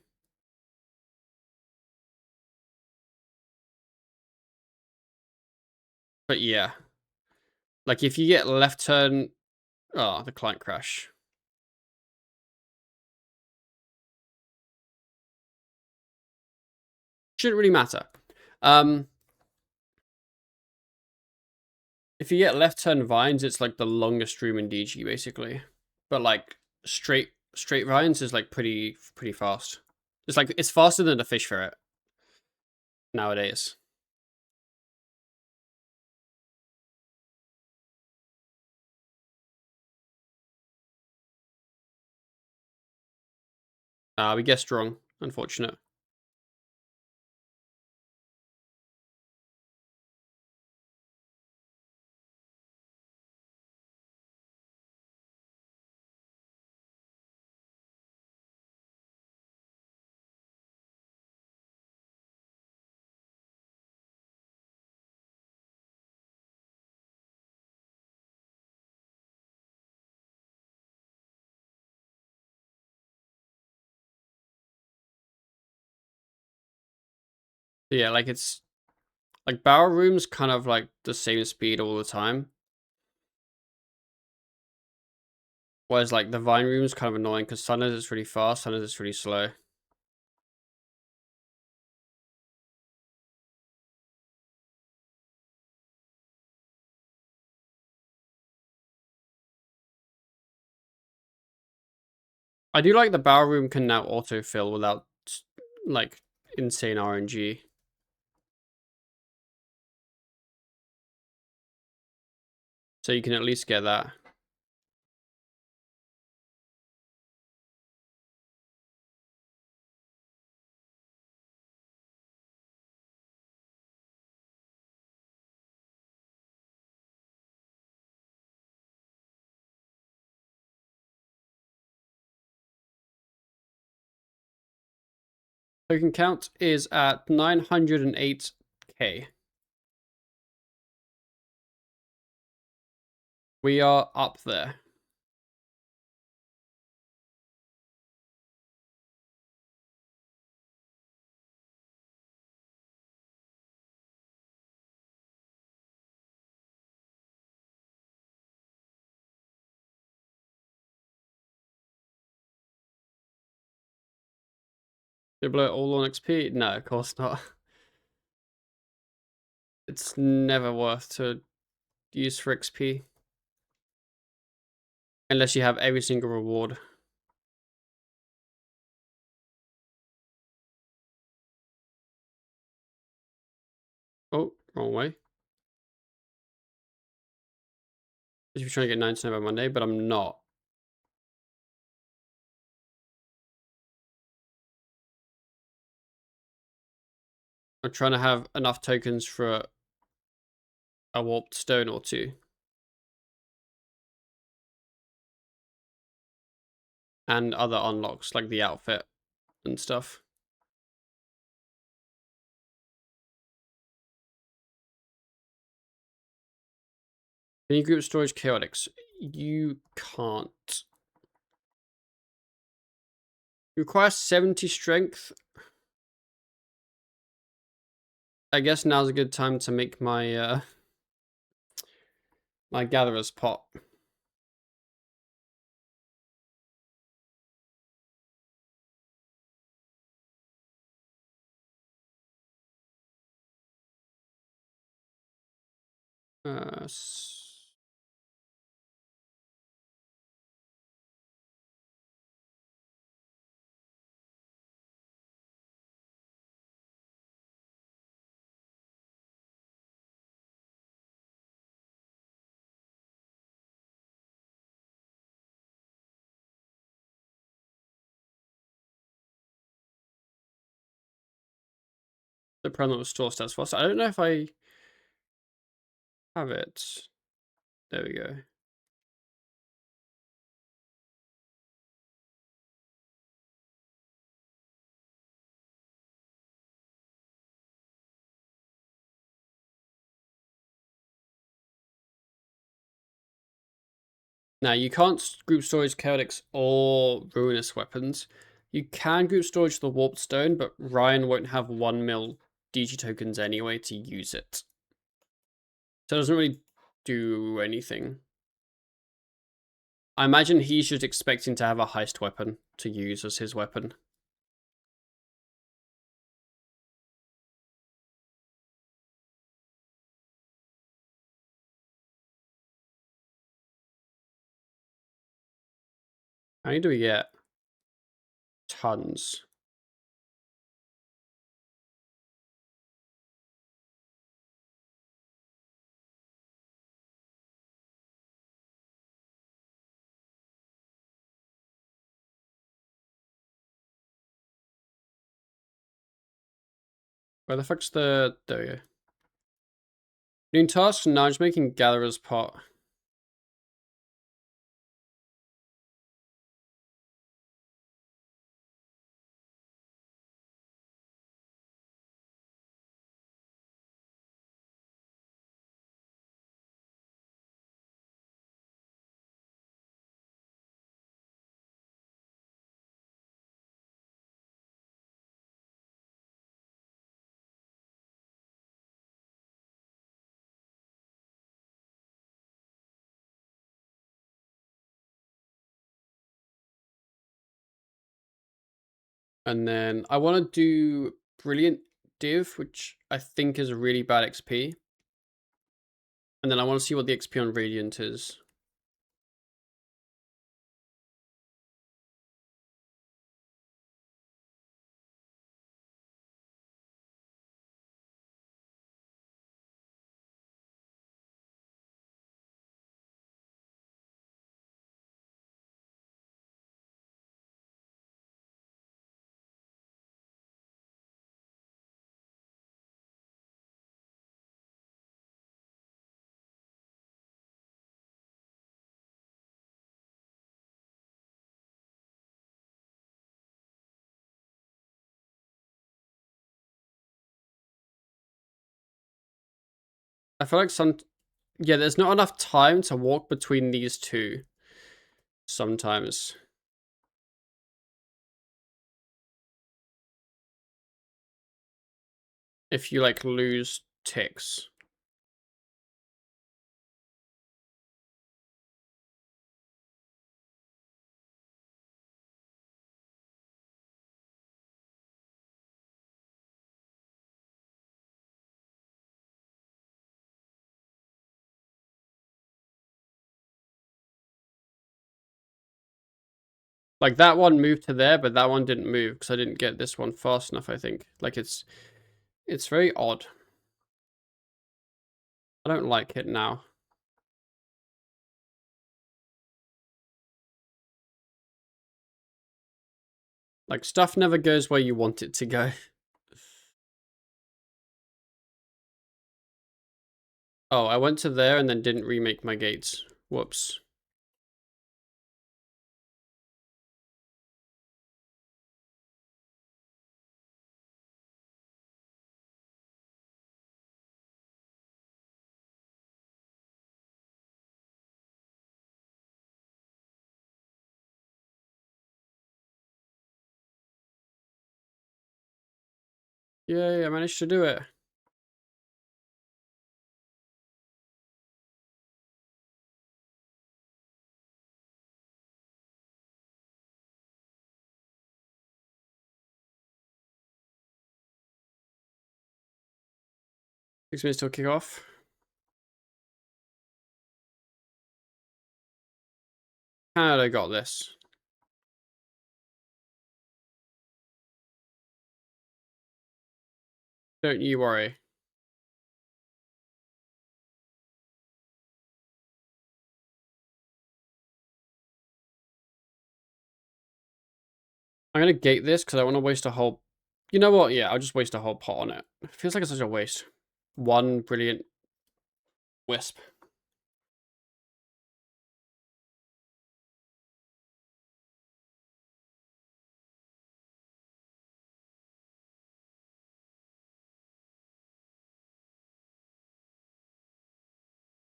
But yeah. Like, if you get left turn... Oh, the client crash. Shouldn't really matter. If you get left turn vines, it's like the longest room in DG, basically. But like, straight vines is like pretty fast. It's like, it's faster than a fish ferret nowadays. We guessed wrong. Unfortunate. Yeah, like it's like barrel room's kind of like the same speed all the time. Whereas like the vine room's kind of annoying because sometimes it's really fast, sometimes it's really slow. I do like the barrel room can now autofill without like insane RNG. So you can at least get that. Token count is at 908k. We are up there. Did blow it all on XP? No, of course not. It's never worth to use for XP. Unless you have every single reward. Oh, wrong way. I should be trying to get 99 by Monday, but I'm not. I'm trying to have enough tokens for a warped stone or two. And other unlocks, like the outfit and stuff. Can you group storage chaotics? You can't. You require 70 strength. I guess now's a good time to make my my gatherer's pot. Uh, the problem with store stats fast. I don't know if I have it. There we go. Now, you can't group storage chaotics or ruinous weapons. You can group storage the warped stone, but Ryan won't have 1 mil DG tokens anyway to use it. So it doesn't really do anything. I imagine he's just expecting to have a heist weapon to use as his weapon. How many do we get? Tons. Where the fuck's the... There we go. Doing tasks? No, I'm just making Gatherer's Pot. And then I want to do Brilliant Div, which I think is a really bad XP. And then I want to see what the XP on Radiant is. I feel like yeah, there's not enough time to walk between these two sometimes. If you like lose ticks. Like that one moved to there, but that one didn't move because I didn't get this one fast enough, I think. Like it's very odd. I don't like it now. Like stuff never goes where you want it to go. Oh, I went to there and then didn't remake my gates. Whoops. Yay, I managed to do it. Takes me to kick off. Canada got this. Don't you worry. I'm gonna gate this because I want to waste a whole... You know what? Yeah, I'll just waste a whole pot on it. It feels like it's such a waste. One brilliant wisp.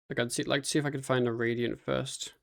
Like I'd like to see if I could find a radiant first.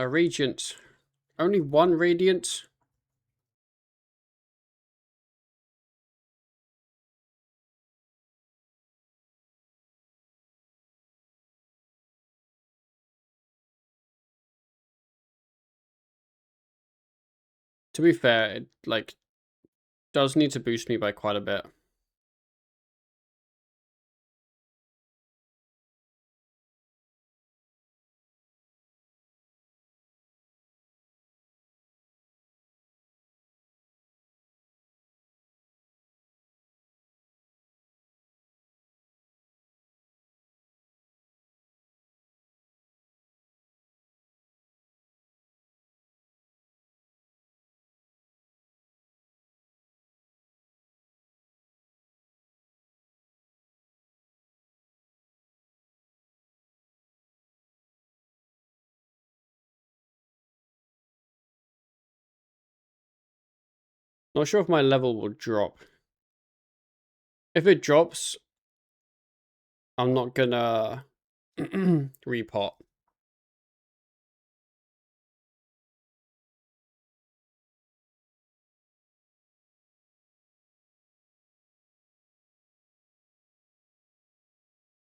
A Regent. Only one Radiant? To be fair, it, like, does need to boost me by quite a bit. Not sure if my level will drop. If it drops, I'm not gonna repot.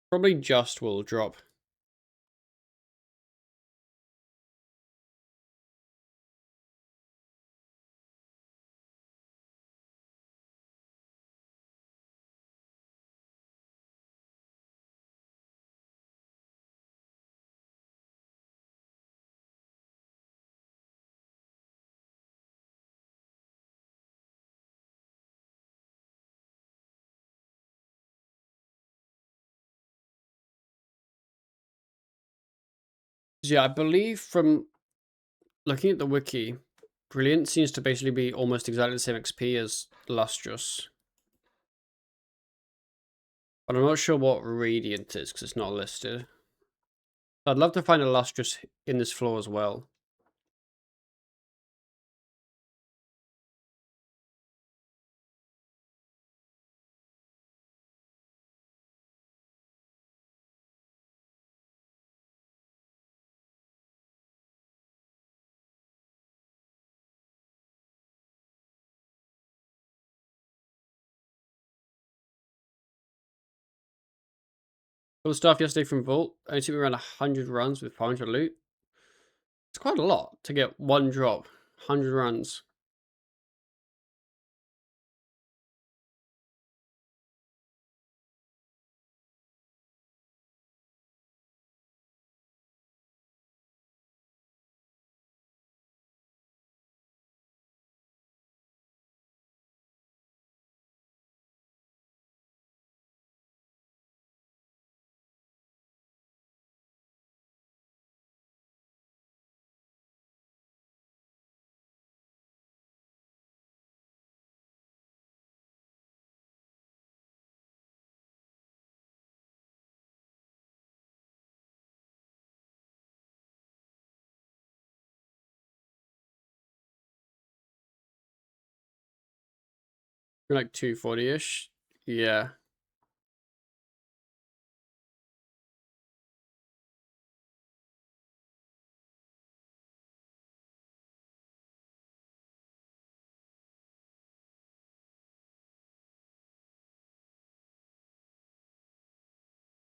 Probably just will drop. Yeah, I believe from looking at the wiki, Brilliant seems to basically be almost exactly the same XP as Lustrous. But I'm not sure what Radiant is because it's not listed. I'd love to find a Lustrous in this floor as well. All the stuff yesterday from Vault only took me around 100 runs with 500 loot. It's quite a lot to get one drop. 100 runs. Like 240-ish. Yeah.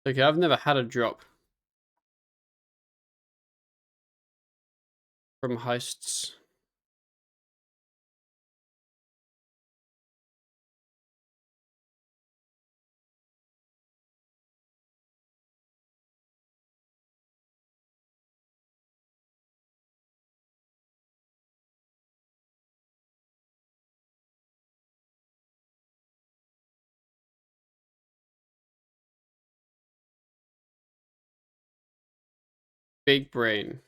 Okay, I've never had a drop from heists. Big brain.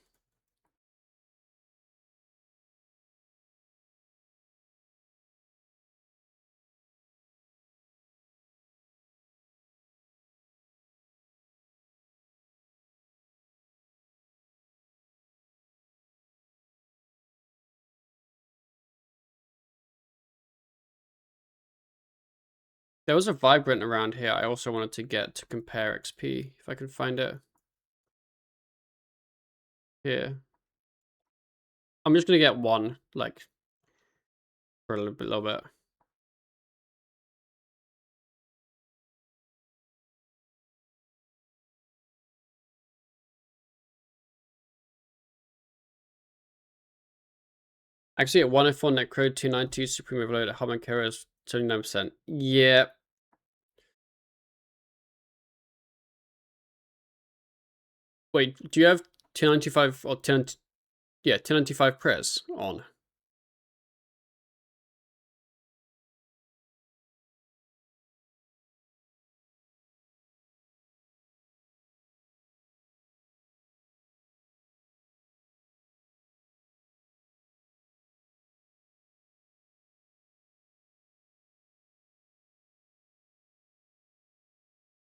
There was a Vibrant around here I also wanted to get to compare XP, if I can find it. Here. I'm just gonna get one, like, for a little bit. Actually, at 104 Necro, 292 Supreme Overload at Harman Carriers, 79%. Yeah. Wait, do you have 295 or 10? Yeah, 295 Prez on.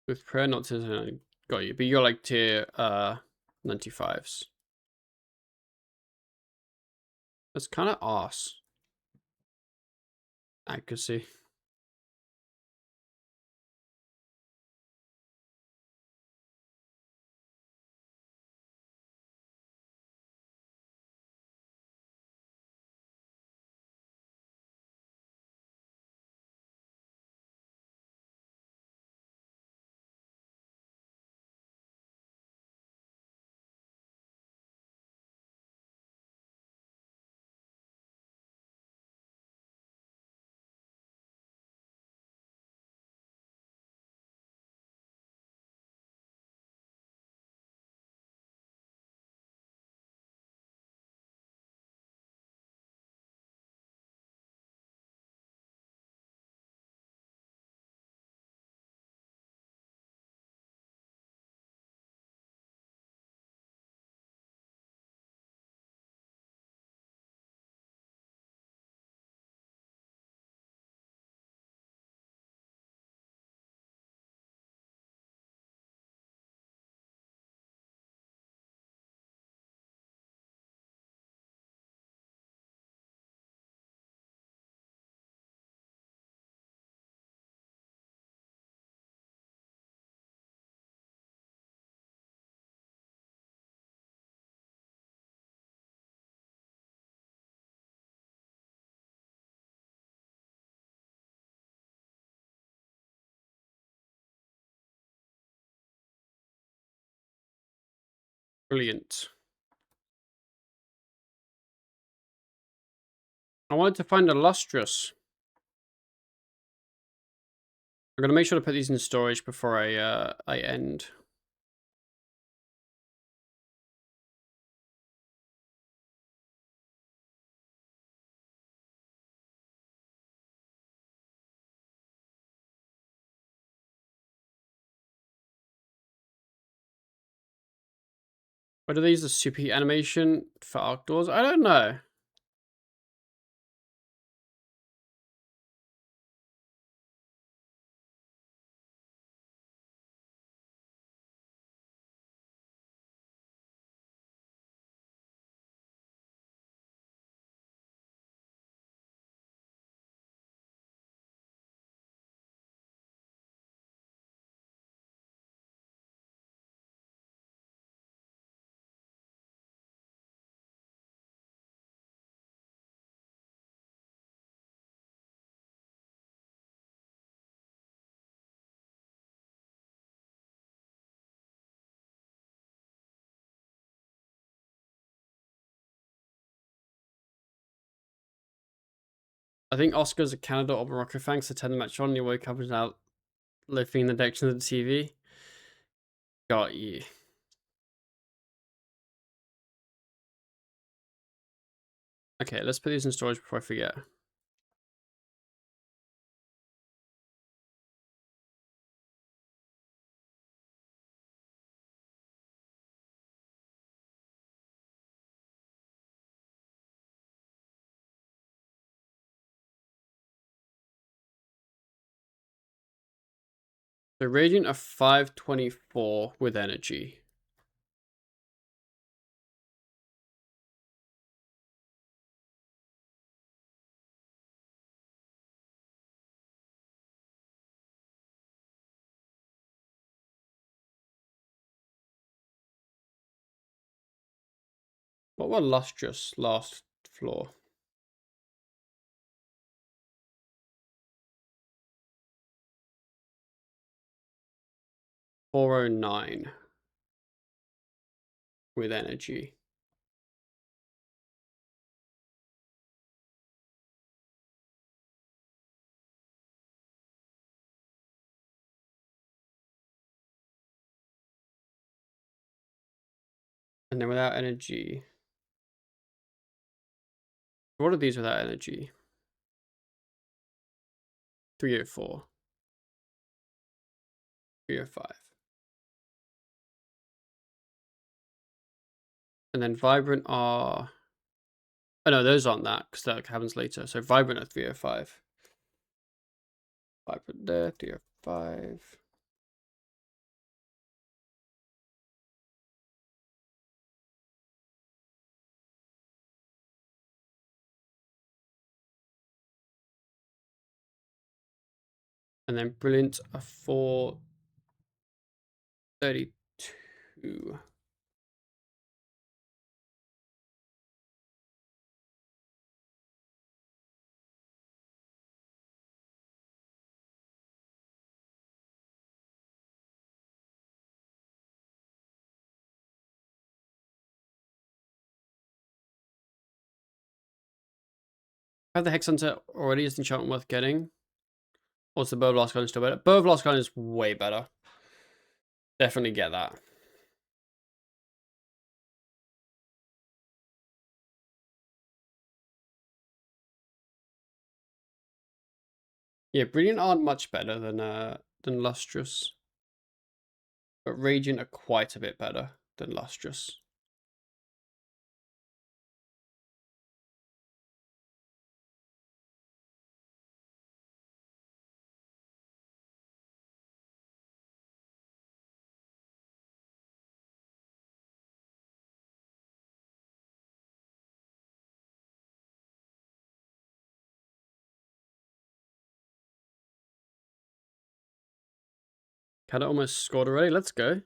With prayer, not to got you, but you're like tier 95s. That's kind of arse. Accuracy. Brilliant. I wanted to find a lustrous. I'm gonna make sure to put these in storage before I end. Why do they use the super heat animation for outdoors? I don't know. I think Oscar's a Canada or Morocco fan, so 10 match on, you wake up and now lifting the direction of the TV. Got you. Okay, let's put these in storage before I forget. The Radiant of 524 with energy. What were lustrous last floor. $409 with energy. And then without energy. What are these without energy? 304. 305. And then Vibrant are... Oh no, those aren't that, because that happens later. So Vibrant are 305. Vibrant there, 305. And then Brilliant are 432. Have the Hex Hunter already? Is the enchantment worth getting? Or is the Bow of Last Gun still better? Bow of Last Gun is way better. Definitely get that. Yeah, Brilliant aren't much better than Lustrous. But Radiant are quite a bit better than Lustrous. Kind of almost scored already. Let's go.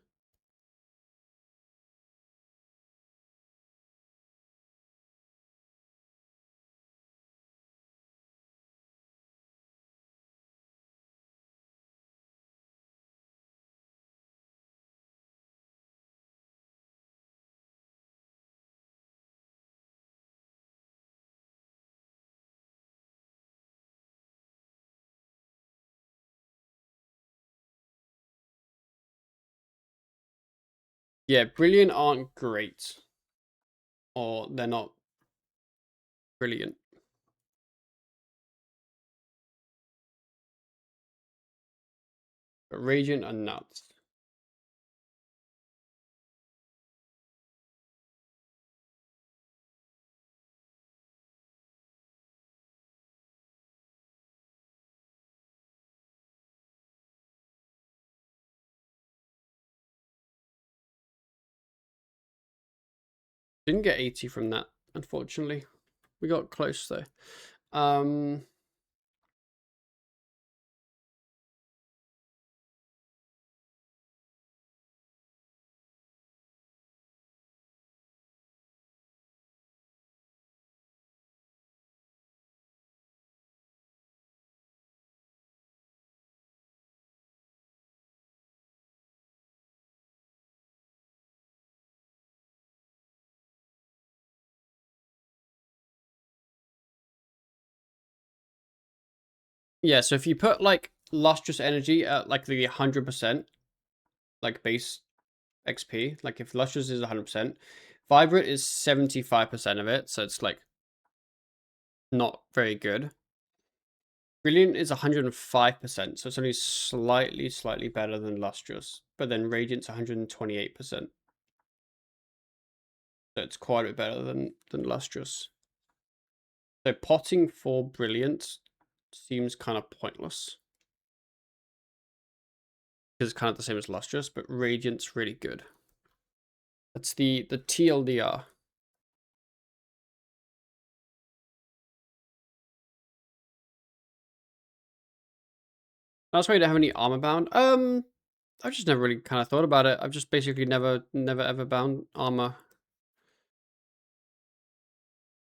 Yeah, Brilliant aren't great. Or they're not brilliant. But Radiant are nuts. Didn't get 80 from that, unfortunately. We got close though. Yeah, so if you put like Lustrous Energy at like the 100%, like base XP, like if Lustrous is 100%, Vibrant is 75% of it, so it's like not very good. Brilliant is 105%, so it's only slightly better than Lustrous, but then Radiant's 128%. So it's quite a bit better than Lustrous. So potting for Brilliant seems kind of pointless. Because it's kind of the same as Lustrous, but Radiant's really good. That's the TLDR. That's why you don't have any armor bound. I've just never really kind of thought about it. I've just basically never ever bound armor.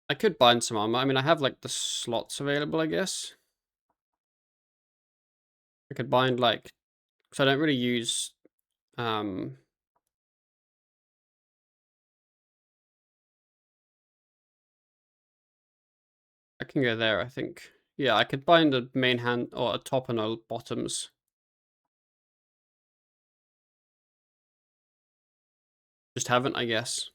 I could bind some armor. I mean, I have like the slots available, I guess. I could bind like, because I don't really use, I can go there, I think. Yeah, I could bind a main hand or a top and a bottoms. Just haven't, I guess.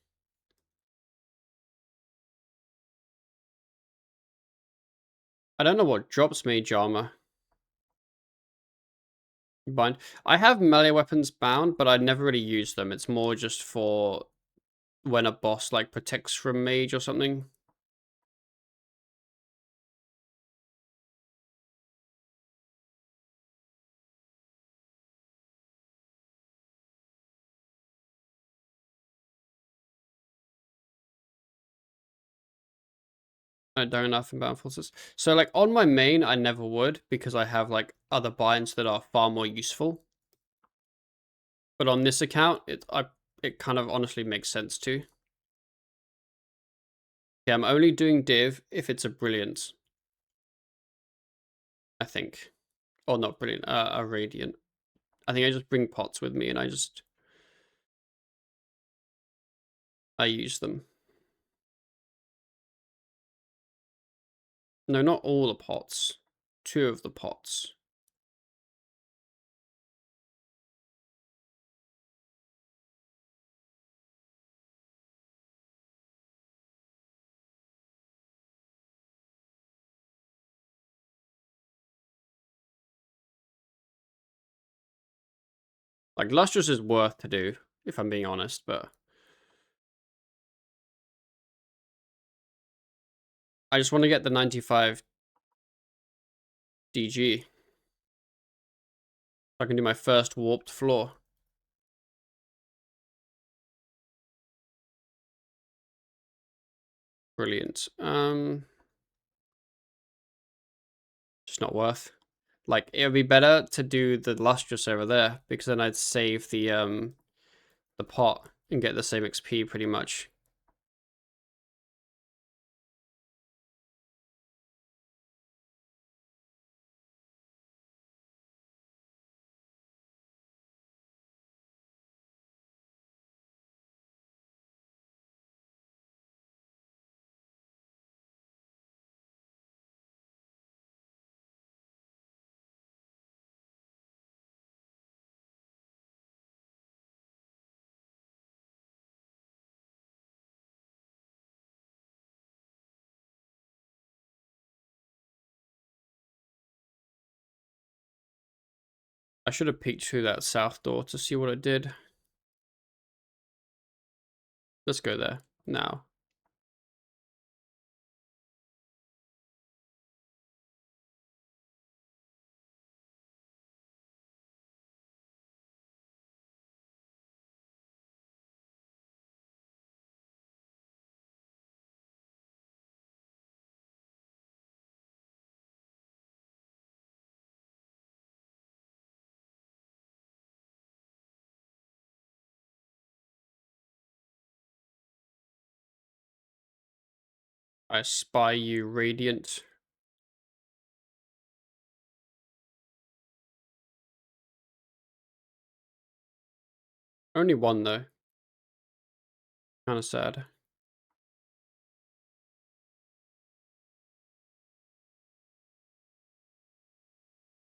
I don't know what drops mage armor. Bind. I have melee weapons bound, but I never really use them. It's more just for when a boss like protects from mage or something. I don't enough in bound forces. So like on my main, I never would because I have like other binds that are far more useful. But on this account, it kind of honestly makes sense too. Yeah, I'm only doing div if it's a brilliant. I think. Or not brilliant, a radiant. I think I just bring pots with me and I use them. No, not all the pots. 2 of the pots. Like, Lustrous is worth to do, if I'm being honest, but I just want to get the 95 DG. I can do my first warped floor. Brilliant. Just not worth. Like, it would be better to do the Lustrous over there, because then I'd save the pot and get the same XP pretty much. I should have peeked through that south door to see what it did. Let's go there now. I spy you, Radiant. Only one, though. Kind of sad. Are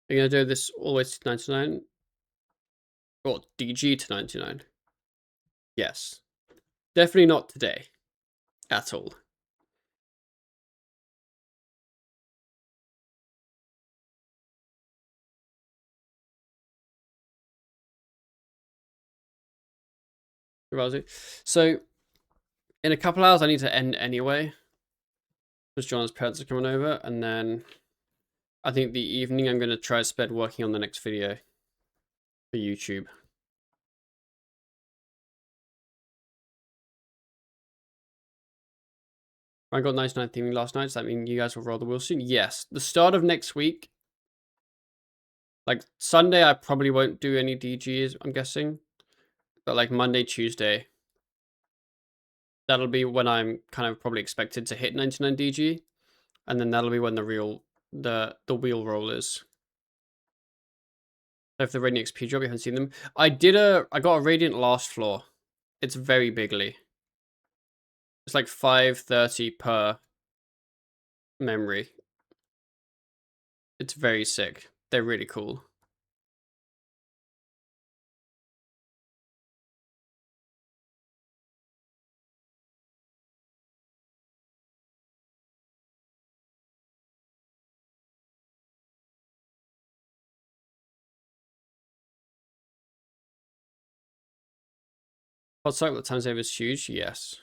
you going to do this all the way to 99? Or DG to 99? Yes. Definitely not today. At all. So, in a couple hours, I need to end anyway. Because John's parents are coming over. And then I think the evening I'm going to try to spend working on the next video for YouTube. I got 99 theming last night. Does that mean you guys will roll the wheel soon? Yes. The start of next week. Like, Sunday, I probably won't do any DGs, I'm guessing. But, like, Monday, Tuesday. That'll be when I'm kind of probably expected to hit 99 DG, and then that'll be when the wheel roll is. If the Radiant XP drop, you haven't seen them. I got a Radiant last floor. It's very bigly. It's like 530 per memory. It's very sick. They're really cool. Hot cycle, the time save is huge. Yes.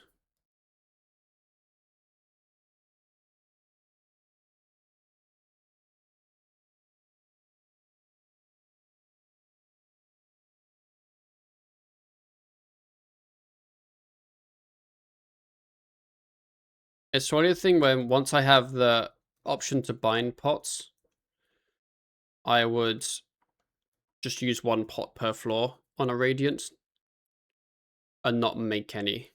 It's really a thing when once I have the option to bind pots, I would just use one pot per floor on a Radiant and not make any.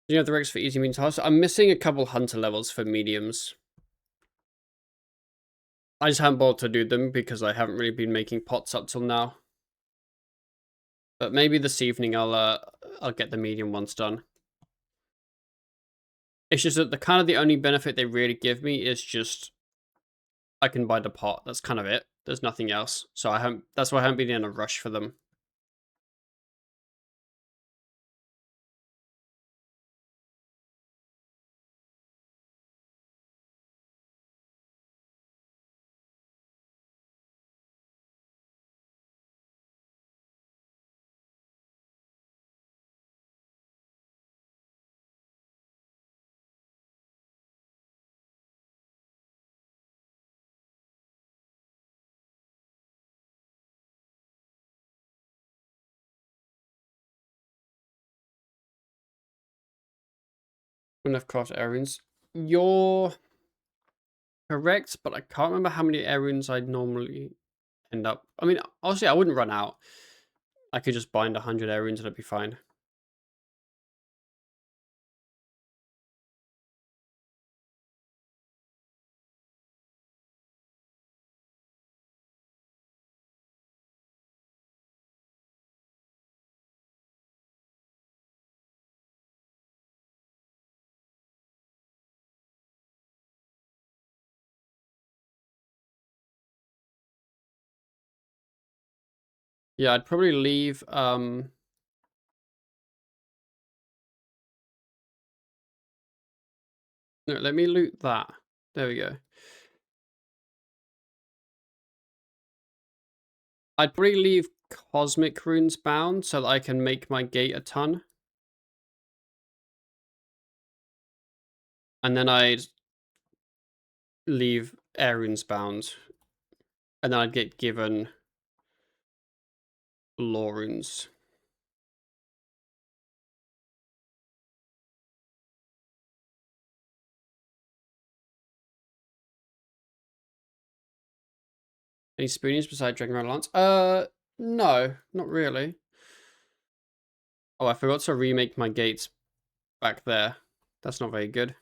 Do you have the regs for easy mean tasks? I'm missing a couple hunter levels for mediums. I just haven't bothered to do them because I haven't really been making pots up till now. But maybe this evening I'll get the medium ones done. It's just that the only benefit they really give me is just I can buy the pot. That's kind of it. There's nothing else. So that's why I haven't been in a rush for them. Enough craft air runes. You're correct, but I can't remember how many air runes I'd normally end up. I mean, honestly, I wouldn't run out. I could just bind 100 air runes and it'd be fine. Yeah, I'd probably leave, no, let me loot that. There we go. I'd probably leave Cosmic Runes bound so that I can make my gate a ton. And then I'd leave Air Runes bound. And then I'd get given Lore Runes. Any spoonies besides Dragon Round Lance? No, not really. Oh, I forgot to remake my gates back there. That's not very good.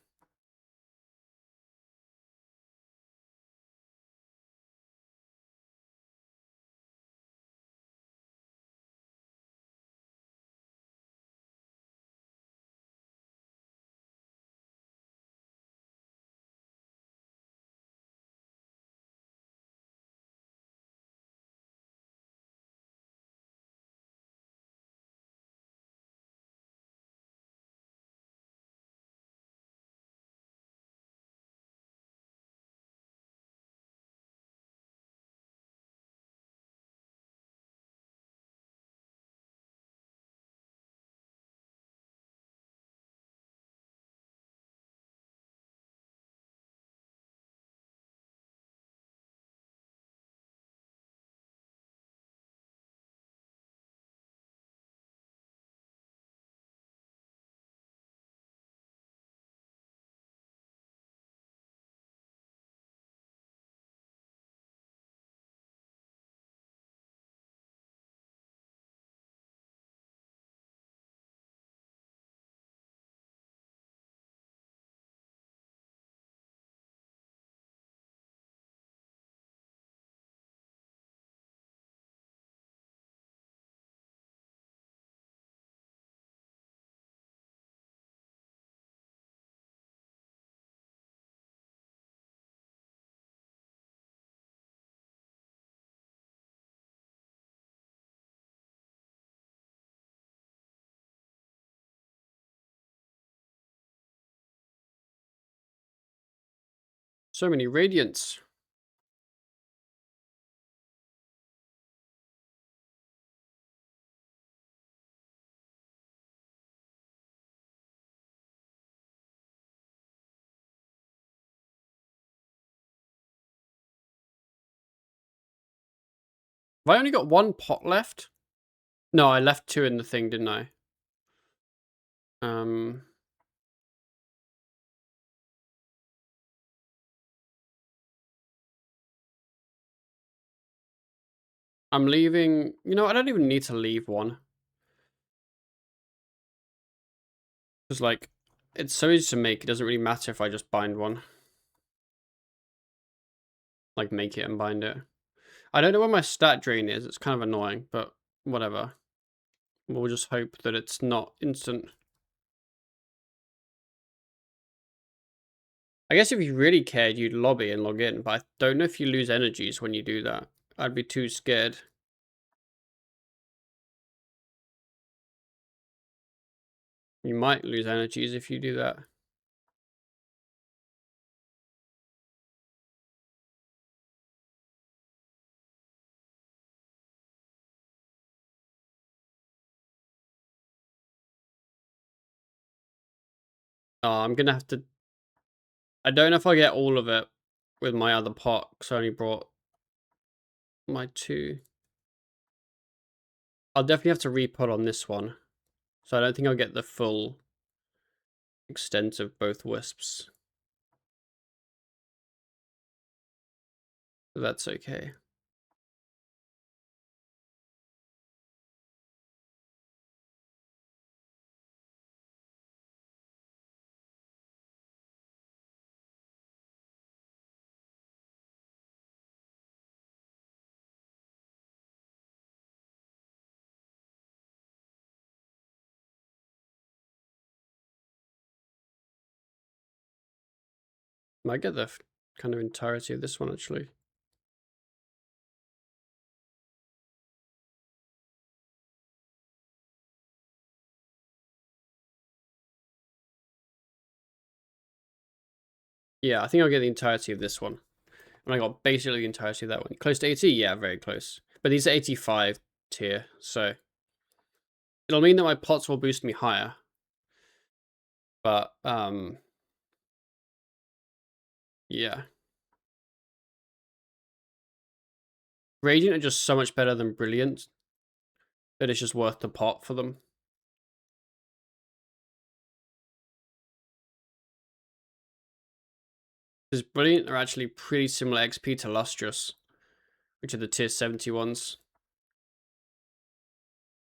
So many radiants. Have I only got one pot left? No, I left 2 in the thing, didn't I? I'm leaving... You know, I don't even need to leave one. Because, like, it's so easy to make. It doesn't really matter if I just bind one. Like, make it and bind it. I don't know where my stat drain is. It's kind of annoying, but whatever. We'll just hope that it's not instant. I guess if you really cared, you'd lobby and log in, but I don't know if you lose energies when you do that. I'd be too scared. You might lose energies if you do that. Oh, I'm gonna have to... I don't know if I get all of it with my other pot, because I only brought my 2. I'll definitely have to re-put on this one. So I don't think I'll get the full extent of both wisps. But that's okay. Might get the kind of entirety of this one, actually. Yeah, I think I'll get the entirety of this one. And I got basically the entirety of that one. Close to 80? Yeah, very close. But these are 85 tier, so... It'll mean that my pots will boost me higher. But, yeah. Radiant are just so much better than Brilliant that it's just worth the pot for them. Because Brilliant are actually pretty similar XP to Lustrous, which are the tier 70 ones.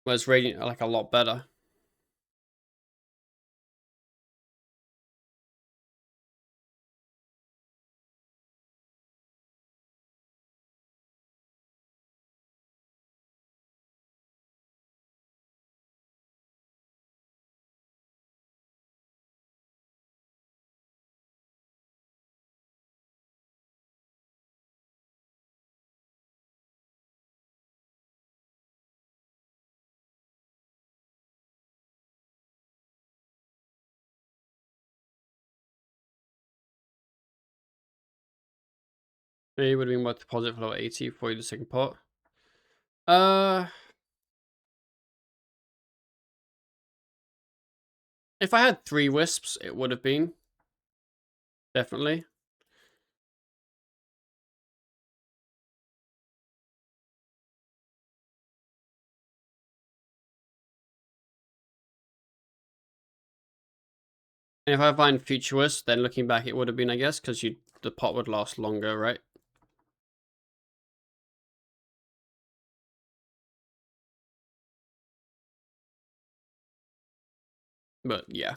Whereas Radiant are like a lot better. Maybe it would have been worth deposit for level 80 for the second pot. If I had 3 wisps, it would have been. Definitely. And if I find future wisps, then looking back, it would have been, I guess, because the pot would last longer, right? But yeah.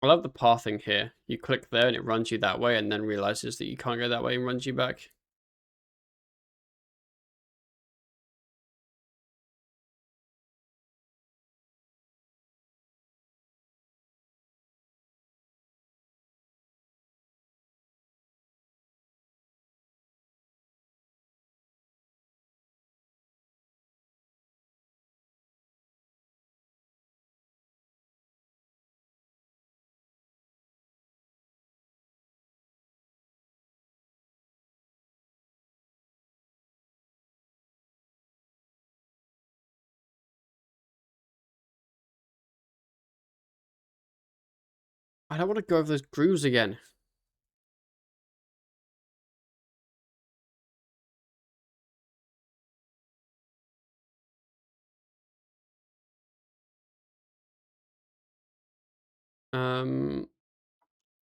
I love the pathing here. You click there and it runs you that way and then realizes that you can't go that way and runs you back. I don't want to go over those grooves again.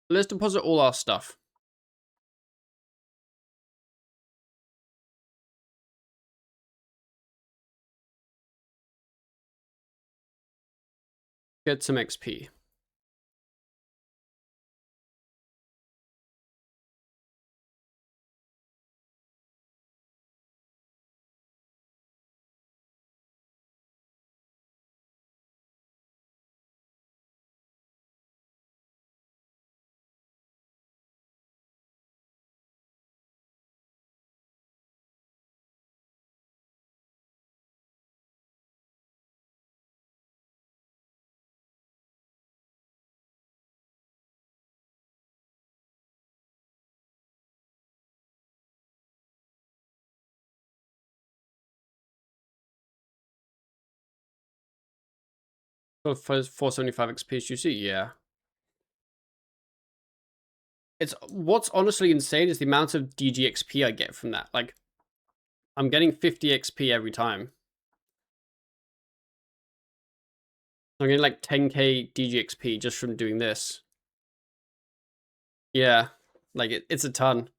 Let's deposit all our stuff. Get some XP. Oh, 475 XP as you see, yeah. It's what's honestly insane is the amount of DG XP I get from that. Like, I'm getting 50 XP every time. I'm getting like 10k DG XP just from doing this. Yeah, like it's a ton.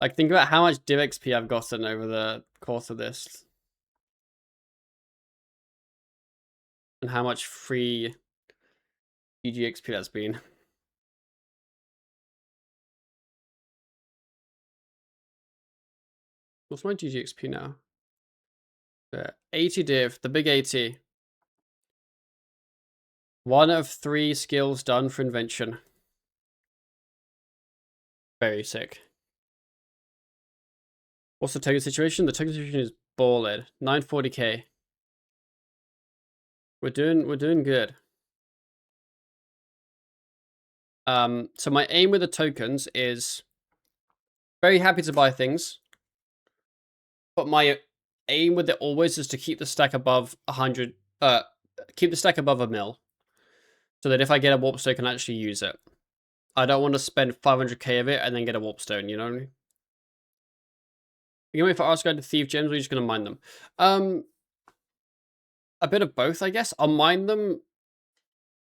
Like, think about how much div XP I've gotten over the course of this. And how much free DG XP that's been. What's my DG XP now? 80 div, the big 80. 1 of 3 skills done for invention. Very sick. What's the token situation? The token situation is ballin'. 940k. We're doing good. So my aim with the tokens is very happy to buy things, but my aim with it always is to keep the stack above 100. Keep the stack above a mil, so that if I get a warp stone, I can actually use it. I don't want to spend 500k of it and then get a warp stone. You know what I mean? You know, if I ask guy to thieve gems, we're just gonna mine them. A bit of both, I guess. I'll mine them,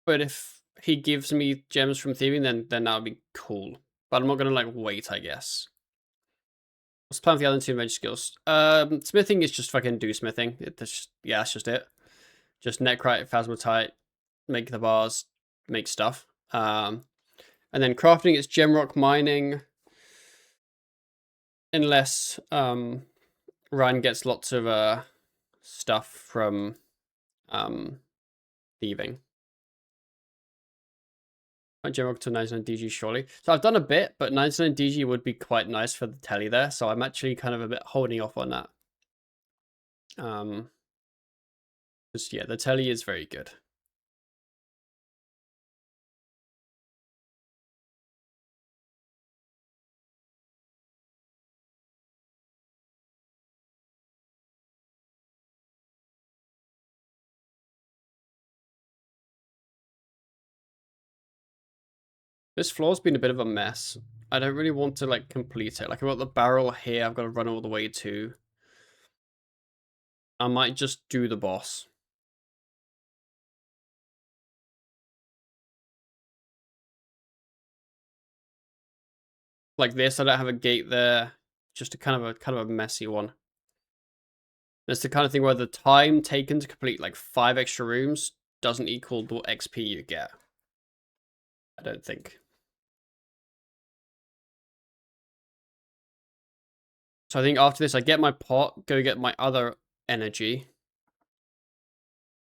but if he gives me gems from thieving, then that would be cool. But I'm not gonna like wait, I guess. What's the plan for the other 2 mage skills? Smithing is just fucking do smithing. Yeah, that's just it. Just necrite, phasmatite, make the bars, make stuff. And then crafting is gemrock mining. Unless Ryan gets lots of stuff from thieving. My gemrock to 99 DG surely. So I've done a bit, but 99 DG would be quite nice for the telly there. So I'm actually kind of a bit holding off on that. Just yeah, the telly is very good. This floor's been a bit of a mess. I don't really want to like complete it. Like I've got the barrel here, I've got to run all the way to. I might just do the boss. Like this, I don't have a gate there. Just a kind of a messy one. It's the kind of thing where the time taken to complete like 5 extra rooms doesn't equal the XP you get. I don't think. So I think after this, I get my pot, go get my other energy.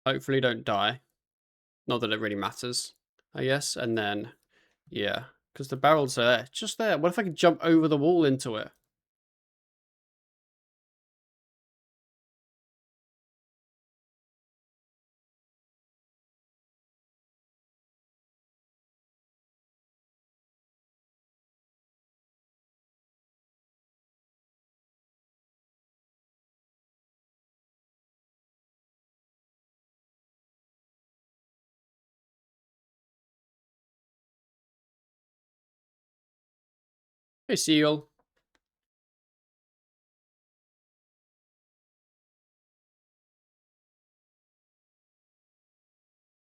Hopefully don't die. Not that it really matters, I guess. And then, yeah, because the barrels are there, just there. What if I could jump over the wall into it? Hey, Seal.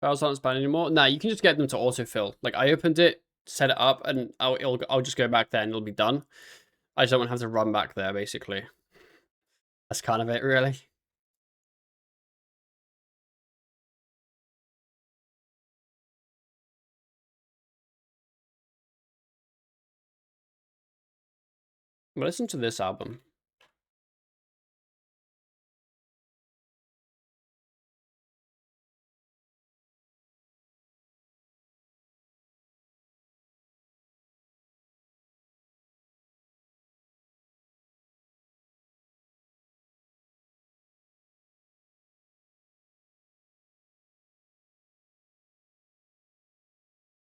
Barrels aren't spanned anymore. Nah, you can just get them to autofill. Like, I opened it, set it up, and I'll just go back there and it'll be done. I just don't want to have to run back there, basically. That's kind of it, really. But listen to this album.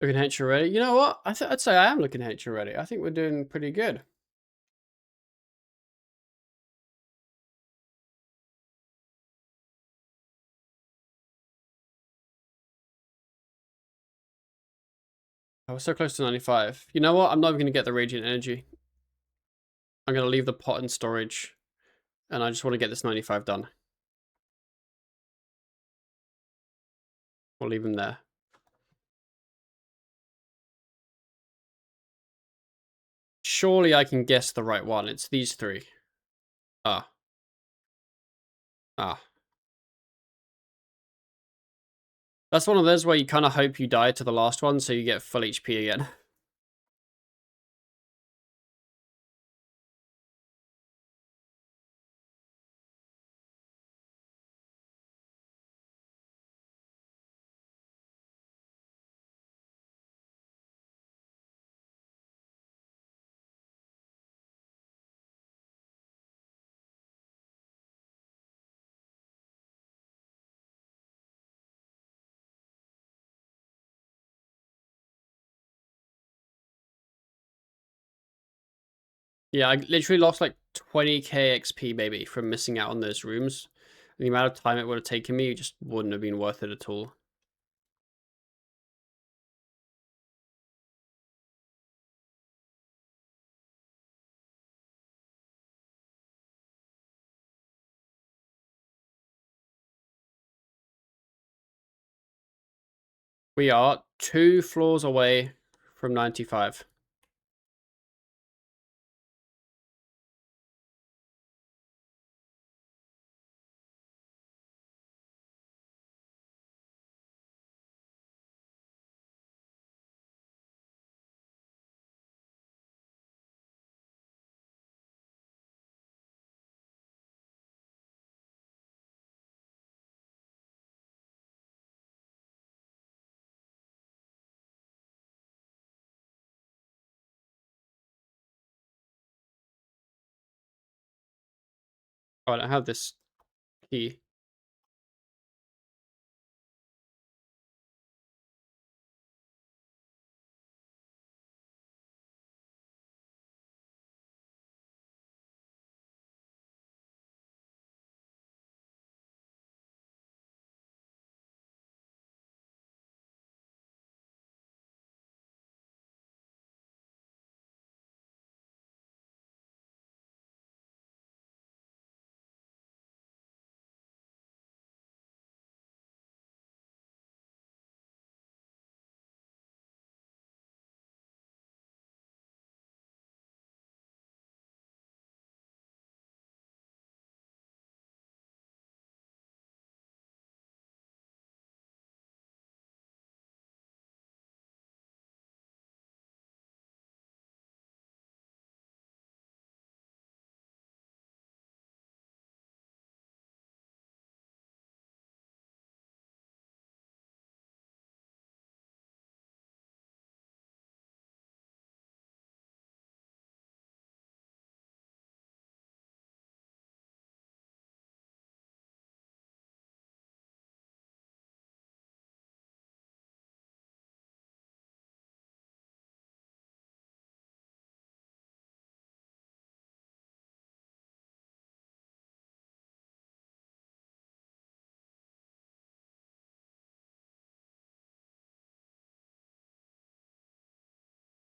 Looking hench already. You know what? I'd say I am looking hench already. I think we're doing pretty good. I was so close to 95. You know what? I'm not even going to get the radiant energy. I'm going to leave the pot in storage. And I just want to get this 95 done. We'll leave him there. Surely I can guess the right one. It's these three. Ah. Ah. That's one of those where you kind of hope you die to the last one so you get full HP again. Yeah, I literally lost like 20k XP maybe from missing out on those rooms. The amount of time it would have taken me just wouldn't have been worth it at all. We are 2 floors away from 95. Oh, I don't have this key.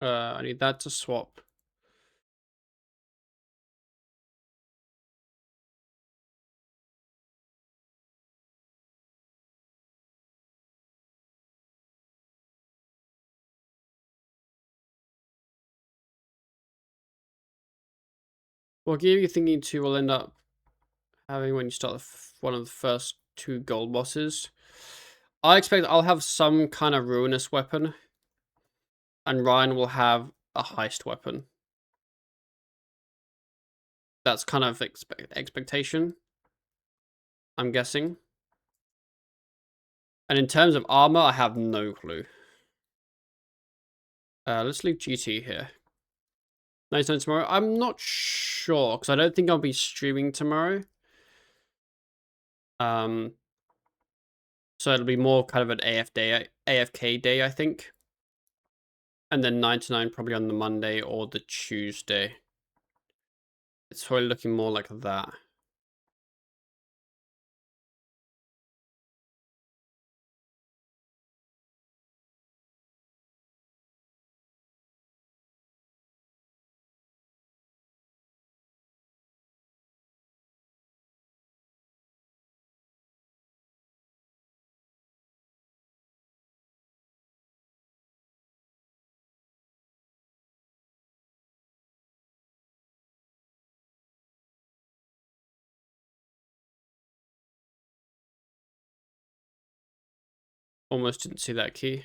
I need that to swap. What gear are you thinking to will end up having when you start one of the first 2 gold bosses? I expect I'll have some kind of ruinous weapon, and Ryan will have a heist weapon. That's kind of expectation, I'm guessing. And in terms of armor, I have no clue. Let's leave GT here. Nice night tomorrow. I'm not sure, because I don't think I'll be streaming tomorrow. So it'll be more kind of an AFK day, I think. And then 9 to 9 probably on the Monday or the Tuesday. It's probably looking more like that. Almost didn't see that key.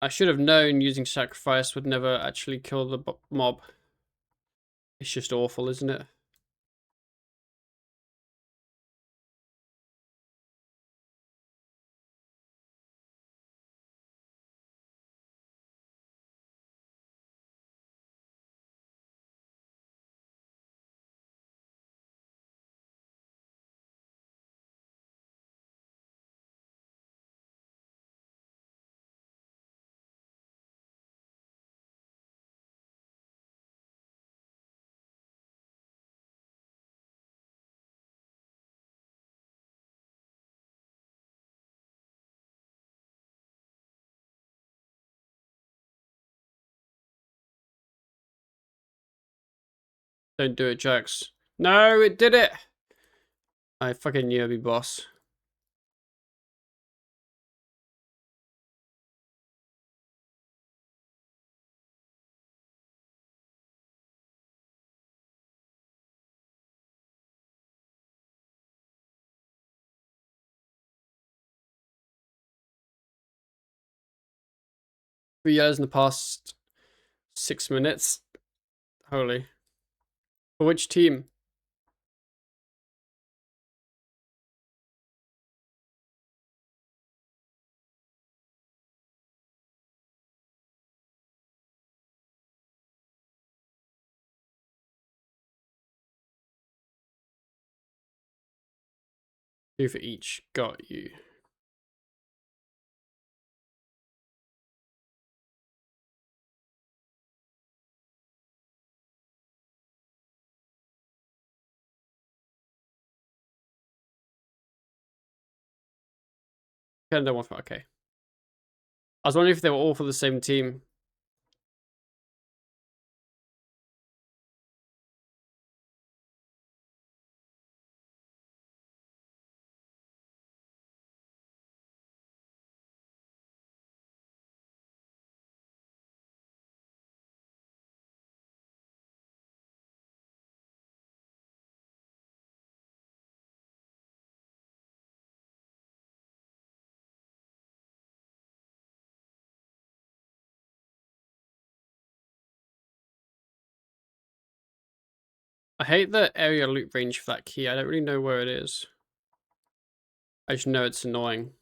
I should have known using sacrifice would never actually kill the mob. It's just awful, isn't it? Don't do it, Jax. No, it did it! I fucking knew it'd be boss. Three years in the past 6 minutes. Holy. For which team? Two for each. Got you. Okay. I was wondering if they were all for the same team. I hate the area loop range for that key. I don't really know where it is. I just know it's annoying.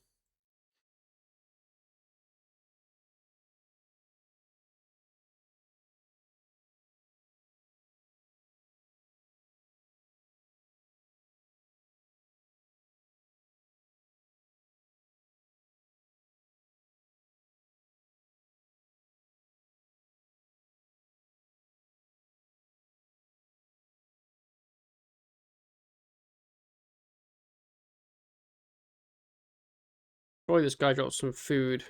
Boy, this guy got some food.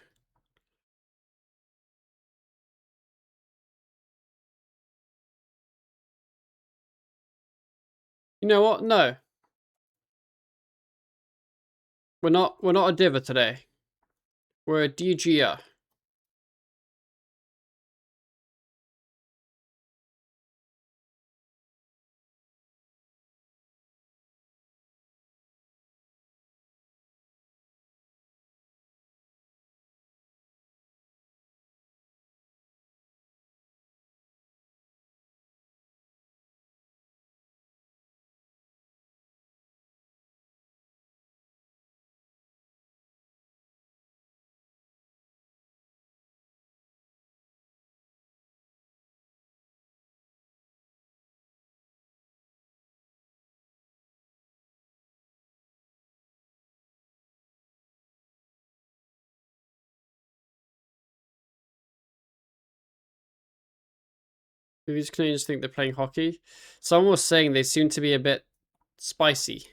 You know what? No. We're not a diver today. We're a DGer. Do these Canadians think they're playing hockey? Someone was saying they seem to be a bit spicy.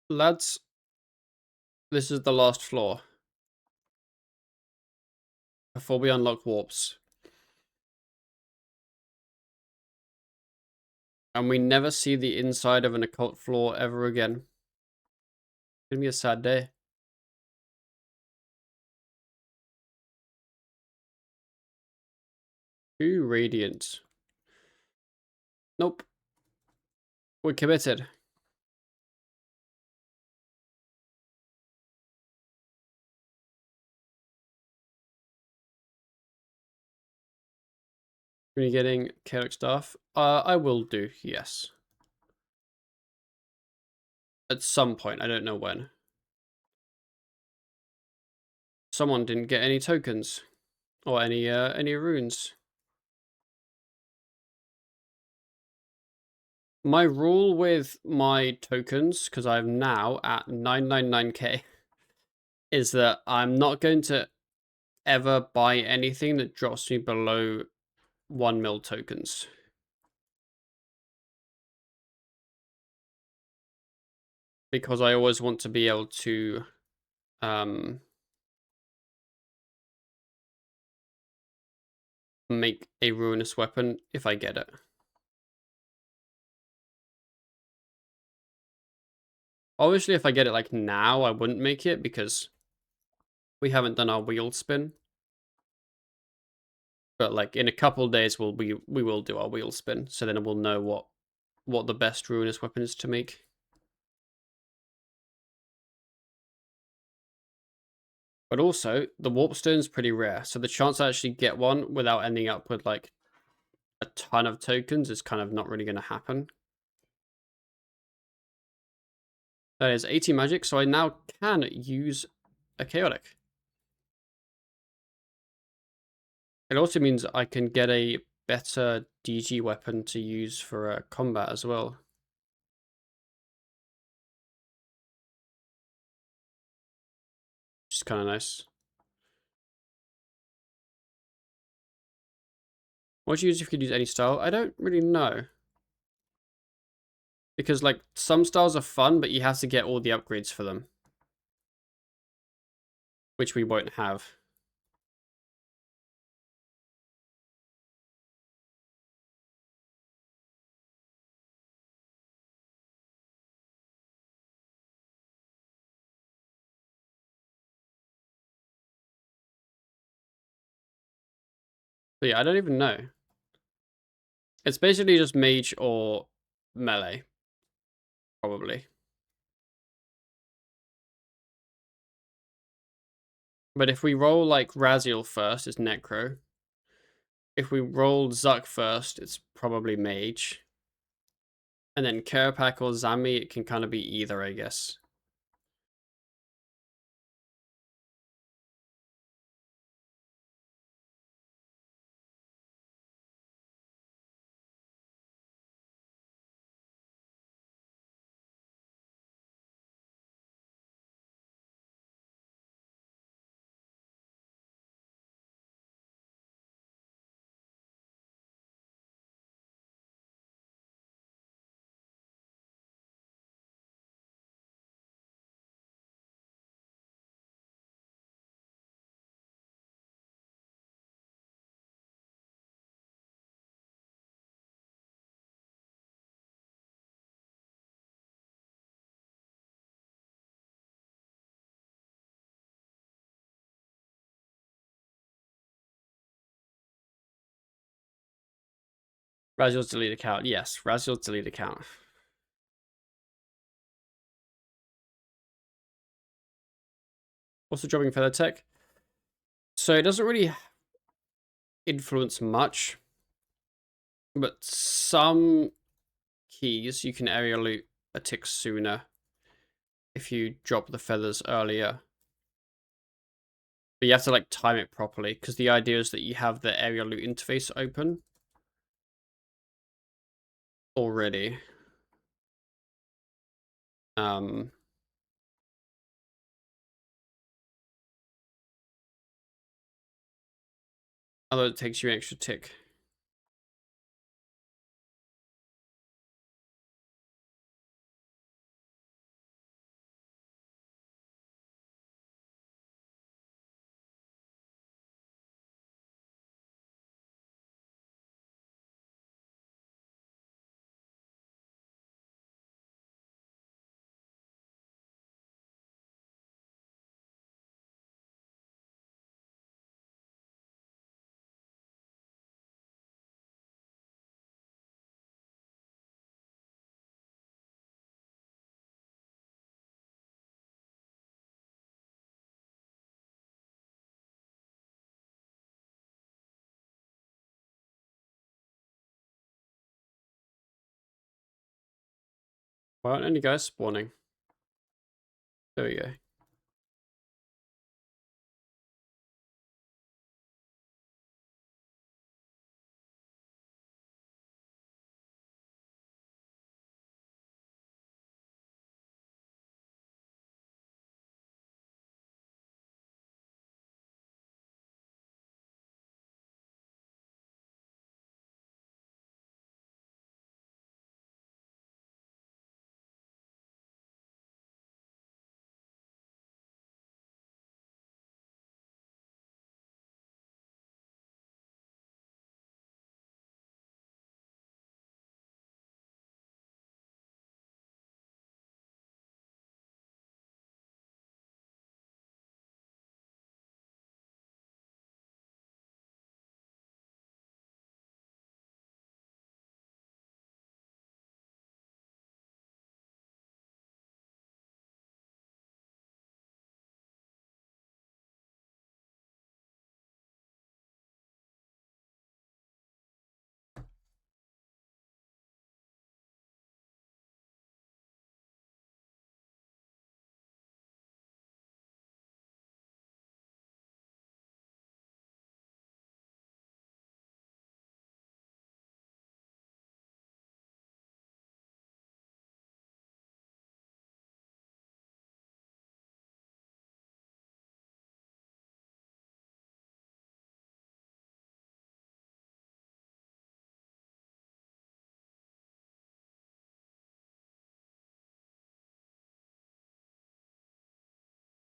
Lads, this is the last floor before we unlock warps. And we never see the inside of an occult floor ever again. It's gonna be a sad day. Too radiant. Nope. We're committed. Are you getting chaotic stuff? I will do, yes. At some point, I don't know when. Someone didn't get any tokens. Or any runes. My rule with my tokens, because I'm now at 999k, is that I'm not going to ever buy anything that drops me below 1 mil tokens. Because I always want to be able to make a ruinous weapon if I get it. Obviously, if I get it like now, I wouldn't make it because we haven't done our wheel spin. But like in a couple days, we will do our wheel spin, so then we'll know what the best ruinous weapon is to make. But also, the warp stone's pretty rare, so the chance I actually get one without ending up with like a ton of tokens is kind of not really going to happen. That is 80 magic, so I now can use a chaotic. It also means I can get a better DG weapon to use for combat as well. Which is kind of nice. What do you use if you could use any style? I don't really know. Because like some styles are fun, but you have to get all the upgrades for them. Which we won't have. But yeah, I don't even know. It's basically just mage or melee. Probably. But if we roll like Raziel first, it's Necro. If we roll Zuck first, it's probably Mage. And then Kerapak or Zami, it can kind of be either, I guess. Raziel's delete account. Yes, Raziel's delete account. Also dropping Feather Tech. So it doesn't really influence much. But some keys you can area loot a tick sooner if you drop the feathers earlier. But you have to like time it properly because the idea is that you have the area loot interface open already. Although it takes you an extra tick. Why aren't any guys spawning? There we go.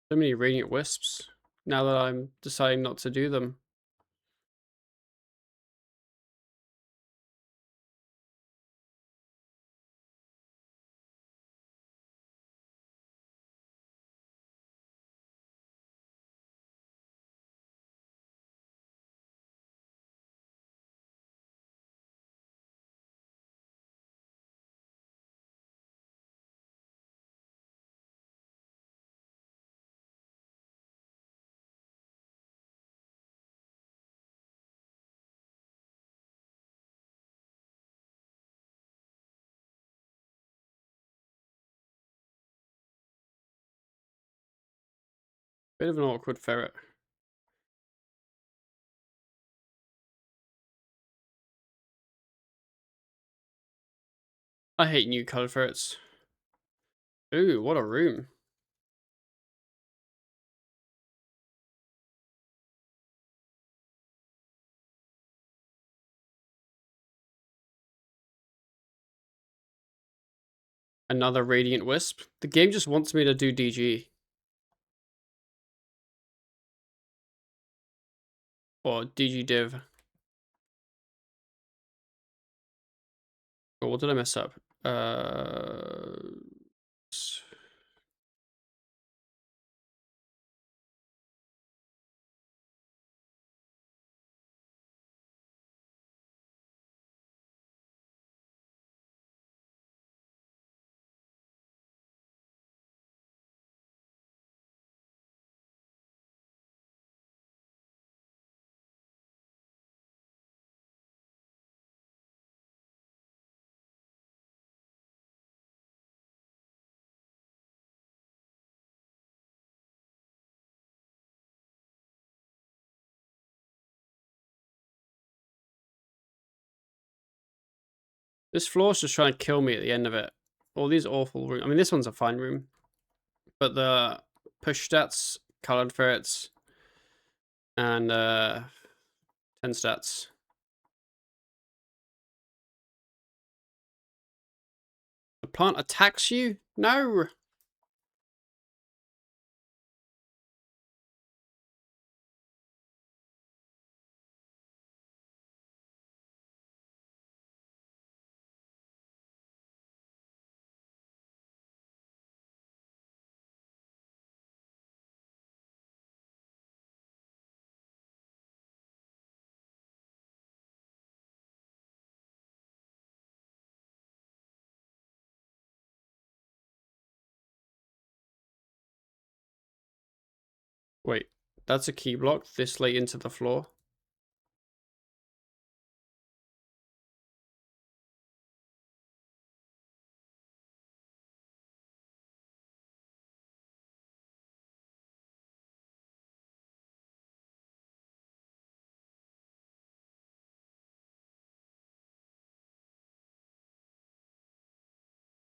So many Radiant Wisps, now that I'm deciding not to do them. Bit of an awkward ferret. I hate new colored ferrets. Ooh, what a room. Another Radiant Wisp. The game just wants me to do DG. Or DG div. Oh, what did I mess up? This floor's just trying to kill me at the end of it. All these awful rooms. I mean, this one's a fine room. But the push stats, colored ferrets, and 10 stats. The plant attacks you? No! Wait, that's a key block this late into the floor.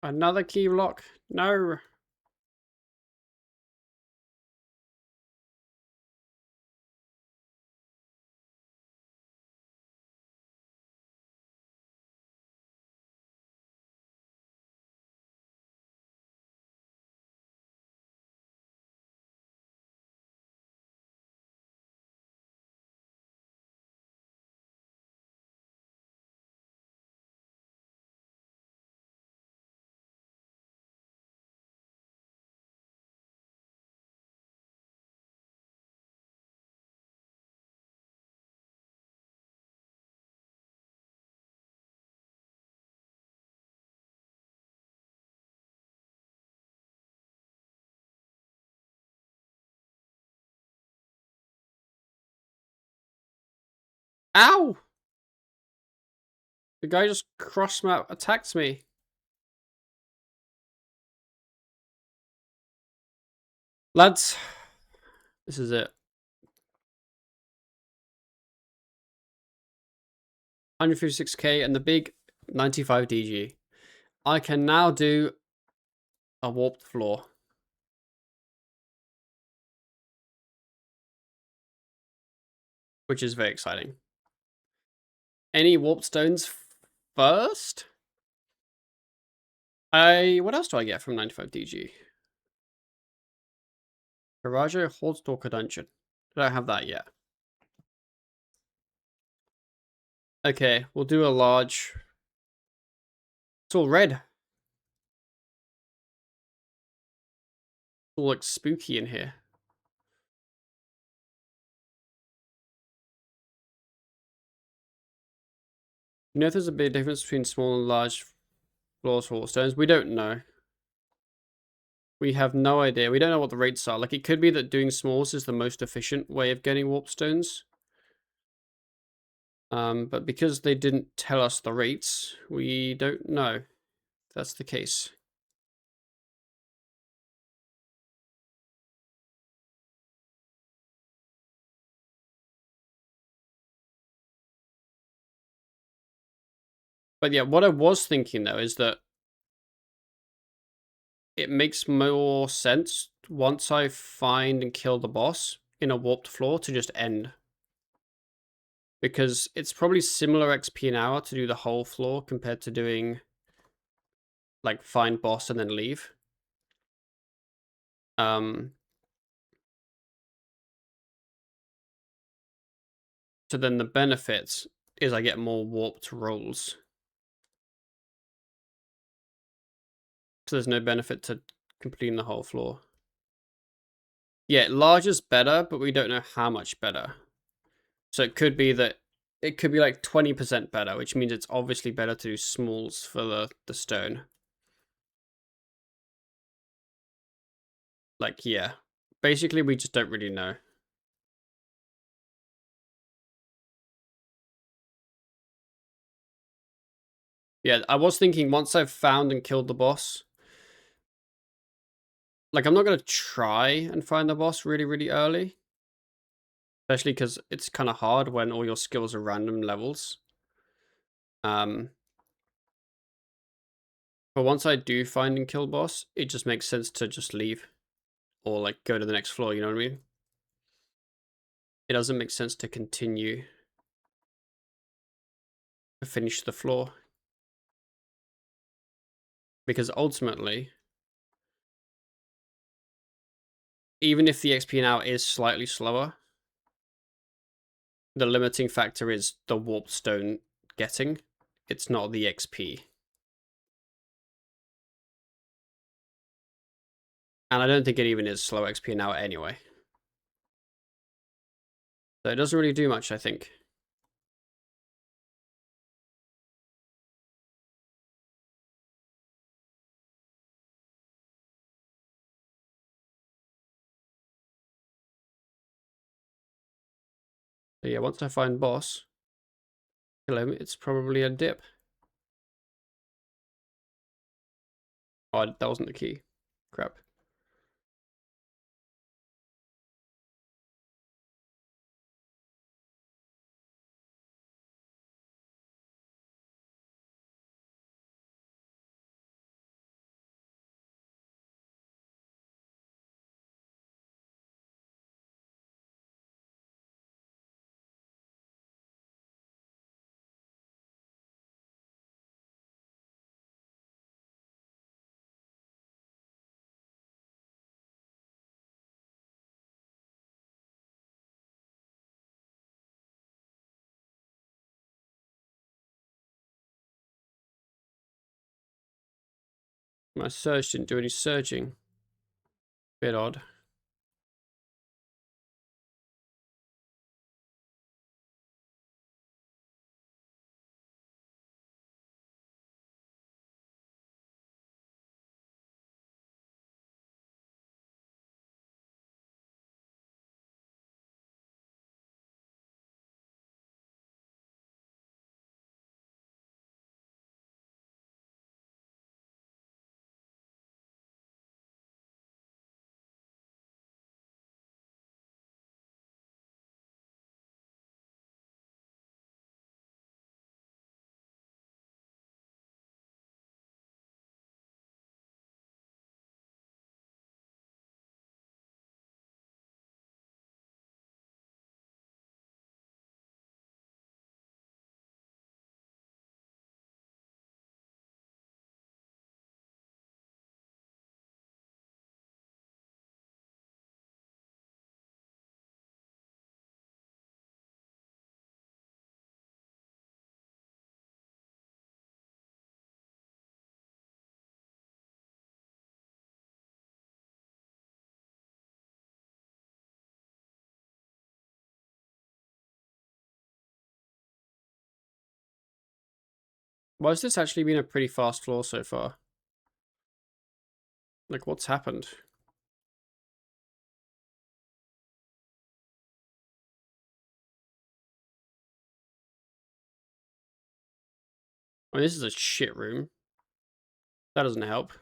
Another key block? No! Ow! The guy just cross-map attacked me. Lads, this is it. 156k and the big 95 DG. I can now do a warped floor. Which is very exciting. Any warped stones first? What else do I get from 95 DG? Garajo Hordstalker Dungeon. I don't have that yet. Okay, we'll do a large. It's all red. It all looks spooky in here. You know if there's a big difference between small and large floors for stones? We don't know. We have no idea. We don't know what the rates are. Like, it could be that doing smalls is the most efficient way of getting warp stones. But because they didn't tell us the rates, we don't know if that's the case. But yeah, what I was thinking though is that it makes more sense once I find and kill the boss in a warped floor to just end. Because it's probably similar XP an hour to do the whole floor compared to doing like find boss and then leave. So then the benefit is I get more warped rolls. So there's no benefit to completing the whole floor. Yeah, large is better, but we don't know how much better. So it could be that it could be like 20% better, which means it's obviously better to do smalls for the stone. Like, yeah. Basically, we just don't really know. Yeah, I was thinking once I've found and killed the boss, like, I'm not going to try and find the boss really, really early. Especially because it's kind of hard when all your skills are random levels. But once I do find and kill boss, it just makes sense to just leave. Or, like, go to the next floor, you know what I mean? It doesn't make sense to continue to finish the floor. Because ultimately, even if the XP now is slightly slower, the limiting factor is the warp stone getting. It's not the XP. And I don't think it even is slow XP now anyway. So it doesn't really do much, I think. So yeah, once I find boss, kill him, it's probably a dip. Oh, that wasn't the key. Crap. My surge didn't do any surging. Bit odd. Why has this actually been a pretty fast floor so far? Like, what's happened? I mean, this is a shit room. That doesn't help.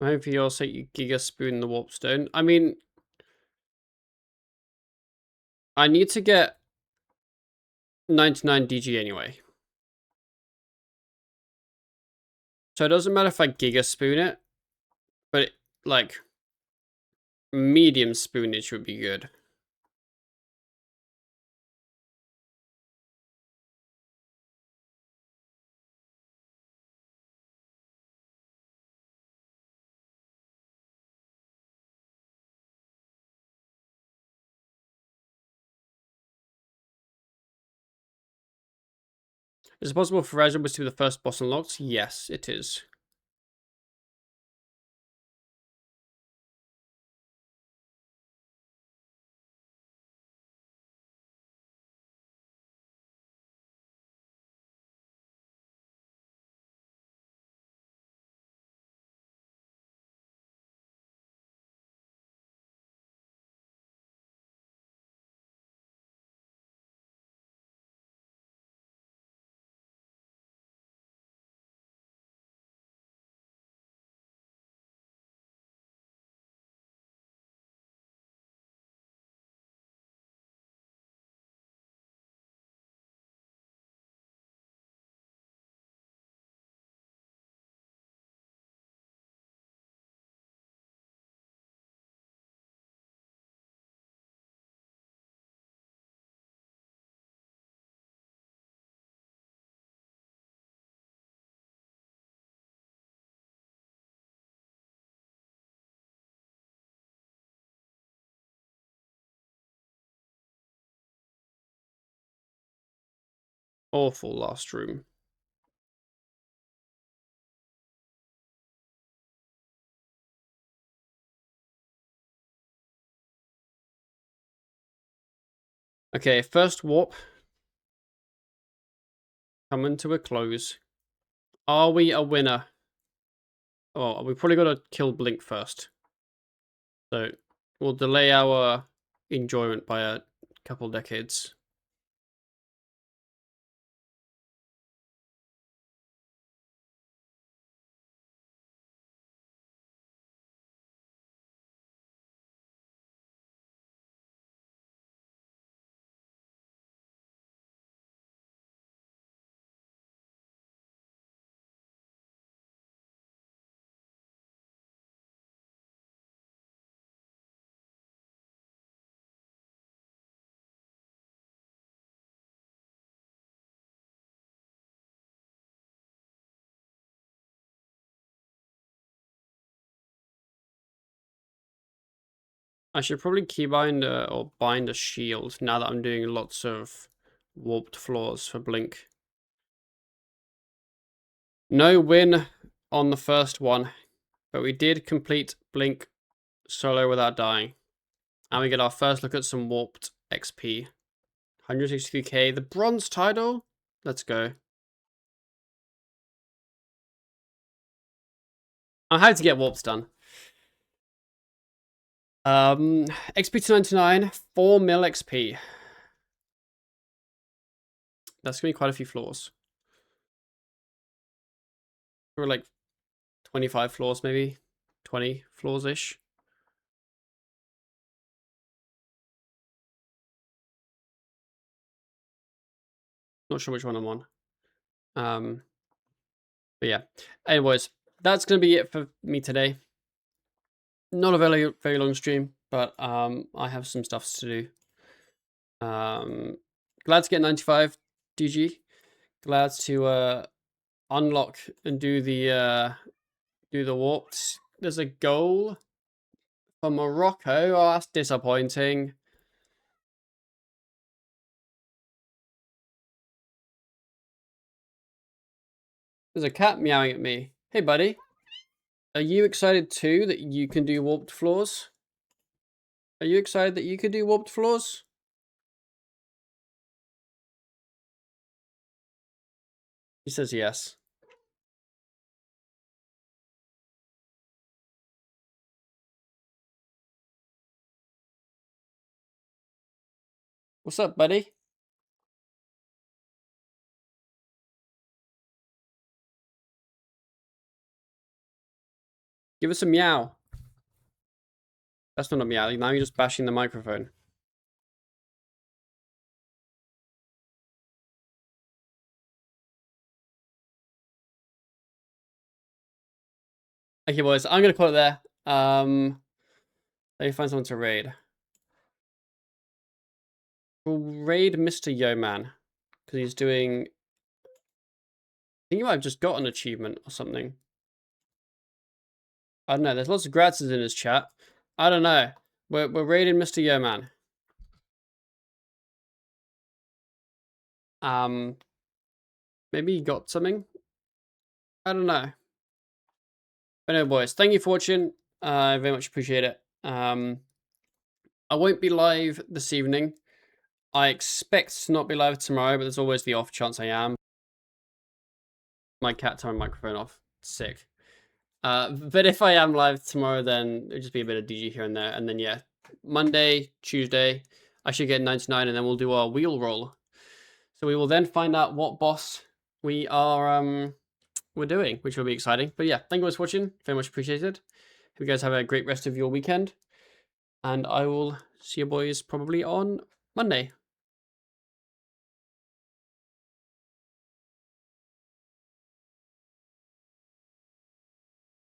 I hope for your sake you Giga Spoon the Warp Stone. I mean, I need to get 99 DG anyway. So it doesn't matter if I Giga Spoon it, but like, medium spoonage would be good. Is it possible for Razorbush to be the first boss unlocked? Yes, it is. Awful last room. Okay, first warp. Coming to a close. Are we a winner? Oh, we probably got to kill Blink first. So we'll delay our enjoyment by a couple decades. I should probably keybind or bind a shield now that I'm doing lots of warped floors for Blink. No win on the first one, but we did complete Blink solo without dying. And we get our first look at some warped XP. 163k, the bronze title. Let's go. I'm happy to get warps done. XP to 99, 4 mil XP. That's gonna be quite a few floors. We're like 25 floors, maybe 20 floors ish. Not sure which one I'm on. But yeah, anyways, that's going to be it for me today. Not a very, very long stream, but I have some stuff to do. Glad to get 95 DG. Glad to unlock and do the warps. There's a goal for Morocco. Oh, that's disappointing. There's a cat meowing at me. Hey, buddy. Are you excited too that you can do warped floors? Are you excited that you can do warped floors? He says yes. What's up, buddy? Give us a meow. That's not a meow. Now you're just bashing the microphone. Okay, boys. I'm going to call it there. Let me find someone to raid. We'll raid Mr. Yeoman. Because he's doing... I think he might have just got an achievement or something. I don't know. There's lots of gratzes in his chat. I don't know. We're raiding Mr. Yeoman. Maybe he got something. I don't know. But no, boys. Thank you for watching. I very much appreciate it. I won't be live this evening. I expect to not be live tomorrow, but there's always the off chance I am. My cat turned my microphone off. Sick. But if I am live tomorrow, then it'll just be a bit of DG here and there. And then, yeah, Monday, Tuesday, I should get 99, and then we'll do our wheel roll. So we will then find out what boss we are we're doing, which will be exciting. But yeah, thank you guys for watching. Very much appreciated. Hope you guys have a great rest of your weekend. And I will see you boys probably on Monday.